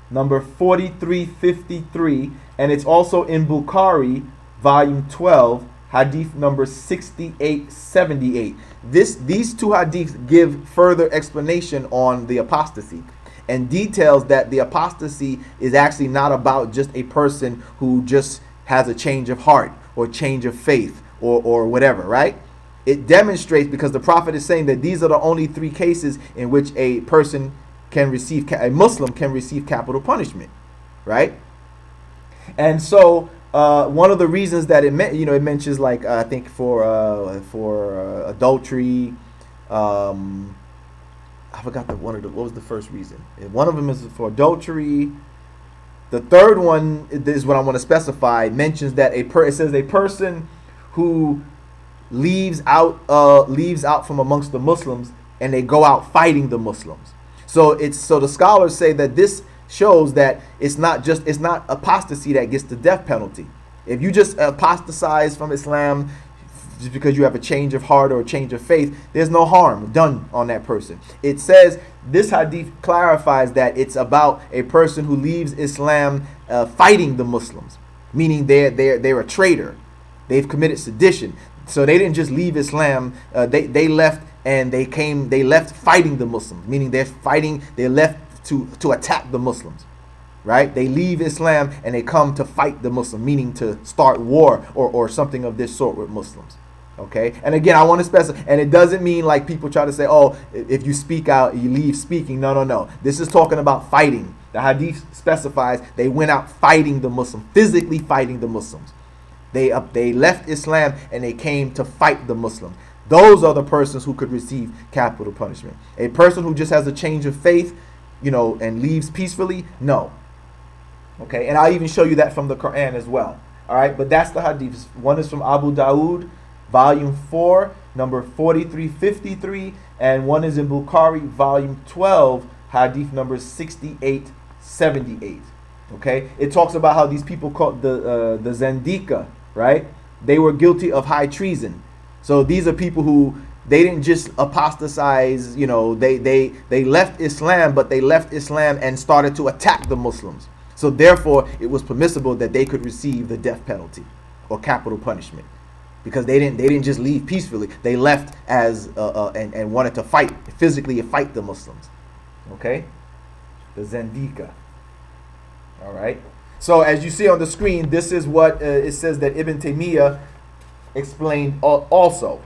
number 4353, and it's also in Bukhari, volume 12, hadith number 6878. These two hadiths give further explanation on the apostasy and details that the apostasy is actually not about just a person who just has a change of heart or change of faith or whatever, right? It demonstrates, because the Prophet is saying that these are the only three cases in which a person can receive, a Muslim can receive capital punishment, right? And so one of the reasons that it mentions, like I think for adultery, I forgot what was the first reason. One of them is for adultery. The third one is what I want to specify. Mentions that it says a person who leaves out from amongst the Muslims and they go out fighting the Muslims. So the scholars say that this shows that it's not apostasy that gets the death penalty. If you just apostatize from Islam just because you have a change of heart or a change of faith, there's no harm done on that person. It says, this hadith clarifies that it's about a person who leaves Islam fighting the Muslims, meaning they're a traitor. They've committed sedition. So they didn't just leave Islam. They left and they left fighting the Muslims, meaning they left to attack the Muslims, right? They leave Islam and they come to fight the Muslim, meaning to start war or something of this sort with Muslims. Okay, and again, I want to specify, and it doesn't mean like people try to say, oh, if you speak out, you leave speaking. No. This is talking about fighting. The hadith specifies they went out fighting the Muslim, physically fighting the Muslims. They left Islam and they came to fight the Muslims. Those are the persons who could receive capital punishment. A person who just has a change of faith, and leaves peacefully, no. Okay, and I'll even show you that from the Quran as well. All right, but that's the hadith. One is from Abu Dawood, volume 4, number 4353, and one is in Bukhari, volume 12, hadith number 6878. Okay, it talks about how these people called the Zendika, right? They were guilty of high treason. So these are people who, they didn't just apostatize, they left Islam, but they left Islam and started to attack the Muslims. So therefore, it was permissible that they could receive the death penalty or capital punishment, because they didn't just leave peacefully. They left and wanted to physically fight the Muslims. Okay, the Zendika. All right. So as you see on the screen, this is what it says that Ibn Taymiyyah explained also.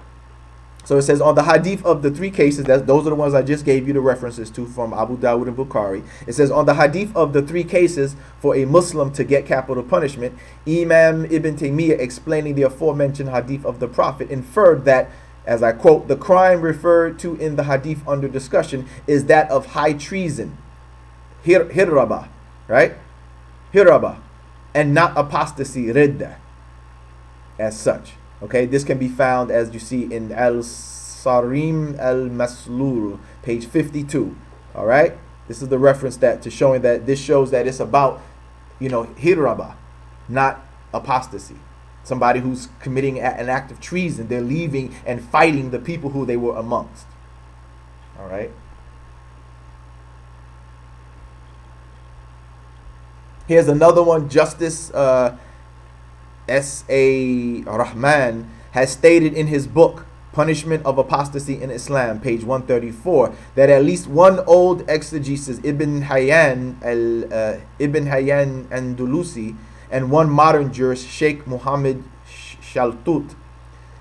So it says on the hadith of the three cases, those are the ones I just gave you the references to from Abu Dawud and Bukhari. It says on the hadith of the three cases for a Muslim to get capital punishment, Imam Ibn Taymiyyah, explaining the aforementioned hadith of the Prophet, inferred that, as I quote, the crime referred to in the hadith under discussion is that of high treason, hiraba, right? Hiraba, and not apostasy, ridda, as such. Okay, this can be found, as you see, in Sarim al-Maslul, page 52. All right? This is the reference that to showing that this shows that it's about, hiraba, not apostasy. Somebody who's committing an act of treason. They're leaving and fighting the people who they were amongst. All right? Here's another one. Justice S.A. Rahman has stated in his book, Punishment of Apostasy in Islam, page 134, that at least one old exegesis, Ibn Hayyan Andalusi, and one modern jurist, Sheikh Muhammad Shaltut,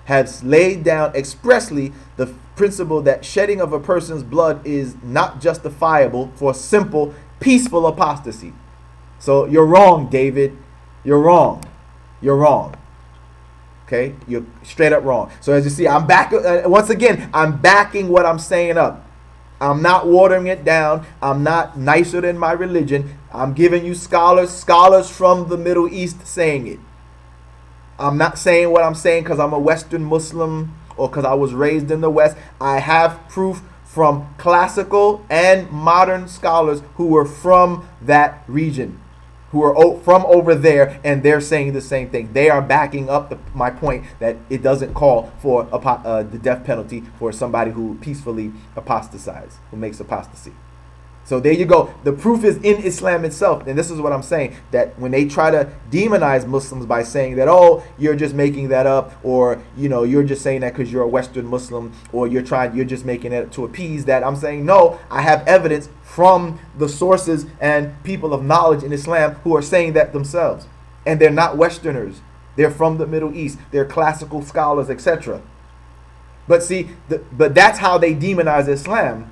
has laid down expressly the principle that shedding of a person's blood is not justifiable for simple, peaceful apostasy. So you're wrong, David. You're wrong. You're wrong. Okay? You're straight up wrong. So as you see, I'm back. Once again, I'm backing what I'm saying up. I'm not watering it down. I'm not nicer than my religion. I'm giving you scholars from the Middle East saying it. I'm not saying what I'm saying because I'm a Western Muslim or because I was raised in the West. I have proof from classical and modern scholars who were from that region, who are from over there, and they're saying the same thing. They are backing up my point that it doesn't call for the death penalty for somebody who peacefully apostatizes, who makes apostasy. So there you go. The proof is in Islam itself. And this is what I'm saying, that when they try to demonize Muslims by saying that, oh, you're just making that up, or, you're just saying that because you're a Western Muslim, or you're just making it to appease that, I'm saying, no, I have evidence from the sources and people of knowledge in Islam who are saying that themselves. And they're not Westerners. They're from the Middle East. They're classical scholars, etc. But see, but that's how they demonize Islam,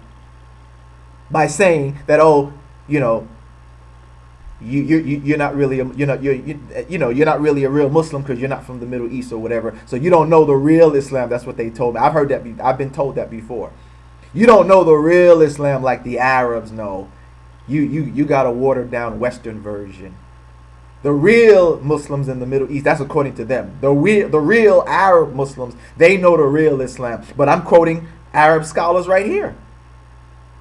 by saying that, oh, you're not really you're not really a real Muslim because you're not from the Middle East or whatever. So you don't know the real Islam. That's what they told me. I've heard that. I've been told that before. You don't know the real Islam like the Arabs know. You got a watered down Western version. The real Muslims in the Middle East, that's according to them. The real Arab Muslims, they know the real Islam. But I'm quoting Arab scholars right here.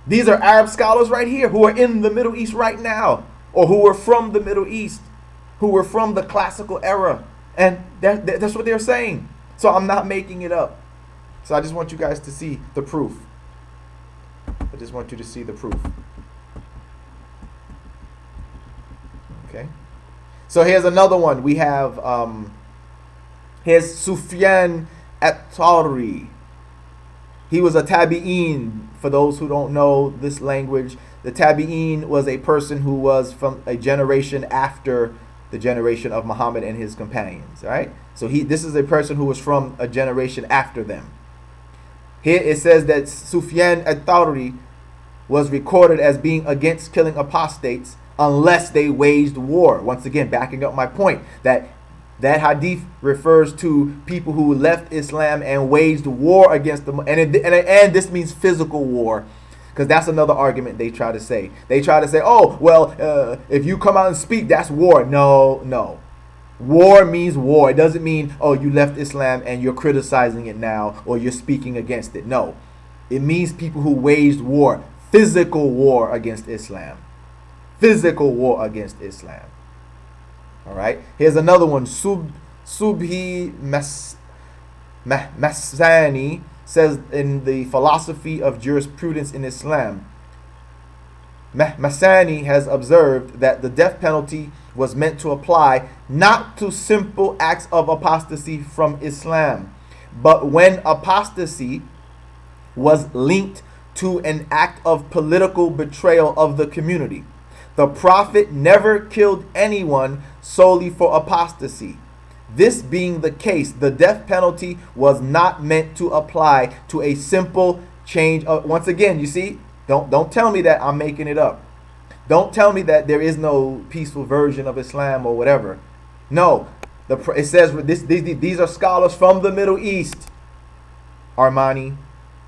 These are Arab scholars right here who are in the Middle East right now, or who were from the Middle East, who were from the classical era. And that's what they're saying. So I'm not making it up. So I just want you guys to see the proof. I just want you to see the proof. Okay. So here's another one. We have here's Sufyan at-Tawri. He was a tabi'in. For those who don't know this language, the tabi'in was a person who was from a generation after the generation of Muhammad and his companions. All right. So this is a person who was from a generation after them. Here it says that Sufyan at-Tawri was recorded as being against killing apostates unless they waged war. Once again, backing up my point that hadith refers to people who left Islam and waged war against them. And this means physical war, because that's another argument they try to say. They try to say, oh, well, if you come out and speak, that's war. No. War means war. It doesn't mean, oh, you left Islam and you're criticizing it now or you're speaking against it. No. It means people who waged war, physical war against Islam. Physical war against Islam. All right. Here's another one. Subhi Masani says in the Philosophy of Jurisprudence in Islam, Masani has observed that the death penalty was meant to apply not to simple acts of apostasy from Islam, but when apostasy was linked to an act of political betrayal of the community. The Prophet never killed anyone solely for apostasy. This being the case, the death penalty was not meant to apply to a simple change of, once again, you see, don't tell me that I'm making it up. Don't tell me that there is no peaceful version of Islam or whatever. No, it says these are scholars from the Middle East. Armani,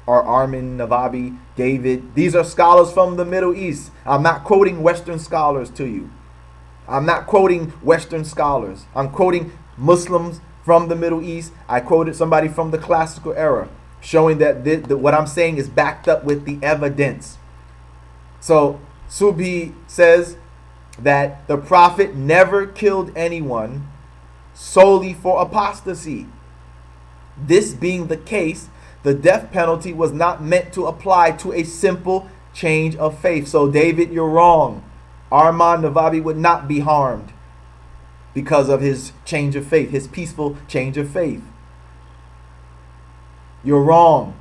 or Armin Navabi, David. These are scholars from the Middle East. I'm not quoting Western scholars to you. I'm not quoting Western scholars. I'm quoting Muslims from the Middle East. I quoted somebody from the classical era. showing that what I'm saying is backed up with the evidence. So Subhi says that the Prophet never killed anyone solely for apostasy. This being the case, the death penalty was not meant to apply to a simple change of faith. So David, you're wrong. Arman Navabi would not be harmed because of his change of faith, his peaceful change of faith. You're wrong.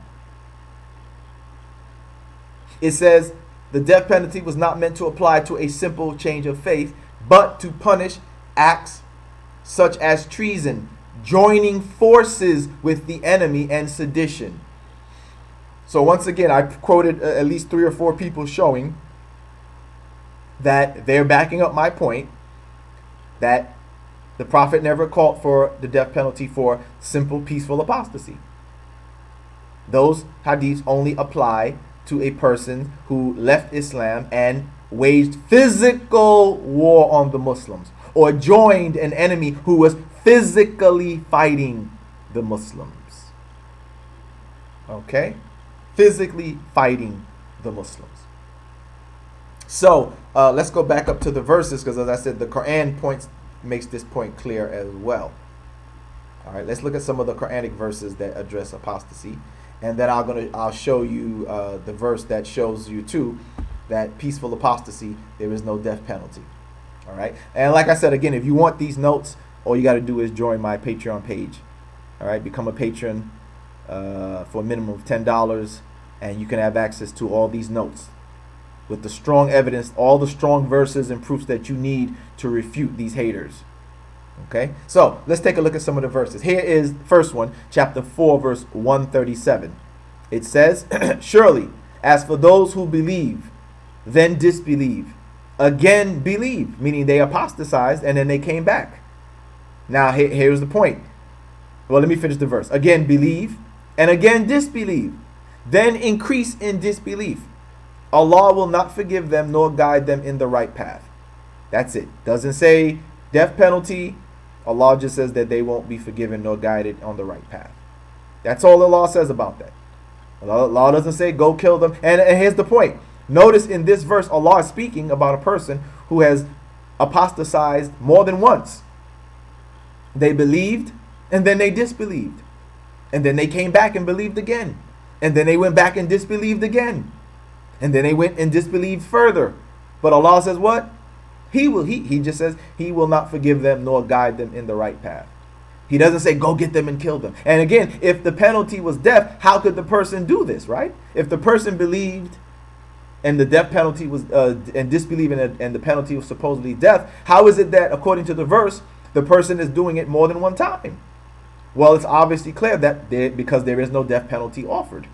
It says the death penalty was not meant to apply to a simple change of faith, but to punish acts such as treason, joining forces with the enemy, and sedition. So once again, I quoted at least 3 or 4 people showing that they're backing up my point that the Prophet never called for the death penalty for simple peaceful apostasy. Those hadiths only apply to a person who left Islam and waged physical war on the Muslims, or joined an enemy who was physically fighting the Muslims. Okay? Physically fighting the Muslims. So let's go back up to the verses, because as I said, the Quran makes this point clear as well. All right, let's look at some of the Quranic verses that address apostasy, and then I'll show you the verse that shows you too that peaceful apostasy, there is no death penalty. All right, and like I said again, if you want these notes, all you got to do is join my Patreon page. All right, become a patron for a minimum of $10, and you can have access to all these notes with the strong evidence, all the strong verses and proofs that you need to refute these haters. Okay, so let's take a look at some of the verses. Here is the first one, chapter 4, verse 137. It says, surely, as for those who believe, then disbelieve, again believe, meaning they apostatized and then they came back. Now, here's the point. Well, let me finish the verse. Again believe, and again disbelieve, then increase in disbelief. Allah will not forgive them nor guide them in the right path. That's it. Doesn't say death penalty. Allah just says that they won't be forgiven nor guided on the right path. That's all Allah says about that. Allah doesn't say go kill them. And here's the point. Notice in this verse, Allah is speaking about a person who has apostatized more than once. They believed and then they disbelieved. And then they came back and believed again. And then they went back and disbelieved again. And then they went and disbelieved further. But Allah says what? He just says He will not forgive them nor guide them in the right path. He doesn't say go get them and kill them. And again, if the penalty was death, how could the person do this, right? If the person believed and the death penalty was and disbelieving and the penalty was supposedly death, how is it that according to the verse the person is doing it more than one time? Well, it's obviously clear that because there is no death penalty offered.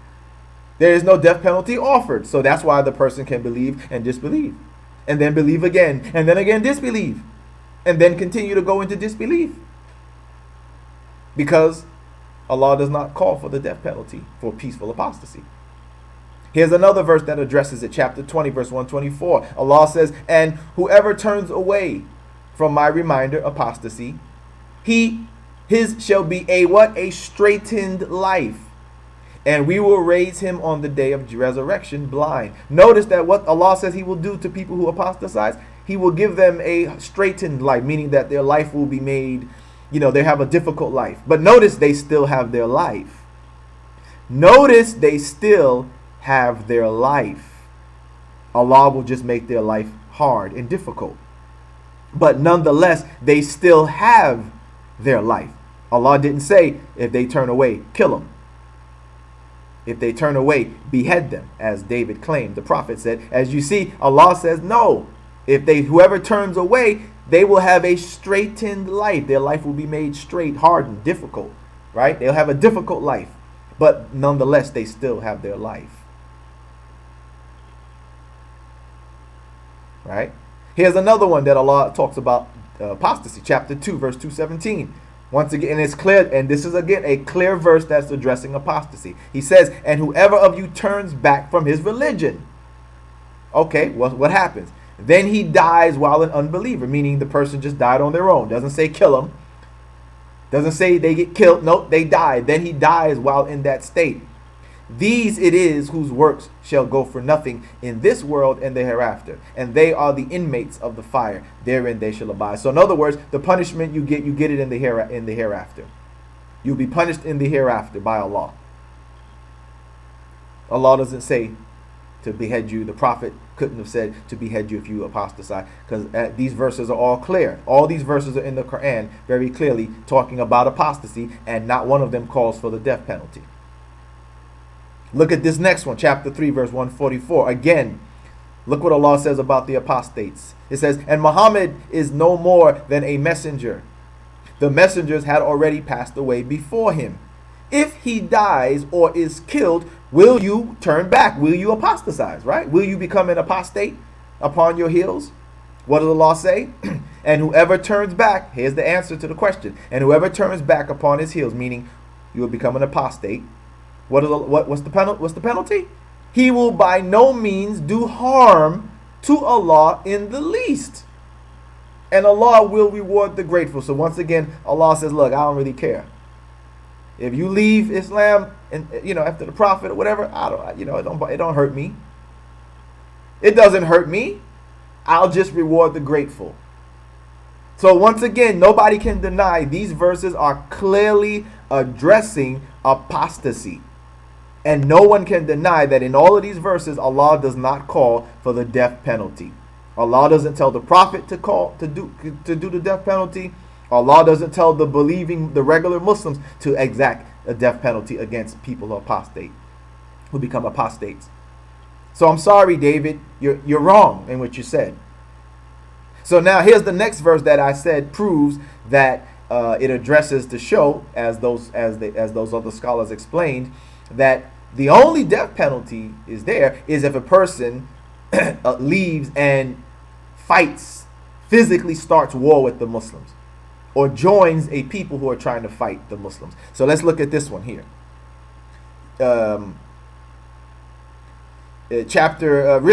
There is no death penalty offered. So that's why the person can believe and disbelieve. And then believe again. And then again disbelieve. And then continue to go into disbelief. Because Allah does not call for the death penalty for peaceful apostasy. Here's another verse that addresses it. Chapter 20, verse 124. Allah says, and whoever turns away from my reminder, apostasy, his shall be a what? A straightened life. And we will raise him on the day of resurrection blind. Notice that what Allah says He will do to people who apostatize, He will give them a straightened life, meaning that their life will be made, they have a difficult life. But notice they still have their life. Notice they still have their life. Allah will just make their life hard and difficult. But nonetheless, they still have their life. Allah didn't say if they turn away, kill them. If they turn away, behead them, as David claimed. The Prophet said, as you see, Allah says no. Whoever turns away, they will have a straightened life. Their life will be made straight, hard, and difficult. Right? They'll have a difficult life. But nonetheless, they still have their life. Right? Here's another one that Allah talks about apostasy. Chapter 2, verse 217. Once again, and it's clear, and this is again a clear verse that's addressing apostasy. He says, and whoever of you turns back from his religion. Okay, what happens? Then he dies while an unbeliever, meaning the person just died on their own. Doesn't say kill them. Doesn't say they get killed. No, they die. Then he dies while in that state. These it is whose works shall go for nothing in this world and the hereafter, and they are the inmates of the fire. Therein they shall abide. So in other words, the punishment you get it in the hereafter. You'll be punished in the hereafter by Allah. Allah doesn't say to behead you. The Prophet couldn't have said to behead you if you apostatize, because these verses are all clear. All these verses are in the Quran very clearly talking about apostasy, and not one of them calls for the death penalty. Look at this next one, chapter 3, verse 144. Again, look what Allah says about the apostates. It says, and Muhammad is no more than a messenger. The messengers had already passed away before him. If he dies or is killed, will you turn back? Will you apostatize, right? Will you become an apostate upon your heels? What does Allah say? And whoever turns back, here's the answer to the question. And whoever turns back upon his heels, meaning you will become an apostate. What's the penalty? He will by no means do harm to Allah in the least. And Allah will reward the grateful. So once again, Allah says, look, I don't really care. If you leave Islam and after the Prophet or whatever, it don't hurt me. It doesn't hurt me. I'll just reward the grateful. So once again, nobody can deny these verses are clearly addressing apostasy. And no one can deny that in all of these verses, Allah does not call for the death penalty. Allah doesn't tell the Prophet to do the death penalty. Allah doesn't tell the regular Muslims to exact a death penalty against people who become apostates. So I'm sorry, David, you're wrong in what you said. So now here's the next verse that I said proves that it addresses the show, as those other scholars explained, that the only death penalty is if a person leaves and fights, physically starts war with the Muslims, or joins a people who are trying to fight the Muslims. So let's look at this one here. Really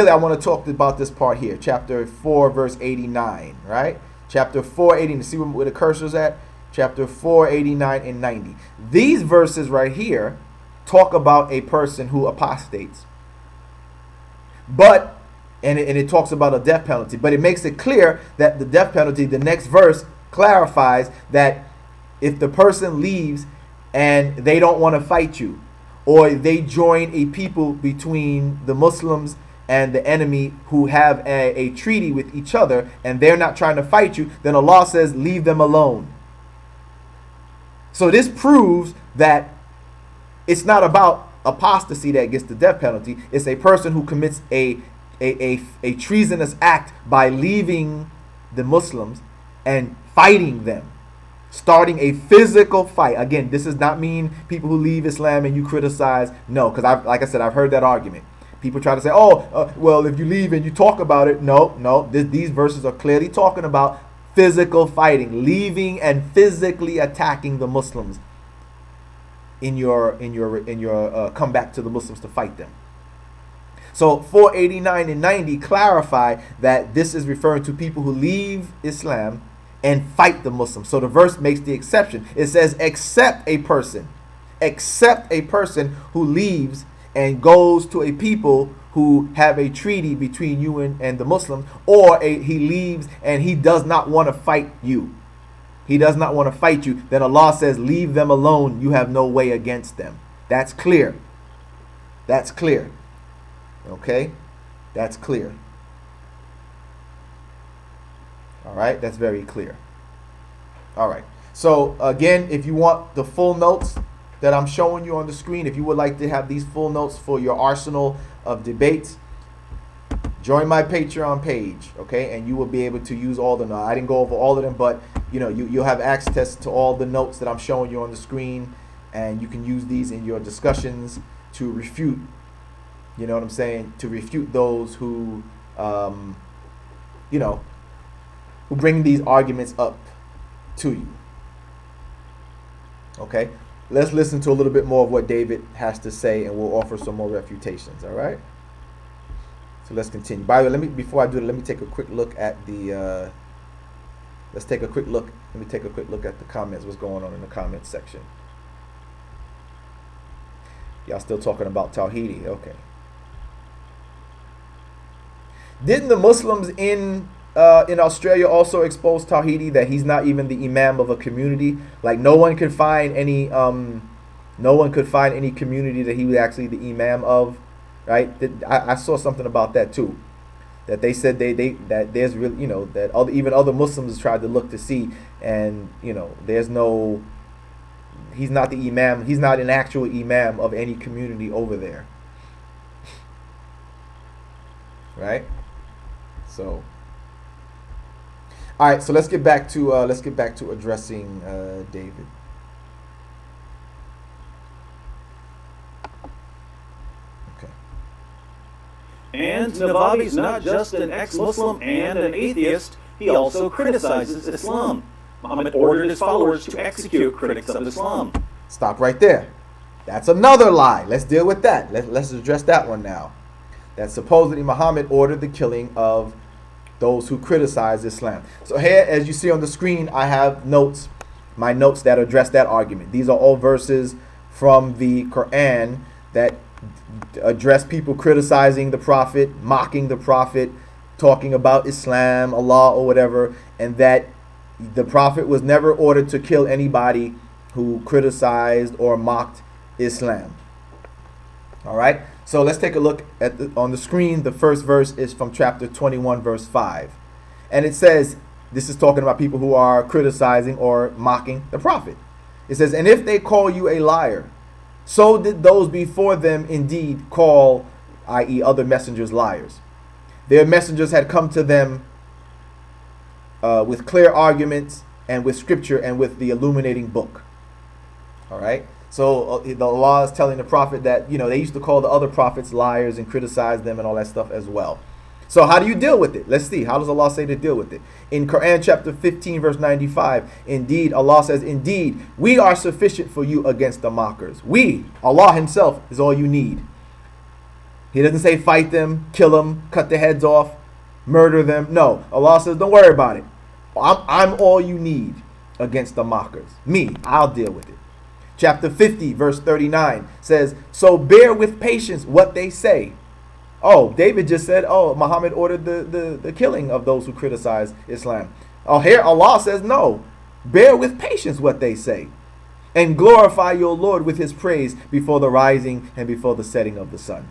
I want to talk about this part here. Chapter 4, verse 89, right? Chapter 4, 89. See where the cursor's at? Chapter 4, 89 and 90. These verses right here talk about a person who apostates. But, and it talks about a death penalty, but it makes it clear that the death penalty, the next verse clarifies that if the person leaves and they don't want to fight you, or they join a people between the Muslims and the enemy who have a treaty with each other and they're not trying to fight you, then Allah says leave them alone. So this proves that it's not about apostasy that gets the death penalty. It's a person who commits a treasonous act by leaving the Muslims and fighting them, starting a physical fight. Again, this does not mean people who leave Islam and you criticize. No, because like I said, I've heard that argument. People try to say, well, if you leave and you talk about it. No. These verses are clearly talking about physical fighting, leaving and physically attacking the Muslims in your comeback to the Muslims to fight them. So 489 and 90 clarify that this is referring to people who leave Islam and fight the Muslims. So the verse makes the exception. It says, except a person who leaves and goes to a people who have a treaty between you and the Muslims, or he leaves and he does not want to fight you. He does not want to fight you. Then Allah says, leave them alone. You have no way against them. That's clear. That's clear. Okay? That's clear. All right? That's very clear. All right. So, again, if you want the full notes that I'm showing you on the screen, if you would like to have these full notes for your arsenal of debates, join my Patreon page, okay? And you will be able to use all the notes. I didn't go over all of them, but, you'll have access to all the notes that I'm showing you on the screen, and you can use these in your discussions to refute, you know what I'm saying, to refute those who, who bring these arguments up to you. Okay? Let's listen to a little bit more of what David has to say, and we'll offer some more refutations, all right? So let's continue. By the way, before I do it, let me take a quick look at the let me take a quick look at the comments, what's going on in the comments section. Y'all still talking about Tawhidi. Okay. Didn't the Muslims in Australia also expose Tawhidi, that he's not even the imam of a community? Like no one could find any community that he was actually the imam of, right? I saw something about that too. That they said that there's really, that even other Muslims tried to look to see, and there's no, he's not the imam, he's not an actual imam of any community over there. Right? So, all right. So let's get back to addressing David. Okay. And Navabi's not just an ex-Muslim and an atheist, he also criticizes Islam. Muhammad ordered his followers to execute critics of Islam. Stop right there. That's another lie. Let's deal with that. Let's address that one now. That supposedly Muhammad ordered the killing of those who criticize Islam. So here, as you see on the screen, I have notes, my notes that address that argument. These are all verses from the Quran that address people criticizing the Prophet, mocking the Prophet, talking about Islam, Allah, or whatever, and that the Prophet was never ordered to kill anybody who criticized or mocked Islam. All right. So let's take a look at on the screen. The first verse is from chapter 21, verse 5. And it says, this is talking about people who are criticizing or mocking the Prophet. It says, and if they call you a liar, so did those before them indeed call, i.e. other messengers, liars. Their messengers had come to them with clear arguments and with scripture and with the illuminating book. All right. So the Allah is telling the Prophet that, they used to call the other prophets liars and criticize them and all that stuff as well. So how do you deal with it? Let's see. How does Allah say to deal with it? In Quran chapter 15, verse 95, indeed, Allah says, indeed, we are sufficient for you against the mockers. We, Allah himself, is all you need. He doesn't say fight them, kill them, cut their heads off, murder them. No, Allah says, don't worry about it. I'm all you need against the mockers. Me, I'll deal with it. Chapter 50, verse 39 says, so bear with patience what they say. Oh, David just said, Muhammad ordered the killing of those who criticize Islam. Oh, here Allah says, no, bear with patience what they say, and glorify your Lord with his praise before the rising and before the setting of the sun.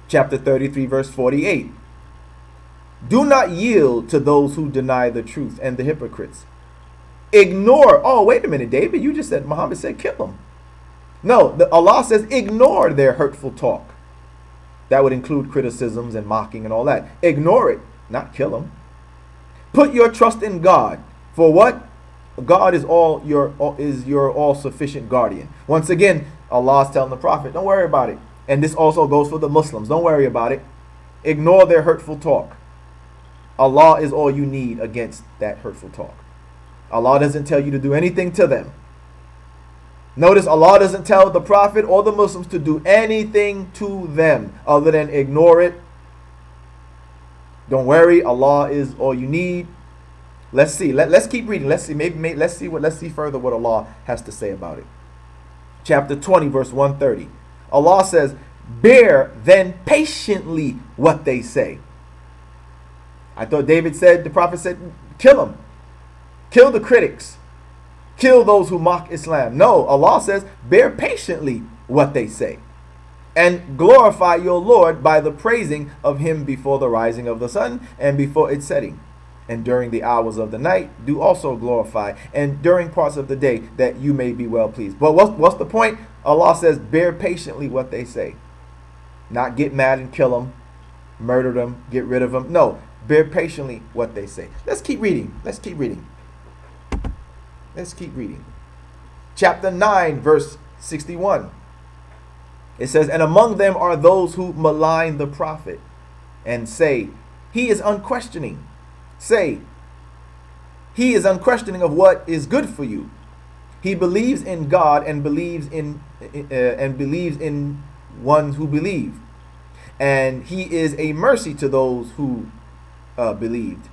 Chapter 33, verse 48. Do not yield to those who deny the truth and the hypocrites. Ignore. Oh, wait a minute, David. You just said Muhammad said kill them. No, Allah says ignore their hurtful talk. That would include criticisms and mocking and all that. Ignore it, not kill them. Put your trust in God. For what? God is your all sufficient guardian. Once again, Allah is telling the Prophet, don't worry about it. And this also goes for the Muslims. Don't worry about it. Ignore their hurtful talk. Allah is all you need against that hurtful talk. Allah doesn't tell you to do anything to them. Notice Allah doesn't tell the Prophet or the Muslims to do anything to them other than ignore it. Don't worry, Allah is all you need. Let's see. Let's keep reading. Let's see. Let's see further what Allah has to say about it. Chapter 20, verse 130. Allah says, bear then patiently what they say. I thought the Prophet said, kill them. Kill the critics. Kill those who mock Islam. No, Allah says, bear patiently what they say. And glorify your Lord by the praising of him before the rising of the sun and before its setting. And during the hours of the night, do also glorify. And during parts of the day, that you may be well pleased. But what's the point? Allah says, bear patiently what they say. Not get mad and kill them, murder them, get rid of them. No, bear patiently what they say. Let's keep reading. Let's keep reading. Chapter 9, verse 61. It says, and among them are those who malign the Prophet and say, he is unquestioning. Say, he is unquestioning of what is good for you. He believes in God and believes in ones who believe. And he is a mercy to those who believed.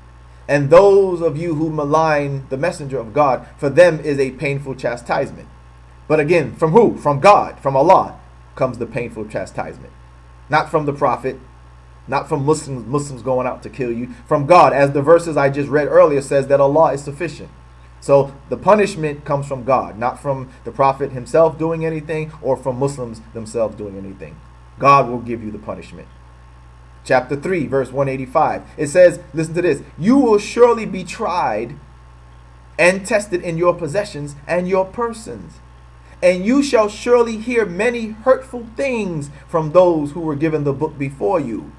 And those of you who malign the messenger of God, for them is a painful chastisement. But again, from who? From God, from Allah, comes the painful chastisement. Not from the Prophet, not from Muslims going out to kill you. From God, as the verses I just read earlier says that Allah is sufficient. So the punishment comes from God, not from the Prophet himself doing anything or from Muslims themselves doing anything. God will give you the punishment. Chapter 3, verse 185. It says, listen to this. You will surely be tried and tested in your possessions and your persons. And you shall surely hear many hurtful things from those who were given the book before you,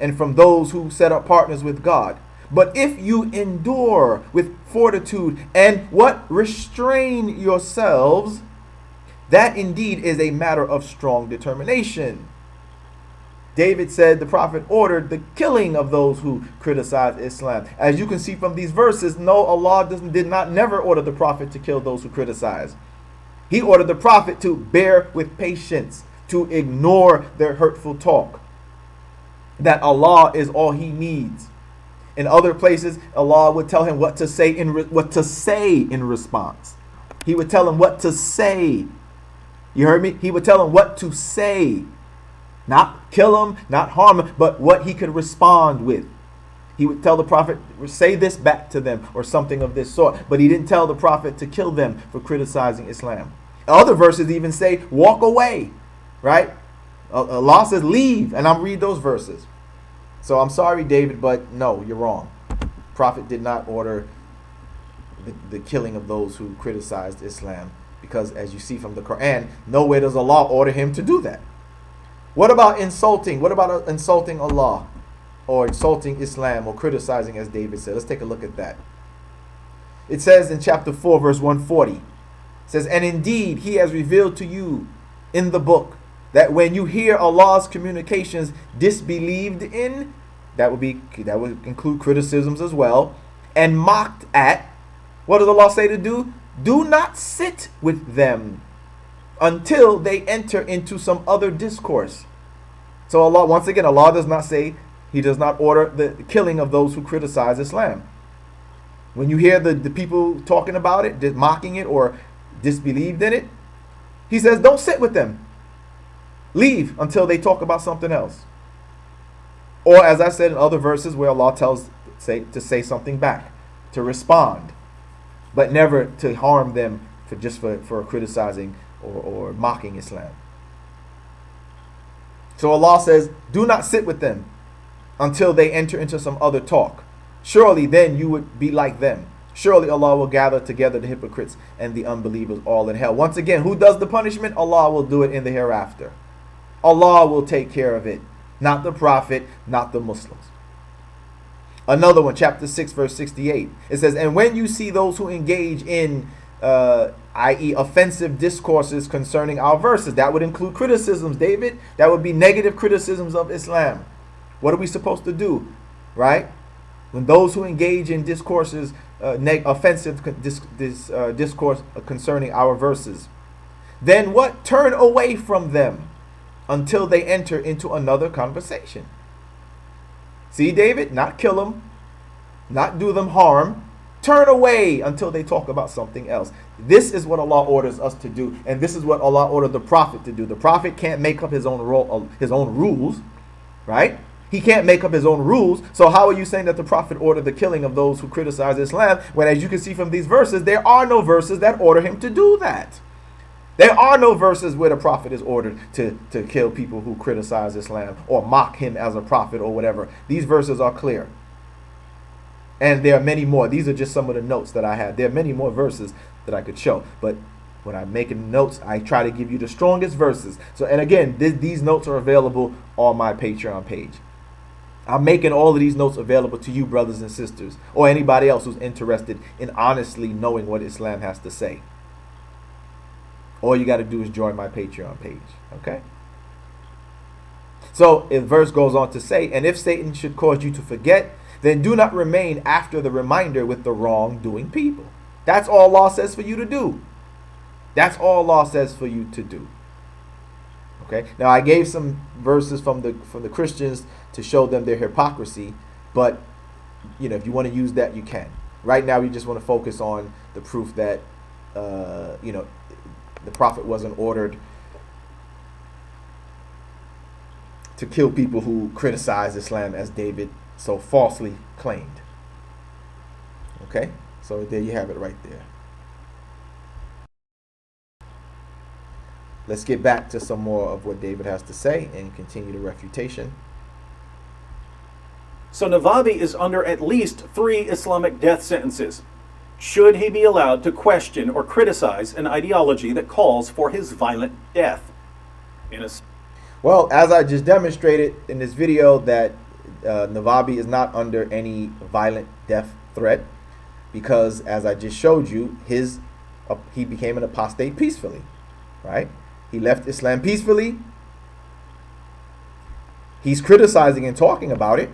and from those who set up partners with God. But if you endure with fortitude and what? Restrain yourselves, that indeed is a matter of strong determination. David said the Prophet ordered the killing of those who criticize Islam. As you can see from these verses, no, Allah did not never order the Prophet to kill those who criticize. He ordered the Prophet to bear with patience, to ignore their hurtful talk. That Allah is all he needs. In other places, Allah would tell him what to say in response. He would tell him what to say. You heard me? He would tell him what to say. Not kill him, not harm him, but what he could respond with. He would tell the Prophet, say this back to them or something of this sort. But he didn't tell the Prophet to kill them for criticizing Islam. Other verses even say, walk away, right? Allah says, leave. And I'm read those verses. So I'm sorry, David, but no, you're wrong. Prophet did not order the killing of those who criticized Islam. Because as you see from the Quran, nowhere does Allah order him to do that. What about insulting? What about insulting Allah or insulting Islam or criticizing, as David said? Let's take a look at that. It says in chapter 4, verse 140, it says, and indeed he has revealed to you in the book that when you hear Allah's communications disbelieved in, that would include criticisms as well, and mocked at, what does Allah say to do? Do not sit with them until they enter into some other discourse. So Allah, once again, Allah does not say, he does not order the killing of those who criticize Islam. When you hear the people talking about it, mocking it or disbelieved in it, he says, don't sit with them. Leave until they talk about something else. Or as I said in other verses where Allah tells to say something back, to respond, but never to harm them for criticizing or mocking Islam. So Allah says, do not sit with them until they enter into some other talk. Surely then you would be like them. Surely Allah will gather together the hypocrites and the unbelievers all in hell. Once again, who does the punishment? Allah will do it in the hereafter. Allah will take care of it. Not the Prophet, not the Muslims. Another one, chapter 6, verse 68. It says, and when you see those who engage in i.e. offensive discourses concerning our verses. That would include criticisms, David. That would be negative criticisms of Islam. What are we supposed to do, right? When those who engage in discourses, offensive discourse concerning our verses, then what? Turn away from them until they enter into another conversation. See, David? Not kill them, not do them harm. Turn away until they talk about something else. This is what Allah orders us to do, and this is what Allah ordered the Prophet to do. The Prophet can't make up his own rules, right? He can't make up his own rules. So how are you saying that the Prophet ordered the killing of those who criticize Islam, when, as you can see from these verses, there are no verses that order him to do that? There are no verses where the Prophet is ordered to kill people who criticize Islam or mock him as a prophet or whatever. These verses are clear. And there are many more. These are just some of the notes that I had. There are many more verses that I could show. But when I'm making notes, I try to give you the strongest verses. So, and again, these notes are available on my Patreon page. I'm making all of these notes available to you, brothers and sisters, or anybody else who's interested in honestly knowing what Islam has to say. All you got to do is join my Patreon page. Okay? So, the verse goes on to say, and if Satan should cause you to forget, then do not remain after the reminder with the wrongdoing people. That's all Allah says for you to do. That's all Allah says for you to do. Okay? Now I gave some verses from the Christians to show them their hypocrisy, but if you want to use that, you can. Right now we just want to focus on the proof that The Prophet wasn't ordered to kill people who criticize Islam as David so falsely claimed. Okay, so there you have it right there. Let's get back to some more of what David has to say and continue the refutation. So Navabi is under at least 3 Islamic death sentences. Should he be allowed to question or criticize an ideology that calls for his violent death? Well, as I just demonstrated in this video, that Navabi is not under any violent death threat, because as I just showed you, he became an apostate peacefully, right? He left Islam peacefully. He's criticizing and talking about it.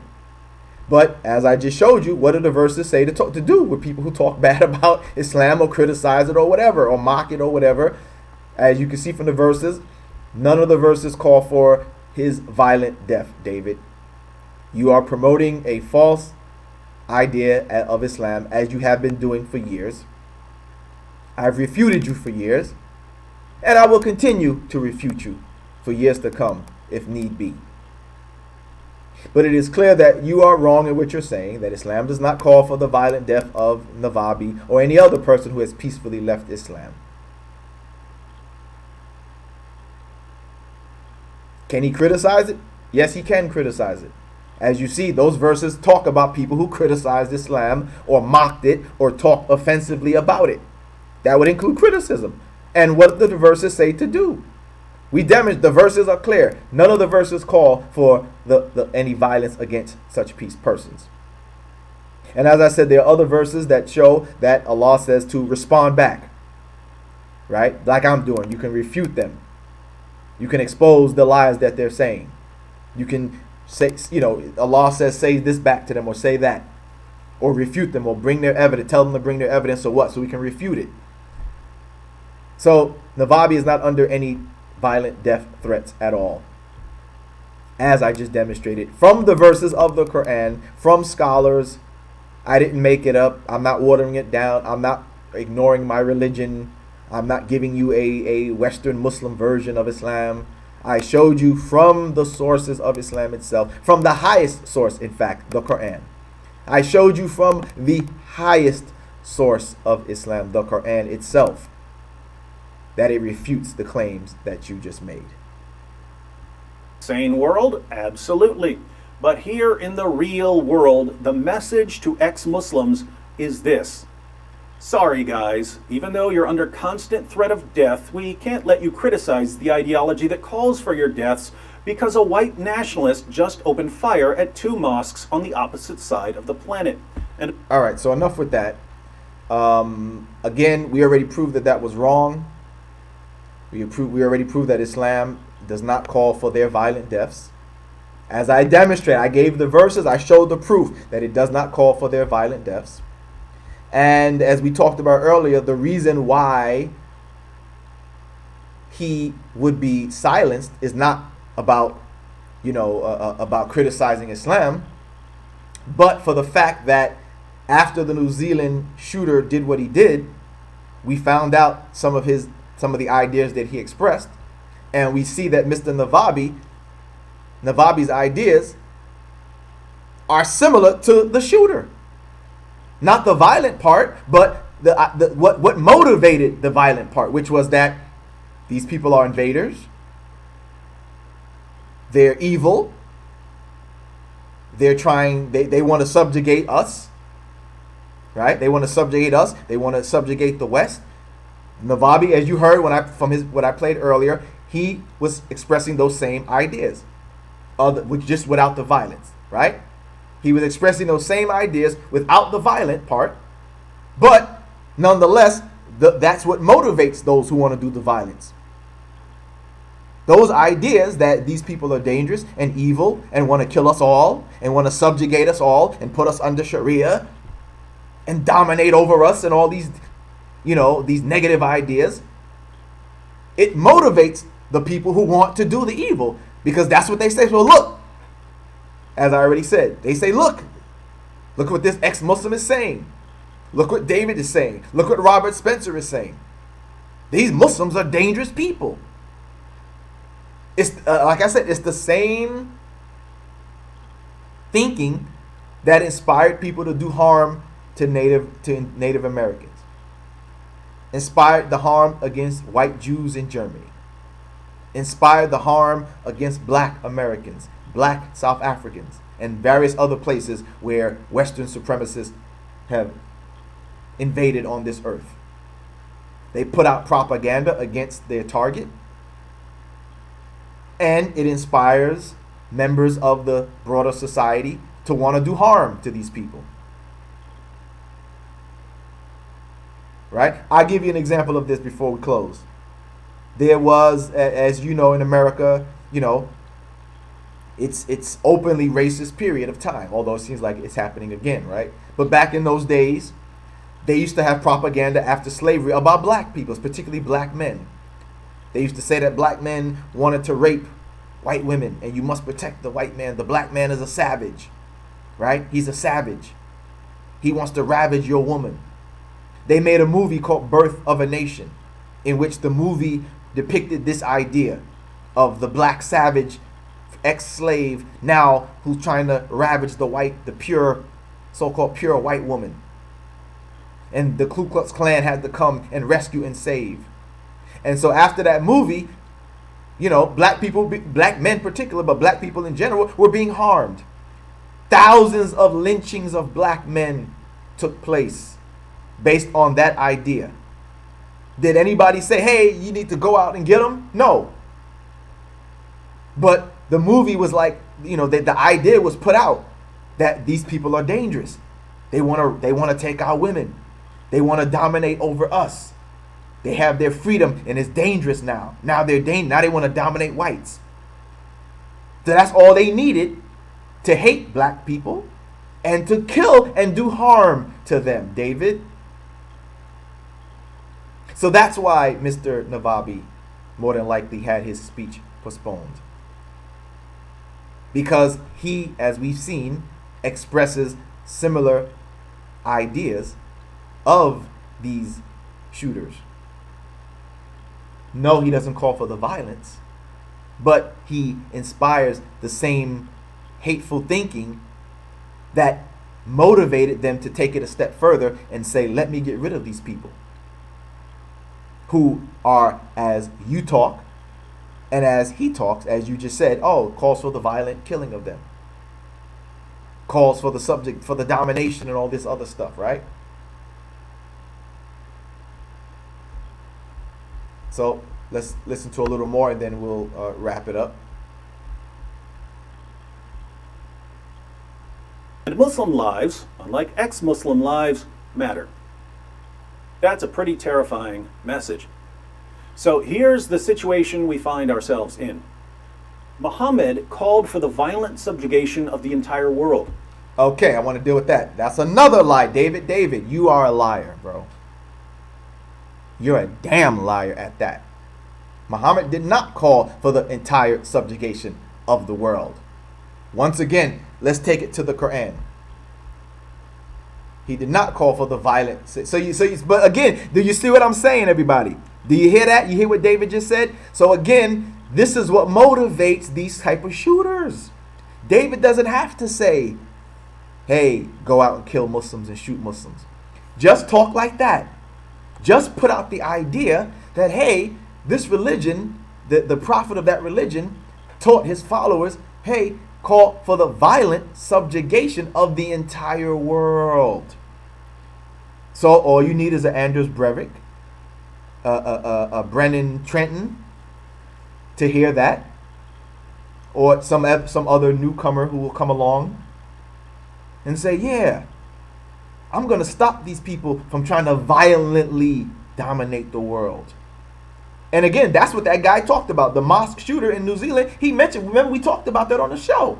But as I just showed you, what do the verses say to do with people who talk bad about Islam or criticize it or whatever, or mock it or whatever? As you can see from the verses, none of the verses call for his violent death, David. You are promoting a false idea of Islam, as you have been doing for years. I've refuted you for years, and I will continue to refute you for years to come, if need be. But it is clear that you are wrong in what you're saying, that Islam does not call for the violent death of Navabi or any other person who has peacefully left Islam. Can he criticize it? Yes, he can criticize it. As you see, those verses talk about people who criticized Islam or mocked it or talked offensively about it. That would include criticism. And what do the verses say to do? We demonstrate the verses are clear. None of the verses call for any violence against such peace persons. And as I said, there are other verses that show that Allah says to respond back, right? Like I'm doing. You can refute them. You can expose the lies that they're saying. You can say, Allah says, say this back to them, or say that, or refute them, or bring their evidence. Tell them to bring their evidence, or what, so we can refute it. So Navabi is not under any violent death threats at all, as I just demonstrated from the verses of the Quran, from scholars. I didn't make it up. I'm not watering it down. I'm not ignoring my religion. I'm not giving you a Western Muslim version of Islam. I showed you from the sources of Islam itself, from the highest source, in fact, the Quran. I showed you from the highest source of Islam, the Quran itself, that it refutes the claims that you just made. Sane world? Absolutely. But here in the real world, the message to ex-Muslims is this. Sorry guys, even though you're under constant threat of death, we can't let you criticize the ideology that calls for your deaths because a white nationalist just opened fire at 2 mosques on the opposite side of the planet. And all right, so enough with that. Again, we already proved that was wrong. We already proved that Islam does not call for their violent deaths. As I demonstrated, I gave the verses, I showed the proof that it does not call for their violent deaths. And as we talked about earlier, the reason why he would be silenced is not about, about criticizing Islam, but for the fact that after the New Zealand shooter did what he did, we found out some of the ideas that he expressed, and we see that Mr. Navabi's ideas are similar to the shooter. Not the violent part, but what motivated the violent part, which was that these people are invaders, they're evil, they want to subjugate us, right? They want to subjugate us, they want to subjugate the West. Navabi, as you heard what I played earlier, he was expressing those same ideas, just without the violence, right? He was expressing those same ideas without the violent part, but nonetheless, that's what motivates those who want to do the violence. Those ideas that these people are dangerous and evil and want to kill us all and want to subjugate us all and put us under Sharia and dominate over us and all these, these negative ideas, it motivates the people who want to do the evil, because that's what they say. So look, as I already said, they say, look what this ex-Muslim is saying. Look what David is saying. Look what Robert Spencer is saying. These Muslims are dangerous people. It's like I said, it's the same thinking that inspired people to do harm to Native Americans. Inspired the harm against white Jews in Germany. Inspired the harm against black Americans, black South Africans, and various other places where Western supremacists have invaded on this earth. They put out propaganda against their target, and it inspires members of the broader society to want to do harm to these people. Right? I'll give you an example of this before we close. There was, as you know, in America, it's openly racist period of time, although it seems like it's happening again, right? But back in those days, they used to have propaganda after slavery about black people, particularly black men. They used to say that black men wanted to rape white women, and you must protect the white man. The black man is a savage, right? He's a savage. He wants to ravage your woman. They made a movie called Birth of a Nation, in which the movie depicted this idea of the black savage ex-slave now who's trying to ravage the pure, so-called pure white woman. And the Ku Klux Klan had to come and rescue and save. And so after that movie, black people, black men in particular, but black people in general, were being harmed. Thousands of lynchings of black men took place based on that idea. Did anybody say, hey, you need to go out and get them? No. But the movie was like, the idea was put out that these people are dangerous. They want to take our women. They want to dominate over us. They have their freedom and it's dangerous now. Now they want to dominate whites. So that's all they needed to hate black people and to kill and do harm to them, David. So that's why Mr. Navabi more than likely had his speech postponed. Because he, as we've seen, expresses similar ideas of these shooters. No, he doesn't call for the violence, but he inspires the same hateful thinking that motivated them to take it a step further and say, let me get rid of these people who are, as you talk and as he talks, as you just said, calls for the violent killing of them, calls for the subject, for the domination and all this other stuff, right? So let's listen to a little more and then we'll wrap it up. And Muslim lives, unlike ex-Muslim lives, matter. That's a pretty terrifying message. So here's the situation we find ourselves in. Muhammad called for the violent subjugation of the entire world. Okay, I want to deal with that. That's another lie, David. David, you are a liar, bro. You're a damn liar at that. Muhammad did not call for the entire subjugation of the world. Once again, let's take it to the Quran. He did not call for the violence. But again, do you see what I'm saying, everybody? Do you hear that? You hear what David just said? So again, this is what motivates these type of shooters. David doesn't have to say, hey, go out and kill Muslims and shoot Muslims. Just talk like that. Just put out the idea that, hey, this religion, the prophet of that religion taught his followers, hey, call for the violent subjugation of the entire world. So all you need is an Anders Breivik, a Brennan Trenton to hear that, or some other newcomer who will come along and say, yeah, I'm going to stop these people from trying to violently dominate the world. And again, that's what that guy talked about. The mosque shooter in New Zealand, he mentioned, remember we talked about that on the show.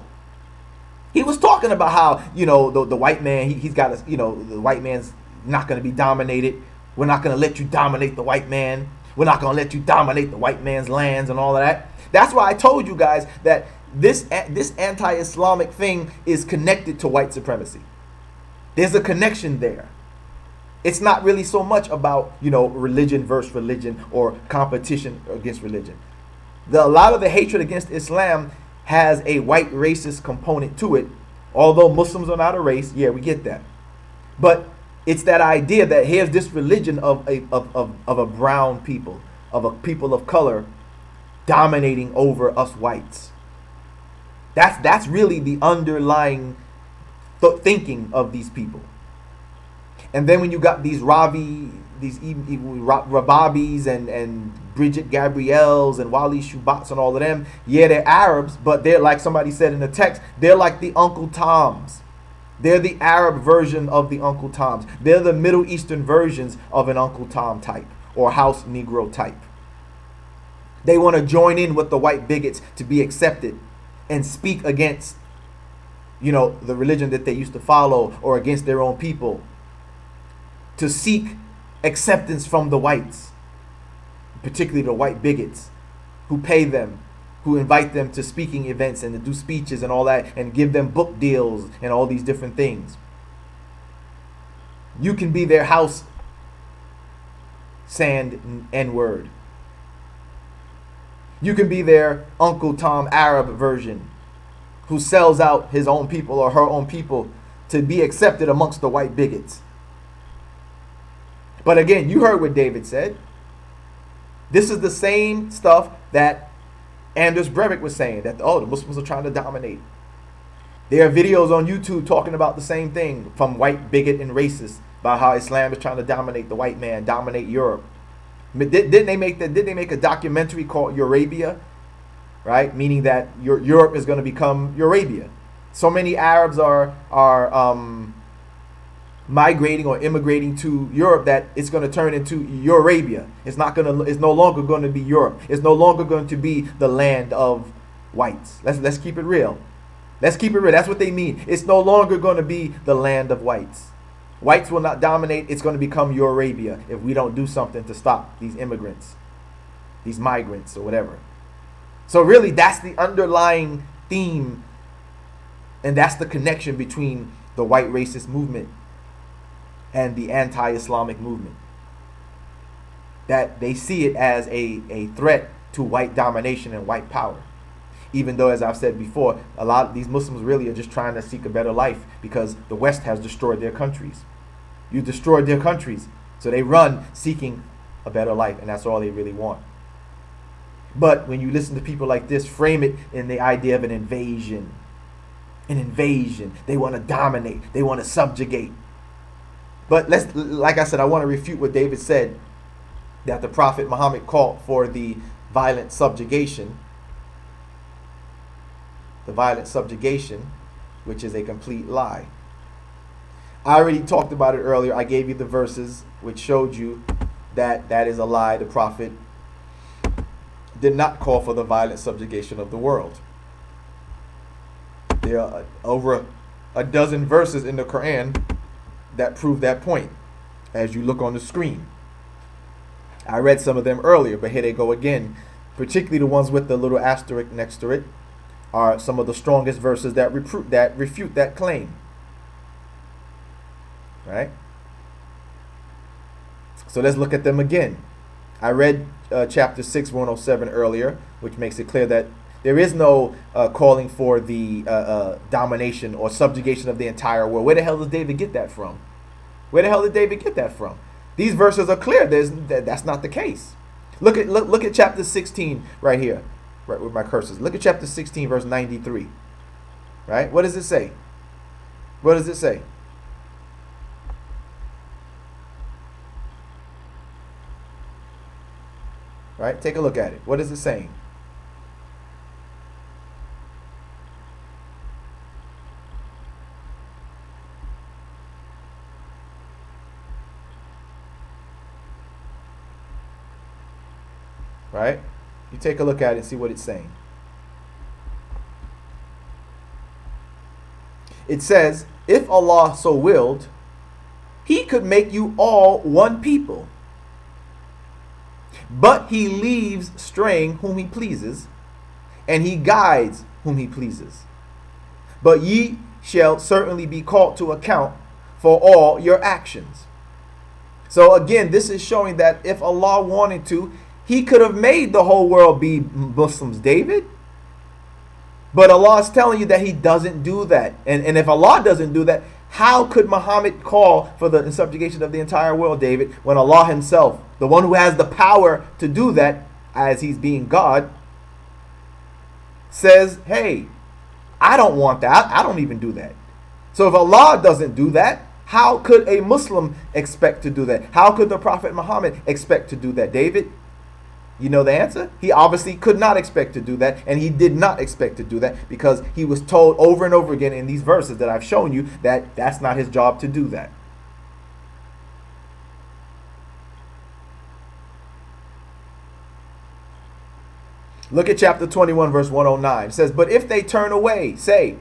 He was talking about how, the white man, he's got a, the white man's not going to be dominated. We're not going to let you dominate the white man. We're not going to let you dominate the white man's lands and all of that. That's why I told you guys that this anti-Islamic thing is connected to white supremacy. There's a connection there. It's not really so much about, religion versus religion or competition against religion. A lot of the hatred against Islam has a white racist component to it. Although Muslims are not a race, yeah, we get that. But it's that idea that here's this religion of a brown people, of a people of color, dominating over us whites. That's really the underlying thinking of these people. And then when you got these Rababis and Bridget Gabriels and Wally Shubats and all of them, yeah, they're Arabs, but they're, like somebody said in the text, they're like the Uncle Toms. They're the Arab version of the Uncle Toms. They're the Middle Eastern versions of an Uncle Tom type or House Negro type. They want to join in with the white bigots to be accepted and speak against, the religion that they used to follow or against their own people, to seek acceptance from the whites, particularly the white bigots who pay them, who invite them to speaking events and to do speeches and all that and give them book deals and all these different things. You can be their house sand N-word. You can be their Uncle Tom Arab version who sells out his own people or her own people to be accepted amongst the white bigots. But again, you heard what David said. This is the same stuff that Anders Breivik was saying, that the Muslims are trying to dominate. There are videos on YouTube talking about the same thing from white bigot and racists about how Islam is trying to dominate the white man, dominate Europe. Didn't they make a documentary called Eurabia, right? Meaning that Europe is going to become Eurabia. So many Arabs are migrating or immigrating to Europe that it's going to turn into Eurabia. It's no longer going to be Europe. It's no longer going to be the land of whites. Let's keep it real. Let's keep it real. That's what they mean. It's no longer going to be the land of whites. Whites will not dominate. It's going to become Eurabia if we don't do something to stop these immigrants, these migrants or whatever. So really, that's the underlying theme, and that's the connection between the white racist movement and the anti-Islamic movement. That they see it as a threat to white domination and white power. Even though, as I've said before, a lot of these Muslims really are just trying to seek a better life because the West has destroyed their countries. You destroyed their countries, so they run seeking a better life, and that's all they really want. But when you listen to people like this, frame it in the idea of an invasion. An invasion. They want to dominate. They want to subjugate. But like I said, I want to refute what David said, that the Prophet Muhammad called for the violent subjugation. The violent subjugation, which is a complete lie. I already talked about it earlier. I gave you the verses which showed you that that is a lie. The Prophet did not call for the violent subjugation of the world. There are over a dozen verses in the Quran that prove that point, as you look on the screen. I read some of them earlier, but here they go again. Particularly the ones with the little asterisk next to it are some of the strongest verses that refute that claim. Right? So let's look at them again. I read chapter 6, 107 earlier, which makes it clear that there is no calling for the domination or subjugation of the entire world. Where the hell does David get that from? Where the hell did David get that from? These verses are clear. That's not the case. Look at chapter 16 right here, right with my cursors. Look at chapter 16, verse 93. Right? What does it say? What does it say? Right? Take a look at it. What is it saying? Right? You take a look at it and see what it's saying. It says, if Allah so willed, He could make you all one people. But He leaves straying whom He pleases, and He guides whom He pleases. But ye shall certainly be called to account for all your actions. So again, this is showing that if Allah wanted to, he could have made the whole world be Muslims, David. But Allah is telling you that he doesn't do that. And if Allah doesn't do that, how could Muhammad call for the subjugation of the entire world, David, when Allah himself, the one who has the power to do that, as he's being God, says, hey, I don't want that. I don't even do that. So if Allah doesn't do that, how could a Muslim expect to do that? How could the Prophet Muhammad expect to do that, David? You know the answer? He obviously could not expect to do that, and he did not expect to do that because he was told over and over again in these verses that I've shown you that that's not his job to do that. Look at chapter 21, verse 109. It says, but if they turn away, say,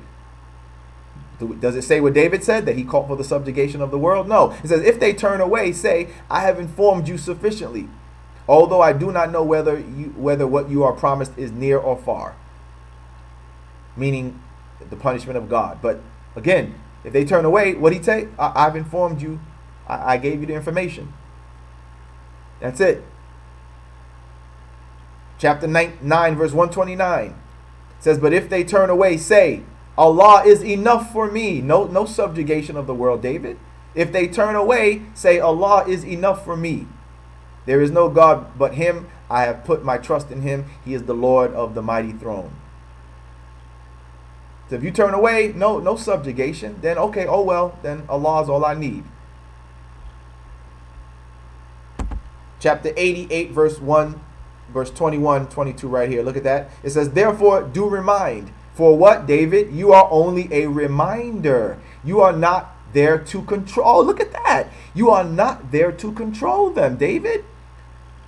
does it say what David said, that he called for the subjugation of the world? No. It says, if they turn away, say, I have informed you sufficiently, although I do not know whether what you are promised is near or far. Meaning the punishment of God. But again, if they turn away, what did he say? I've informed you. I gave you the information. That's it. Chapter 9, verse 129 says, but if they turn away, say, Allah is enough for me. No subjugation of the world, David. If they turn away, say, Allah is enough for me. There is no God but him. I have put my trust in him. He is the Lord of the mighty throne. So if you turn away, no subjugation, then okay, oh well, then Allah is all I need. Chapter 88, verse 1, verse 21, 22 right here. Look at that. It says, therefore do remind. For what, David? You are only a reminder. You are not there to control. Look at that. You are not there to control them, David.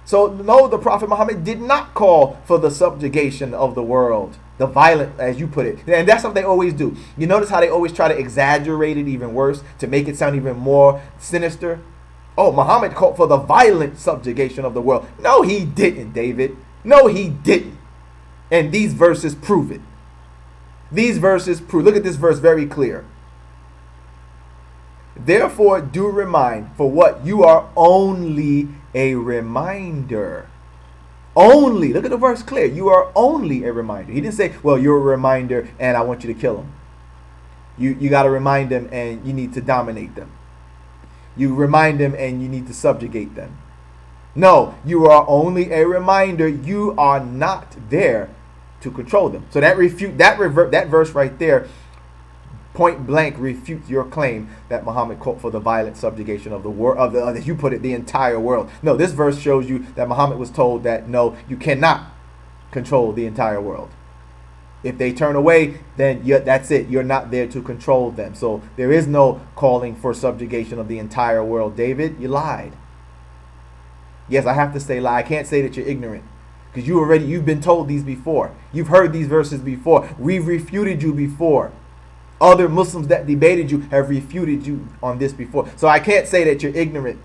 So no, the Prophet Muhammad did not call for the subjugation of the world, the violent, as you put it. And that's what they always do. You notice how they always try to exaggerate it even worse to make it sound even more sinister. Oh, Muhammad called for the violent subjugation of the world. No, he didn't, David. No, he didn't. And these verses prove it. These verses prove. Look at this verse very clear. Therefore, do remind, for what? You are only a reminder. Only. Look at the verse clear. You are only a reminder. He didn't say, well, you're a reminder and I want you to kill them. You got to remind them and you need to dominate them. You remind them and you need to subjugate them. No, you are only a reminder. You are not there to control them. So that verse right there, point blank, refutes your claim that Muhammad called for the violent subjugation of the world, as you put it, the entire world. No, this verse shows you that Muhammad was told that no, you cannot control the entire world. If they turn away, then that's it. You're not there to control them. So there is no calling for subjugation of the entire world. David, you lied. Yes, I have to say lie. I can't say that you're ignorant. Because you've been told these before. You've heard these verses before. We've refuted you before. Other Muslims that debated you have refuted you on this before. So I can't say that you're ignorant.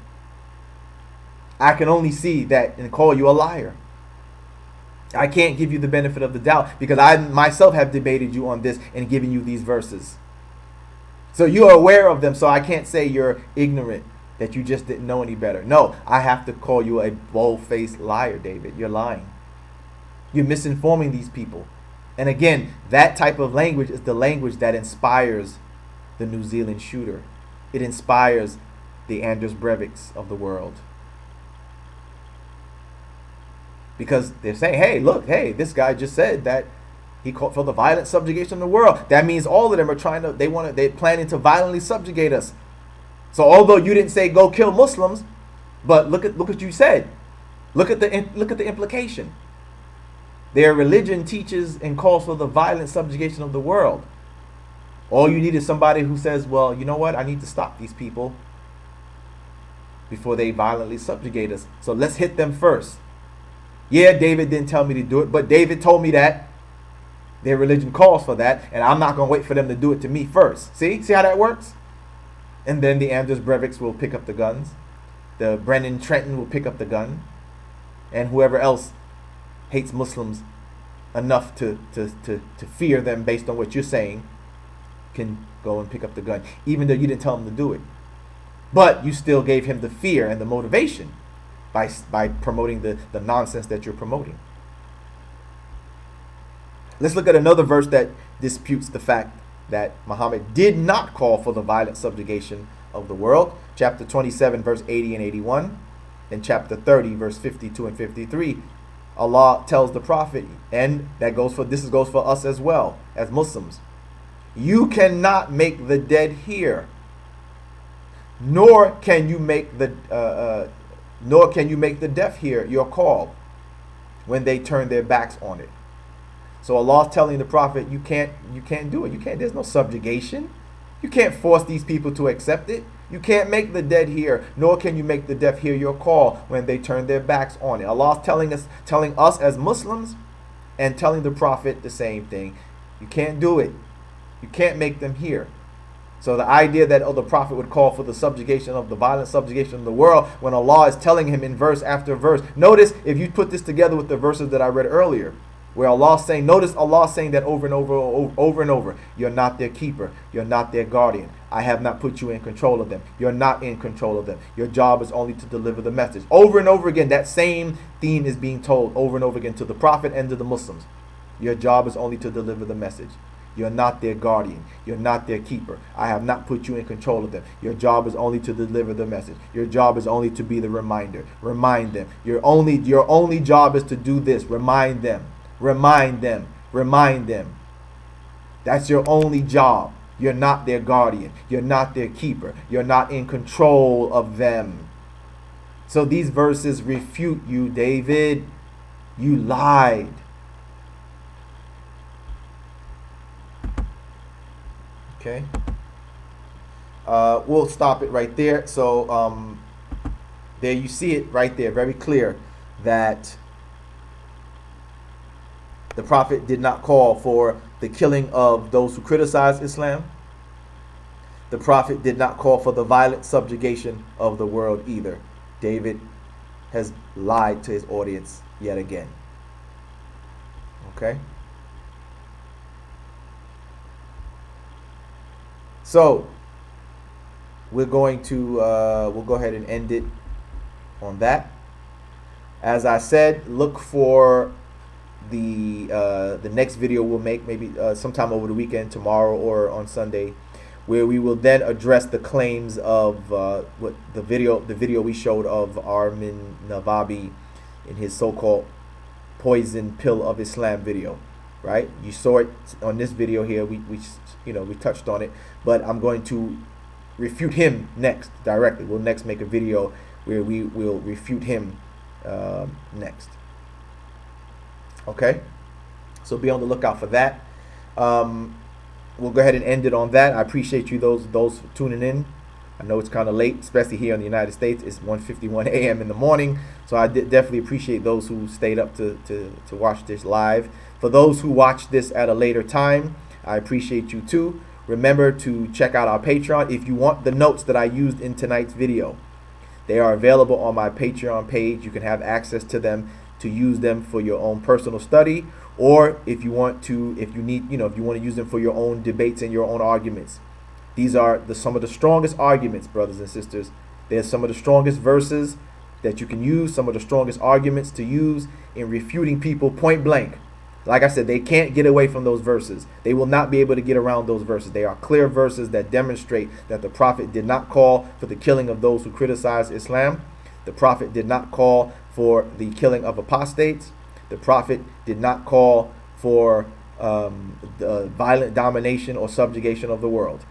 I can only see that and call you a liar. I can't give you the benefit of the doubt because I myself have debated you on this and given you these verses. So you are aware of them, so I can't say you're ignorant, that you just didn't know any better. No, I have to call you a bold-faced liar, David. You're lying. You're misinforming these people. And again, that type of language is the language that inspires the New Zealand shooter. It inspires the Anders Breiviks of the world. Because they're saying, hey, look, hey, this guy just said that he called for the violent subjugation of the world. That means all of them are they're planning to violently subjugate us. So although you didn't say go kill Muslims, but look what you said. Look at the implication. Their religion teaches and calls for the violent subjugation of the world. All you need is somebody who says, well, you know what? I need to stop these people before they violently subjugate us. So let's hit them first. Yeah, David didn't tell me to do it, but David told me that their religion calls for that, and I'm not going to wait for them to do it to me first. See how that works? And then the Anders Breiviks will pick up the guns. The Brennan Trenton will pick up the gun. And whoever else hates Muslims enough to fear them based on what you're saying can go and pick up the gun, even though you didn't tell them to do it. But you still gave him the fear and the motivation by promoting the nonsense that you're promoting. Let's look at another verse that disputes the fact that Muhammad did not call for the violent subjugation of the world. Chapter 27, verse 80 and 81. And chapter 30, verse 52 and 53. Allah tells the Prophet, and this goes for us as well, as Muslims. You cannot make the dead hear, nor can you make the deaf hear your call when they turn their backs on it. So Allah is telling the Prophet, you can't do it. There's no subjugation. You can't force these people to accept it. You can't make the dead hear, nor can you make the deaf hear your call when they turn their backs on it. Allah is telling us as Muslims and telling the Prophet the same thing. You can't do it. You can't make them hear. So the idea that the Prophet would call for the subjugation of the violent subjugation of the world when Allah is telling him in verse after verse. Notice if you put this together with the verses that I read earlier, where Allah saying, notice Allah saying that over and over, you're not their keeper, you're not their guardian. I have not put you in control of them. You're not in control of them. Your job is only to deliver the message. Over and over again, that same theme is being told over and over again to the Prophet and to the Muslims. Your job is only to deliver the message. You're not their guardian. You're not their keeper. I have not put you in control of them. Your job is only to deliver the message. Your job is only to be the reminder. Remind them. Your only job is to do this. Remind them. Remind them. Remind them. That's your only job. You're not their guardian. You're not their keeper. You're not in control of them. So these verses refute you, David. You lied. Okay. We'll stop it right there. So there you see it right there, very clear that the Prophet did not call for the killing of those who criticize Islam. The Prophet did not call for the violent subjugation of the world either. David has lied to his audience yet again. Okay? So, we're going to, we'll go ahead and end it on that. As I said, look for the next video we'll make maybe sometime over the weekend, tomorrow or on Sunday, where we will then address the claims of what the video we showed of Armin Navabi in his so-called poison pill of Islam video, right? You saw it on this video here. We touched on it, but I'm going to refute him next directly. We'll next make a video where we will refute him next. Okay, so be on the lookout for that. We'll go ahead and end it on that. I appreciate you those tuning in. I know it's kind of late, especially here in the United States. It's 1:51 a.m. in the morning, so I definitely appreciate those who stayed up to watch this live. For those who watch this at a later time, I appreciate you too. Remember to check out our Patreon if you want the notes that I used in tonight's video. They are available on my Patreon page. You can have access to them to use them for your own personal study, or if you want to use them for your own debates and your own arguments. These are some of the strongest arguments, brothers and sisters. They're some of the strongest verses that you can use, some of the strongest arguments to use in refuting people point blank. Like I said, they can't get away from those verses. They will not be able to get around those verses. They are clear verses that demonstrate that the Prophet did not call for the killing of those who criticize Islam. The Prophet did not call for the killing of apostates. The Prophet did not call for the violent domination or subjugation of the world.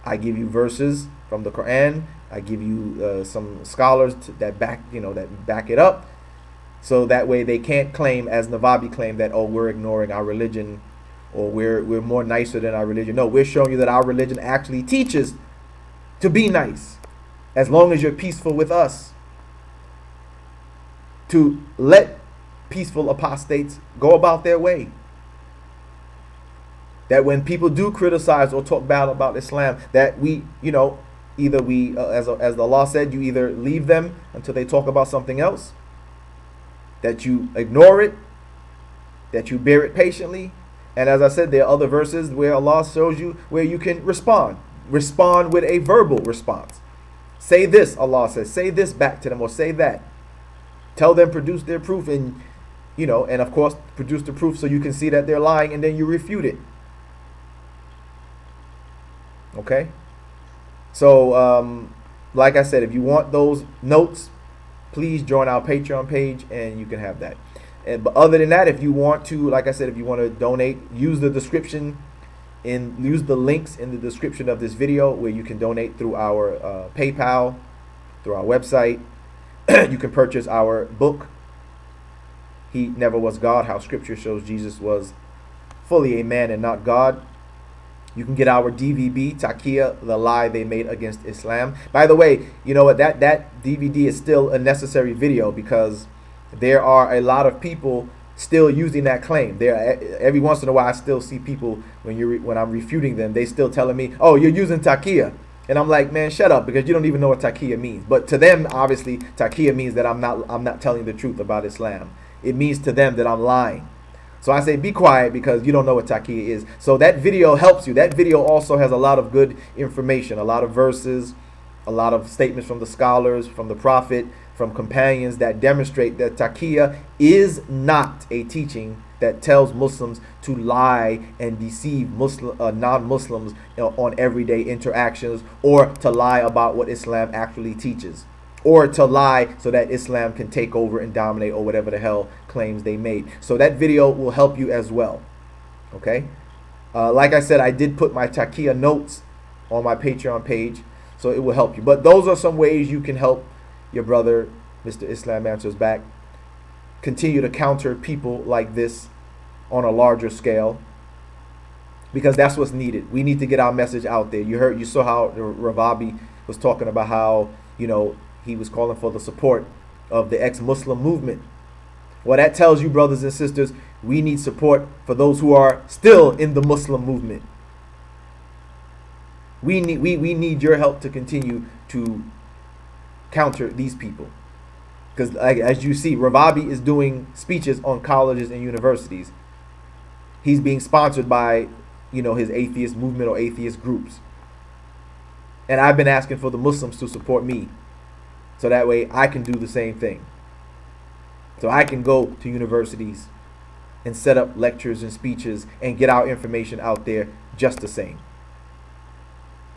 I give you verses from the Quran. I give you some scholars that back it up, so that way they can't claim, as Navabi claimed, that we're ignoring our religion or we're more nicer than our religion. No, we're showing you that our religion actually teaches to be nice, as long as you're peaceful with us. To let peaceful apostates go about their way. That when people do criticize or talk bad about Islam, that we, either we, as the law said, you either leave them until they talk about something else, that you ignore it, that you bear it patiently. And as I said, there are other verses where Allah shows you where you can respond with a verbal response. Say this, Allah says. Say this back to them, or say that. Tell them, produce their proof, and and of course produce the proof so you can see that they're lying, and then you refute it. Okay? So, like I said, if you want those notes, please join our Patreon page and you can have that. But other than that, if you want to, like I said, if you want to donate, use the links in the description of this video where you can donate through our PayPal, through our website. You can purchase our book, He Never Was God, How Scripture Shows Jesus Was Fully a Man and Not God. You can get our DVD, Taqiyya, The Lie They Made Against Islam. By the way, you know what? That DVD is still a necessary video because there are a lot of people still using that claim. Every once in a while, I still see people when I'm refuting them, they still telling me, "Oh, you're using Taqiyya," and I'm like, "Man, shut up," because you don't even know what Taqiyya means. But to them, obviously, Taqiyya means that I'm not telling the truth about Islam. It means to them that I'm lying. So I say, be quiet because you don't know what Taqiyya is. So that video helps you. That video also has a lot of good information, a lot of verses, a lot of statements from the scholars, from the Prophet, from companions that demonstrate that Taqiyya is not a teaching that tells Muslims to lie and deceive non-Muslims on everyday interactions, or to lie about what Islam actually teaches, or to lie so that Islam can take over and dominate, or whatever the hell claims they made. So that video will help you as well. Okay? Like I said, I did put my Taqiyya notes on my Patreon page, so it will help you. But those are some ways you can help your brother, Mr. Islam Answers Back, continue to counter people like this on a larger scale, because that's what's needed. We need to get our message out there. You saw how Ravabi was talking about how, he was calling for the support of the ex-Muslim movement. Well, that tells you, brothers and sisters, we need support for those who are still in the Muslim movement. We need your help to continue to counter these people. Because as you see, Ravabi is doing speeches on colleges and universities. He's being sponsored by, his atheist movement or atheist groups. And I've been asking for the Muslims to support me, so that way I can do the same thing. So I can go to universities and set up lectures and speeches and get our information out there just the same.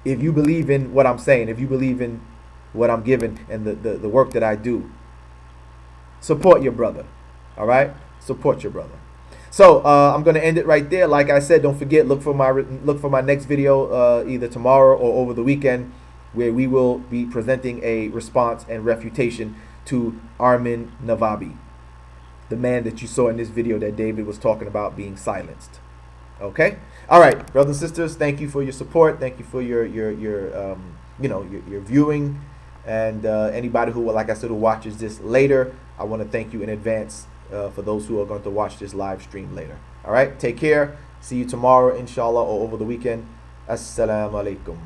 If you believe in what I'm saying, if you believe in what I'm giving and the work that I do, support your brother. All right? Support your brother. So I'm going to end it right there. Like I said, don't forget, look for my next video either tomorrow or over the weekend, where we will be presenting a response and refutation to Armin Navabi, the man that you saw in this video that David was talking about being silenced. Okay? All right, brothers and sisters, thank you for your support. Thank you for your viewing, and anybody who, like I said, who watches this later, I want to thank you in advance for those who are going to watch this live stream later. All right, take care. See you tomorrow, inshallah, or over the weekend. Assalamu alaikum.